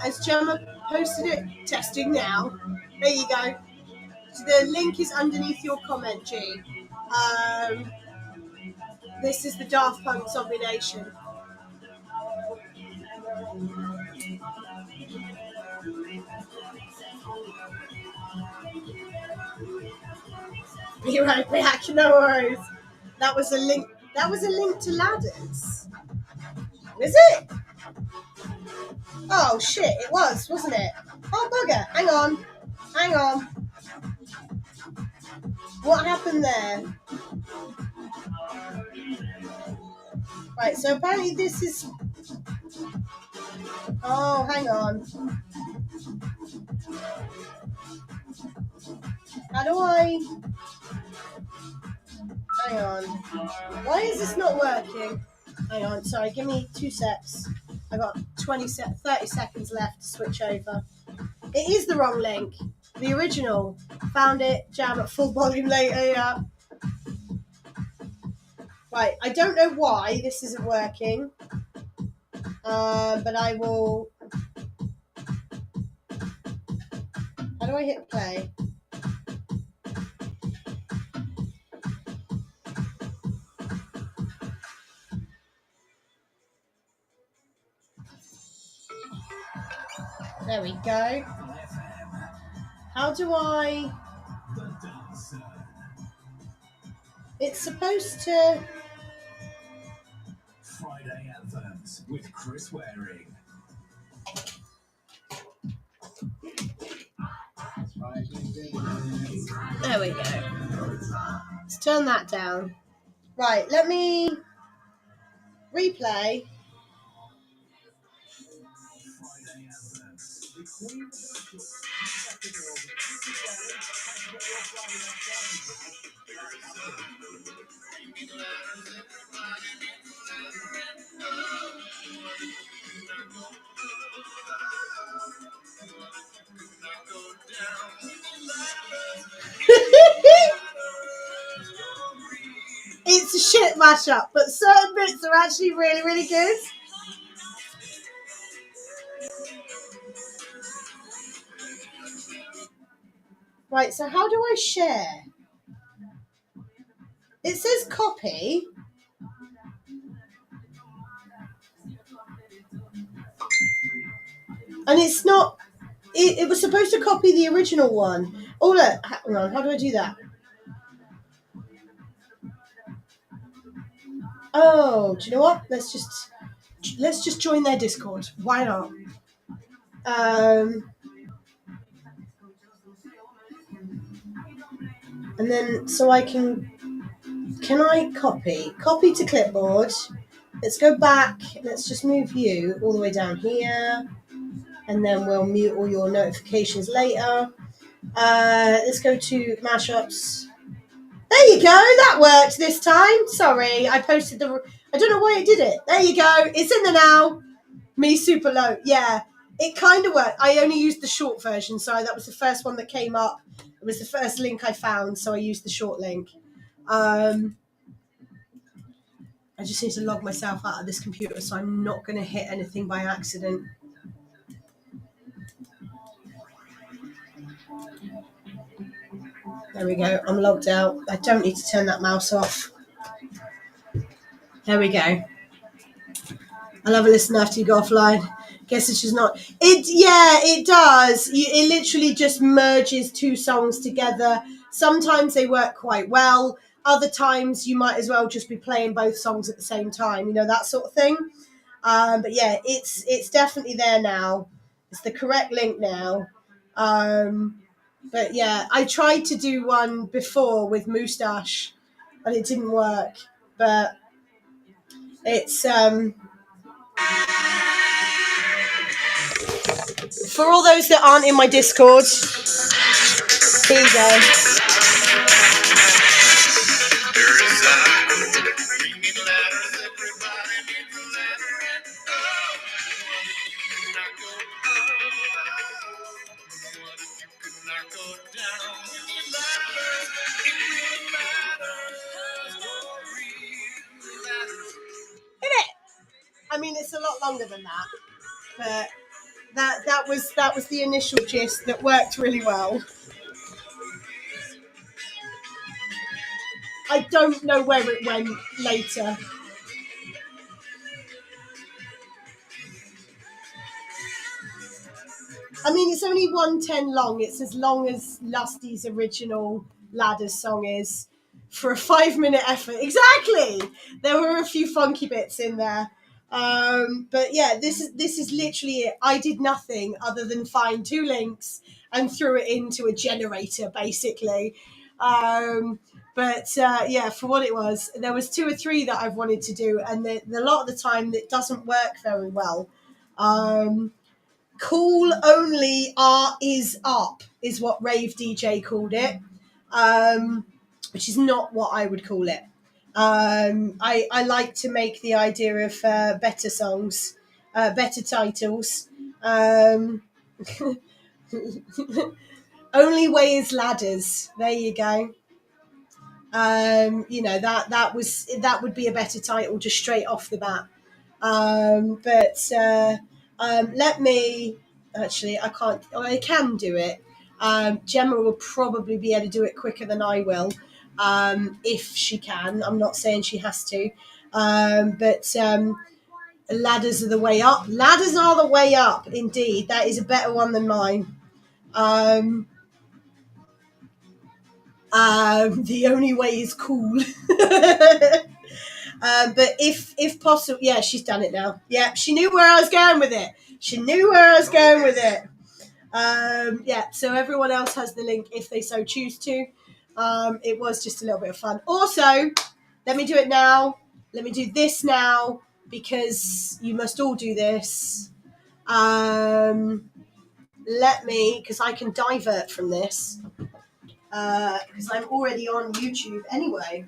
As Gemma posted it, testing now. There you go. So the link is underneath your comment, G. This is the Daft Punk Zombie Nation. Be right back, no worries. That was a link. That was a link to ladders. Is it? Oh shit! It was, wasn't it? Oh bugger! Hang on. Hang on. What happened there? Right. So apparently this is. Oh, hang on. How do I? Hang on. Why is this not working? Hang on. Sorry. Give me 2 secs. I got 30 seconds left to switch over. It is the wrong link. The original. Found it. Jam at full volume later. Yeah. Right. I don't know why this isn't working. But I will. How do I hit play? There we go. How do I... It's supposed to... Friday Anthems with Chris Waring. There we go. Let's turn that down. Right, let me replay. It's a shit mashup, but certain bits are actually really, really good. Right, so how do I share? It says copy. And it's not... It was supposed to copy the original one. Oh, look. Hang on, how do I do that? Oh, do you know what? Let's just join their Discord. Why not? And then so I can I copy to clipboard? Let's go back. Let's just move you all the way down here, and then we'll mute all your notifications later. Let's go to mashups. There you go. That worked this time. Sorry, I posted the... I don't know why it did it. There you go. It's in there now. Me super low. Yeah, it kind of worked. I only used the short version. Sorry, that was the first one that came up. It was the first link I found, so I used the short link. I just need to log myself out of this computer, so I'm not going to hit anything by accident. There we go. I'm logged out. I don't need to turn that mouse off. There we go. I'll have a listen after you go offline. Guess it's just not. It does. It literally just merges two songs together. Sometimes they work quite well. Other times you might as well just be playing both songs at the same time. You know, that sort of thing. But yeah, it's definitely there now. It's the correct link now. But yeah, I tried to do one before with Moustache, and it didn't work. But it's for all those that aren't in my Discord. Here you go. I mean, it's a lot longer than that, but that was the initial gist that worked really well. I don't know where it went later. I mean, it's only 1:10 long. It's as long as Lusty's original Ladders song is for a 5-minute effort. Exactly. There were a few funky bits in there. But yeah, this is literally it. I did nothing other than find two links and threw it into a generator, basically. But yeah, for what it was, there was 2 or 3 that I've wanted to do, and a lot of the time it doesn't work very well. Cool only is up is what Rave DJ called it, which is not what I would call it. I like to make the idea of better songs, better titles. Only way is ladders. There you go. You know, that would be a better title just straight off the bat. Let me actually, I can do it. Gemma will probably be able to do it quicker than I will, if she can. I'm not saying she has to, but ladders are the way up. Ladders are the way up, indeed. That is a better one than mine. The only way is cool. But if possible, yeah, she's done it now. Yeah, she knew where I was going with it. Yeah, so everyone else has the link if they so choose to. It was just a little bit of fun. Also, let me do it now. Let me do this now, because you must all do this. Because I can divert from this. Because I'm already on YouTube anyway.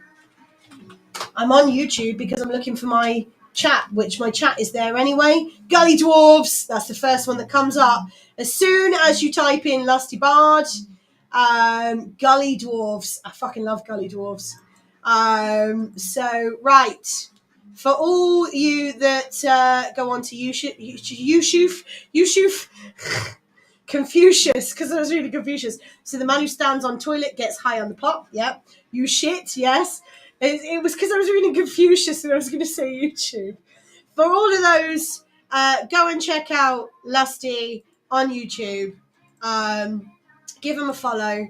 I'm on YouTube because I'm looking for my chat, which my chat is there anyway. Gully Dwarves, that's the first one that comes up. As soon as you type in Lusty Bard, Gully Dwarves. I fucking love Gully Dwarves. So, right. For all you that go on to YouTube, Confucius, because I was really Confucius. So the man who stands on toilet gets high on the pop. Yep. You shit, yes. It was because I was reading Confucius and I was going to say YouTube. For all of those, go and check out Lusty on YouTube. Give him a follow,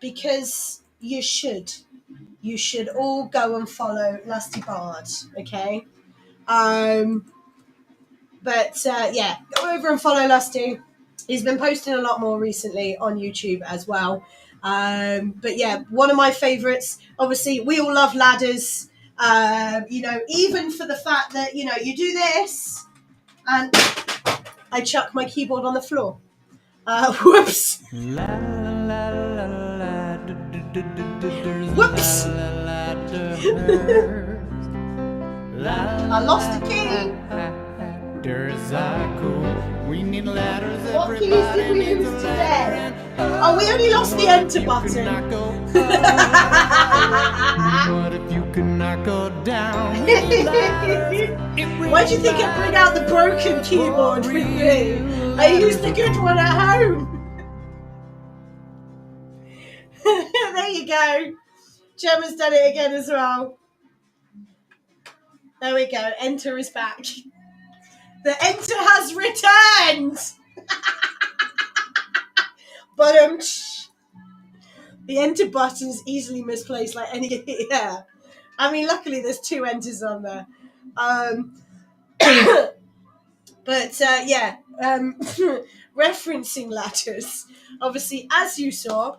because you should. You should all go and follow Lusty Bard, okay? Yeah, go over and follow Lusty. He's been posting a lot more recently on YouTube as well. But yeah, one of my favorites. Obviously, we all love ladders. You know, even for the fact that, you know, you do this and I chuck my keyboard on the floor. Whoops. Whoops. I lost the key. What keys did we lose today? Oh, we only lost the enter button. Why do you think I bring out the broken keyboard with me? I used the good one at home. There you go. Gemma's done it again as well. There we go. Enter is back. The enter has returned. But the enter button is easily misplaced like any. Yeah. I mean, luckily there's 2 enters on there. But yeah, referencing ladders. Obviously, as you saw,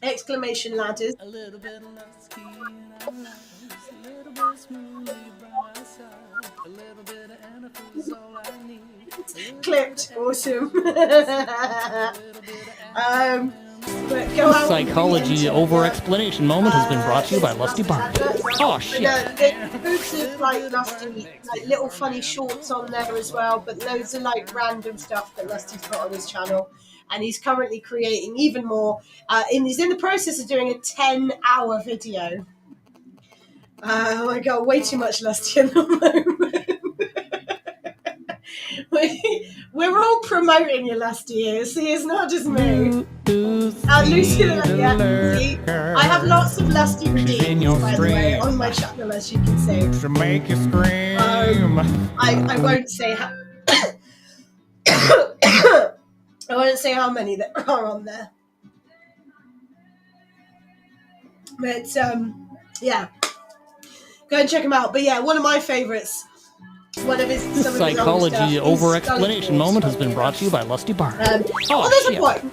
exclamation ladders. A little bit of lusky in our lives, a little bit of smoothie by my side, a little bit of Anna is all I need. Clipped, awesome. But go out. Psychology over-explanation moment has been brought to you by Lusty Bar. Oh, shit. There's loads of like Lusty, like little funny shorts on there as well, but loads of like random stuff that Lusty's put on his channel. And he's currently creating even more. He's in the process of doing a 10-hour video. Oh my god, way too much Lusty at the moment. We're all promoting you, Lusty here. See, it's not just me. Lucy, yeah. See, I have lots of Lusty redeems, by the way, on my channel, as you can see. To make you scream. I won't say how. I won't say how many that are on there. But yeah, go and check him out. But yeah, one of my favorites. One of his Psychology over-explanation moment has been brought to you by Lusty Bar. There's a point.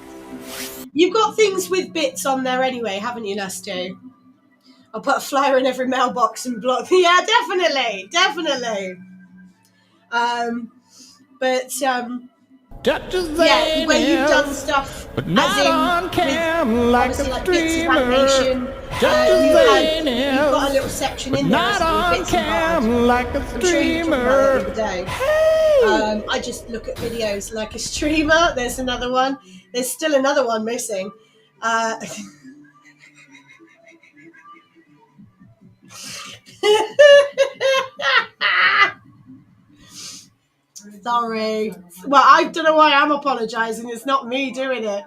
You've got things with bits on there anyway, haven't you, Lusty? I'll put a flyer in every mailbox and block. Yeah, definitely. Yeah, when you've done stuff, but not as in on cam like obviously a like bits of streamer. animation, you've got a little section in there. Not on bits and cam bobs. like a I'm sure you talked about it the other streamer. day. Hey! I just look at videos like a streamer. There's another one. There's still another one missing. Sorry. Well, I don't know why I'm apologising. It's not me doing it.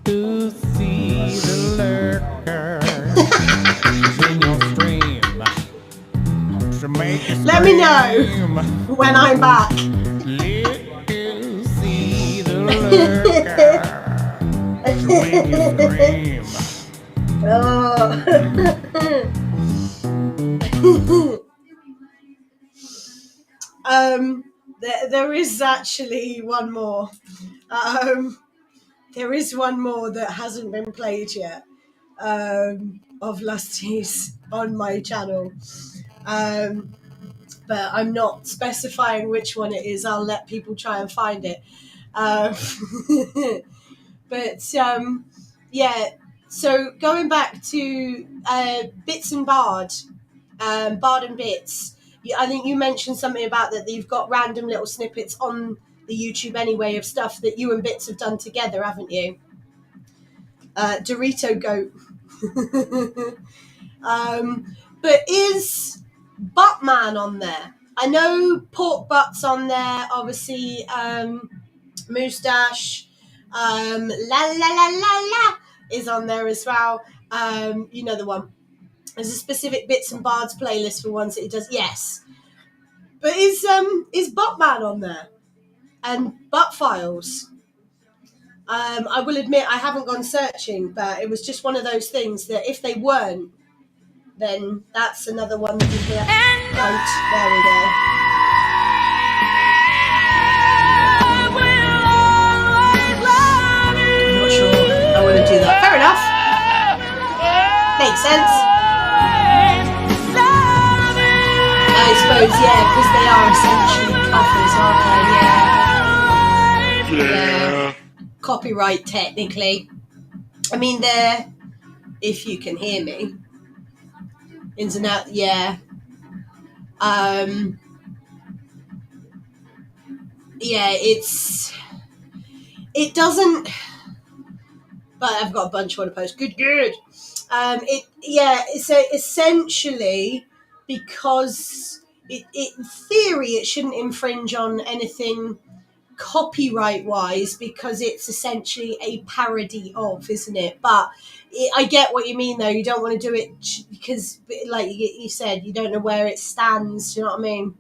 Lucy the lurker in your stream. To make you Let me know scream. when I'm back. Lucy the lurker to make you scream. There is actually one more. There is one more that hasn't been played yet of Lusty's on my channel. But I'm not specifying which one it is. I'll let people try and find it. But yeah, so going back to Bits and Bard and Bits, I think you mentioned something about that you've got random little snippets on the YouTube anyway of stuff that you and Bits have done together, haven't you? Dorito Goat. But is Buttman on there? I know Pork Butt's on there, obviously. Moustache, La La La La La is on there as well. You know the one. There's a specific Bits and Bards playlist for ones that he does. Yes. But is Buttman on there? And Butt Files? I will admit I haven't gone searching, but it was just one of those things that if they weren't, then that's another one that people don't. There we go. I'm not sure I want to do that. Fair enough. Makes sense. I suppose, yeah, because they are essentially covers, aren't they? Yeah. Copyright, technically. I mean, they're, if you can hear me, ins and out, yeah. Yeah, it doesn't, but I've got a bunch I want to post. Good. So essentially, because in theory it shouldn't infringe on anything copyright wise, because it's essentially a parody of, isn't it? But I get what you mean, though. You don't want to do it because, like you said, you don't know where it stands. Do you know what I mean?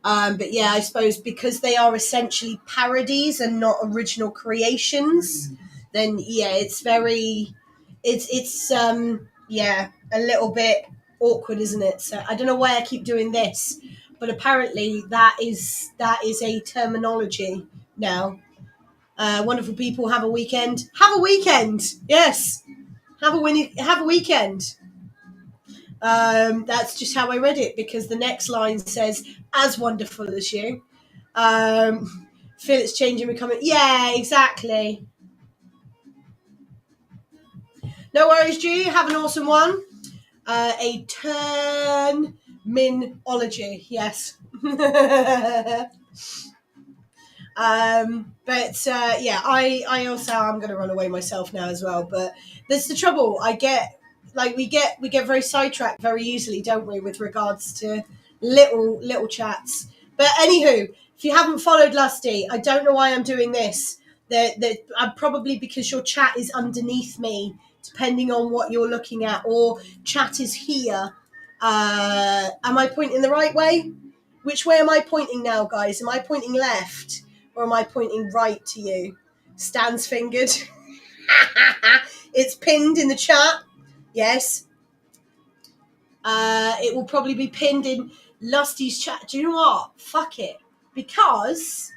But yeah, I suppose because they are essentially parodies and not original creations, then yeah, it's very, it's yeah, a little bit awkward, isn't it? So I don't know why I keep doing this, but apparently that is a terminology now. Wonderful people, have a weekend. Have a weekend. Yes, have a weekend. That's just how I read it, because the next line says, "As wonderful as you." Feel it's changing, becoming. Yeah, exactly. No worries, G. Have an awesome one. A terminology, yes. But yeah, I also, I'm going to run away myself now as well. But that's the trouble. I get, like, we get very sidetracked very easily, don't we, with regards to little chats. But anywho, if you haven't followed Lusty, I don't know why I'm doing this. I'm probably because your chat is underneath me, depending on what you're looking at, or chat is here. Am I pointing the right way? Which way am I pointing now, guys? Am I pointing left? Or am I pointing right to you? Stan's fingered. It's pinned in the chat. Yes. It will probably be pinned in Lusty's chat. Do you know what? Fuck it. Because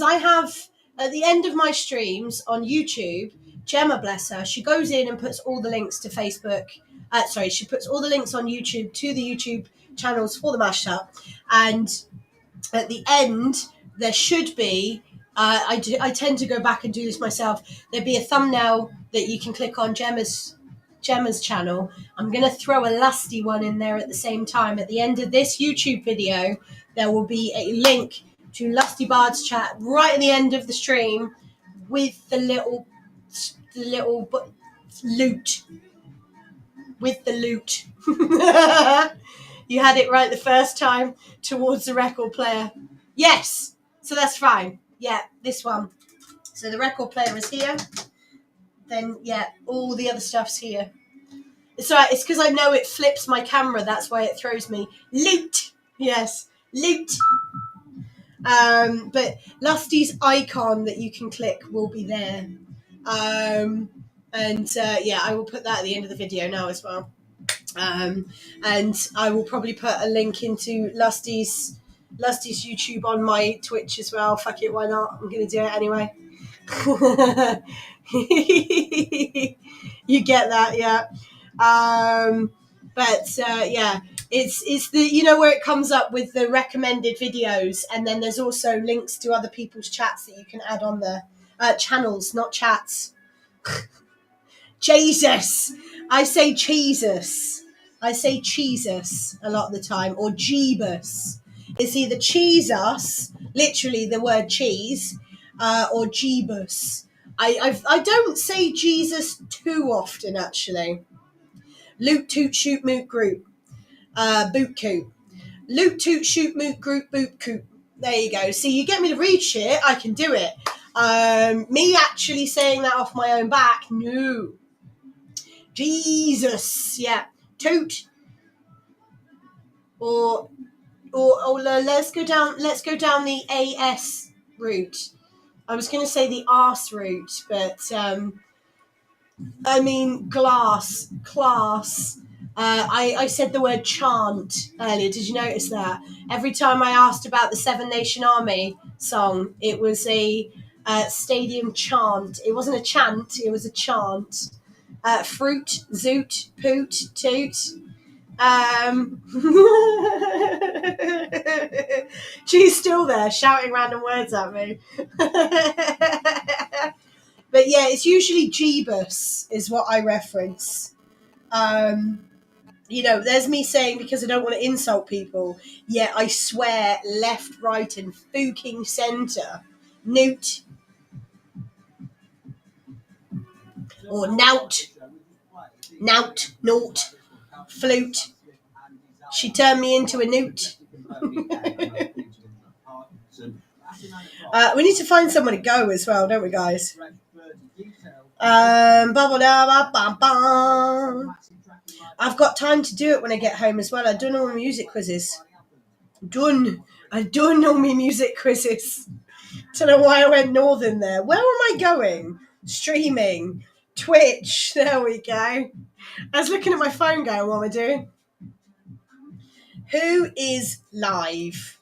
I have, at the end of my streams on YouTube, Gemma, bless her, she goes in and puts all the links to Facebook. She puts all the links on YouTube to the YouTube channels for the mashup. And at the end, there should be, I tend to go back and do this myself, there'd be a thumbnail that you can click on Gemma's channel. I'm going to throw a Lusty one in there at the same time. At the end of this YouTube video, there will be a link to Lusty Bard's chat right at the end of the stream with the little loot. With the loot. You had it right the first time, towards the record player. Yes, so that's fine. Yeah, this one. So the record player is here. Then, yeah, all the other stuff's here. It's all right. It's because I know it flips my camera. That's why it throws me. Loot. Yes, loot. But Lusty's icon that you can click will be there. Yeah, I will put that at the end of the video now as well. And I will probably put a link into Lusty's YouTube on my Twitch as well. Fuck it, why not? I'm going to do it anyway. You get that, yeah. Yeah, it's the, you know, where it comes up with the recommended videos, and then there's also links to other people's chats that you can add on the channels, not chats. Jesus, I say Jesus. I say Jesus a lot of the time, or Jeebus. It's either Jesus, literally the word cheese, or Jeebus. I don't say Jesus too often, actually. Loot, toot, shoot, moot, group. Boot coot. Loot, toot, shoot, moot, group, boot coot. There you go. See, you get me to read shit, I can do it. Me actually saying that off my own back, no. Jesus, yeah. Toot. Or let's go down the AS route. I was going to say the arse route, but I mean class. I said the word chant earlier. Did you notice that? Every time I asked about the Seven Nation Army song, it was a stadium chant. It wasn't a chant, it was a chant. Fruit, zoot, poot, toot. She's still there shouting random words at me. But yeah, it's usually Jeebus is what I reference. You know, there's me saying, because I don't want to insult people, yeah, I swear left, right, and fucking centre. Noot. Or nout. Naught. Flute. She turned me into a newt. We need to find someone to go as well, don't we, guys? I've got time to do it when I get home as well. I've done all my music quizzes. I've done all my music quizzes. Don't know why I went northern there. Where am I going? Streaming. Twitch. There we go. I was looking at my phone going, what am I doing? Who is live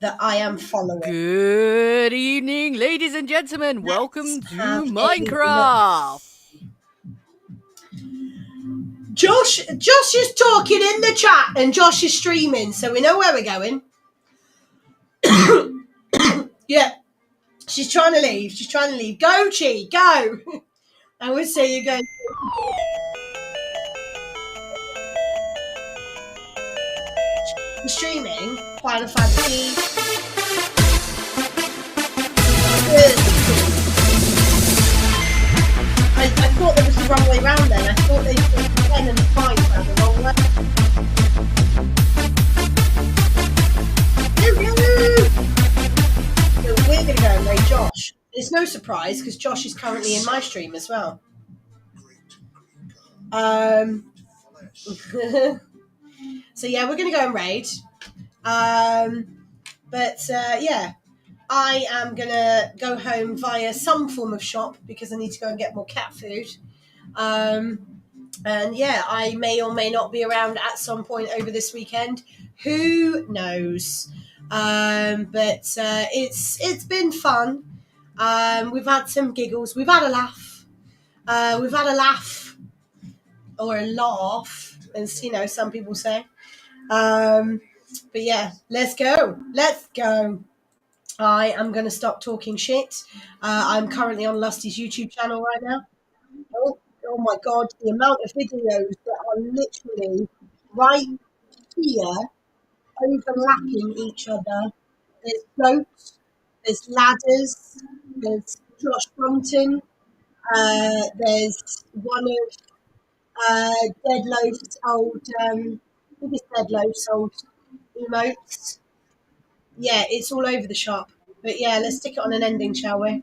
that I am following? Good evening, ladies and gentlemen. Welcome to Minecraft. Josh is talking in the chat and Josh is streaming, so we know where we're going. Yeah. She's trying to leave. Go, Chi, go. I would say you're going. Streaming Final Fantasy. I thought there was the wrong way round then. I thought they put 10 and 5 round the wrong way. So we're going to go and raid Josh. It's no surprise because Josh is currently in my stream as well. So yeah, we're going to go and raid. Yeah, I am going to go home via some form of shop because I need to go and get more cat food. And yeah, I may or may not be around at some point over this weekend. Who knows? It's been fun. We've had some giggles. We've had a laugh. Or a laugh, as you know, some people say. But yeah, let's go. I am going to stop talking shit. I'm currently on Lusty's YouTube channel right now. Oh my God, the amount of videos that are literally right here overlapping each other. There's goats, there's ladders, there's Josh Taunton, there's one of Deadloaf's old, Deadloaf's old emotes. Yeah, it's all over the shop. But yeah, let's stick it on an ending, shall we?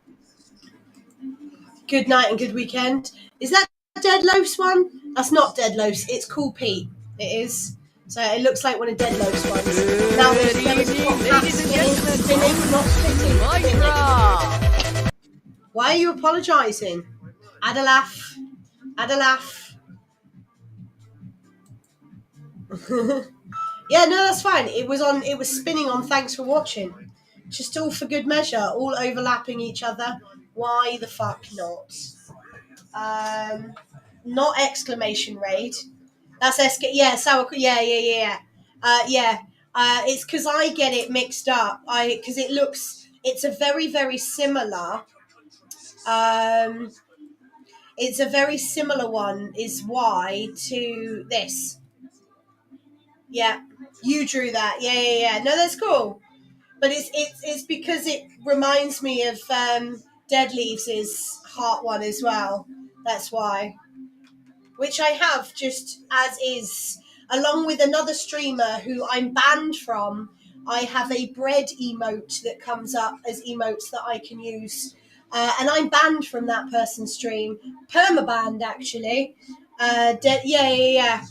Good night and good weekend. Is that Deadloaf's one? That's not Deadloaf's. It's Cool Pete. It is. So it looks like one of Deadloaf's ones. Now Good evening, ladies and gentlemen. spinning, not spitting. Minecraft. Why are you apologising? Add a laugh. Yeah, no, that's fine. It was spinning on thanks for watching. Just all for good measure, all overlapping each other. Why the fuck not? Not exclamation raid. That's yeah, sour. Yeah. It's because I get it mixed up. Because it's a very, very similar. It's a very similar one. Is why to this. Yeah, you drew that. Yeah. No, that's cool. But it's because it reminds me of Dead Leaves' heart one as well. That's why. Which I have just as is, along with another streamer who I'm banned from. I have a bread emote that comes up as emotes that I can use. And I'm banned from that person's stream. Permabanned, actually. Yeah.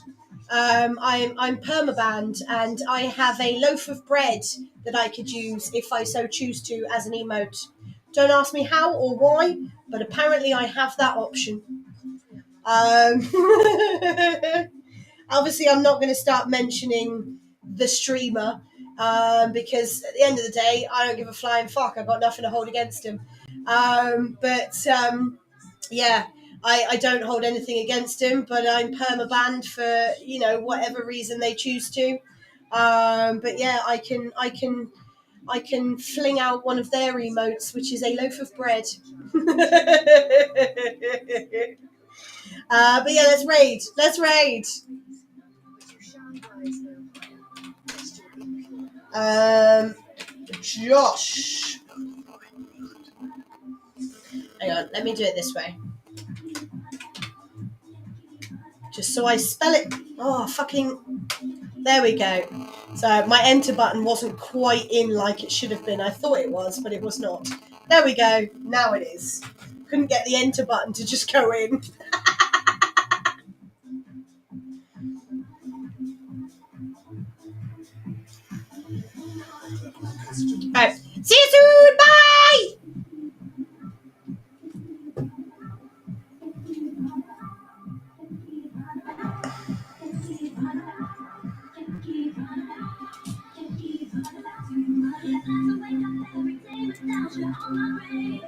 I'm permabanned, and I have a loaf of bread that I could use if I so choose to as an emote. Don't ask me how or why, but apparently I have that option. Obviously, I'm not going to start mentioning the streamer because at the end of the day, I don't give a flying fuck. I've got nothing to hold against him. Yeah. I don't hold anything against him, but I'm permabanned for, whatever reason they choose to. But yeah, I can fling out one of their emotes, which is a loaf of bread. But yeah, let's raid. Josh. Hang on, let me do it this way. Just so I spell it. Oh, fucking. There we go. So my enter button wasn't quite in like it should have been. I thought it was, but it was not. There we go. Now it is. Couldn't get the enter button to just go in. Alright. See you soon. Bye. Every day without you on my brain.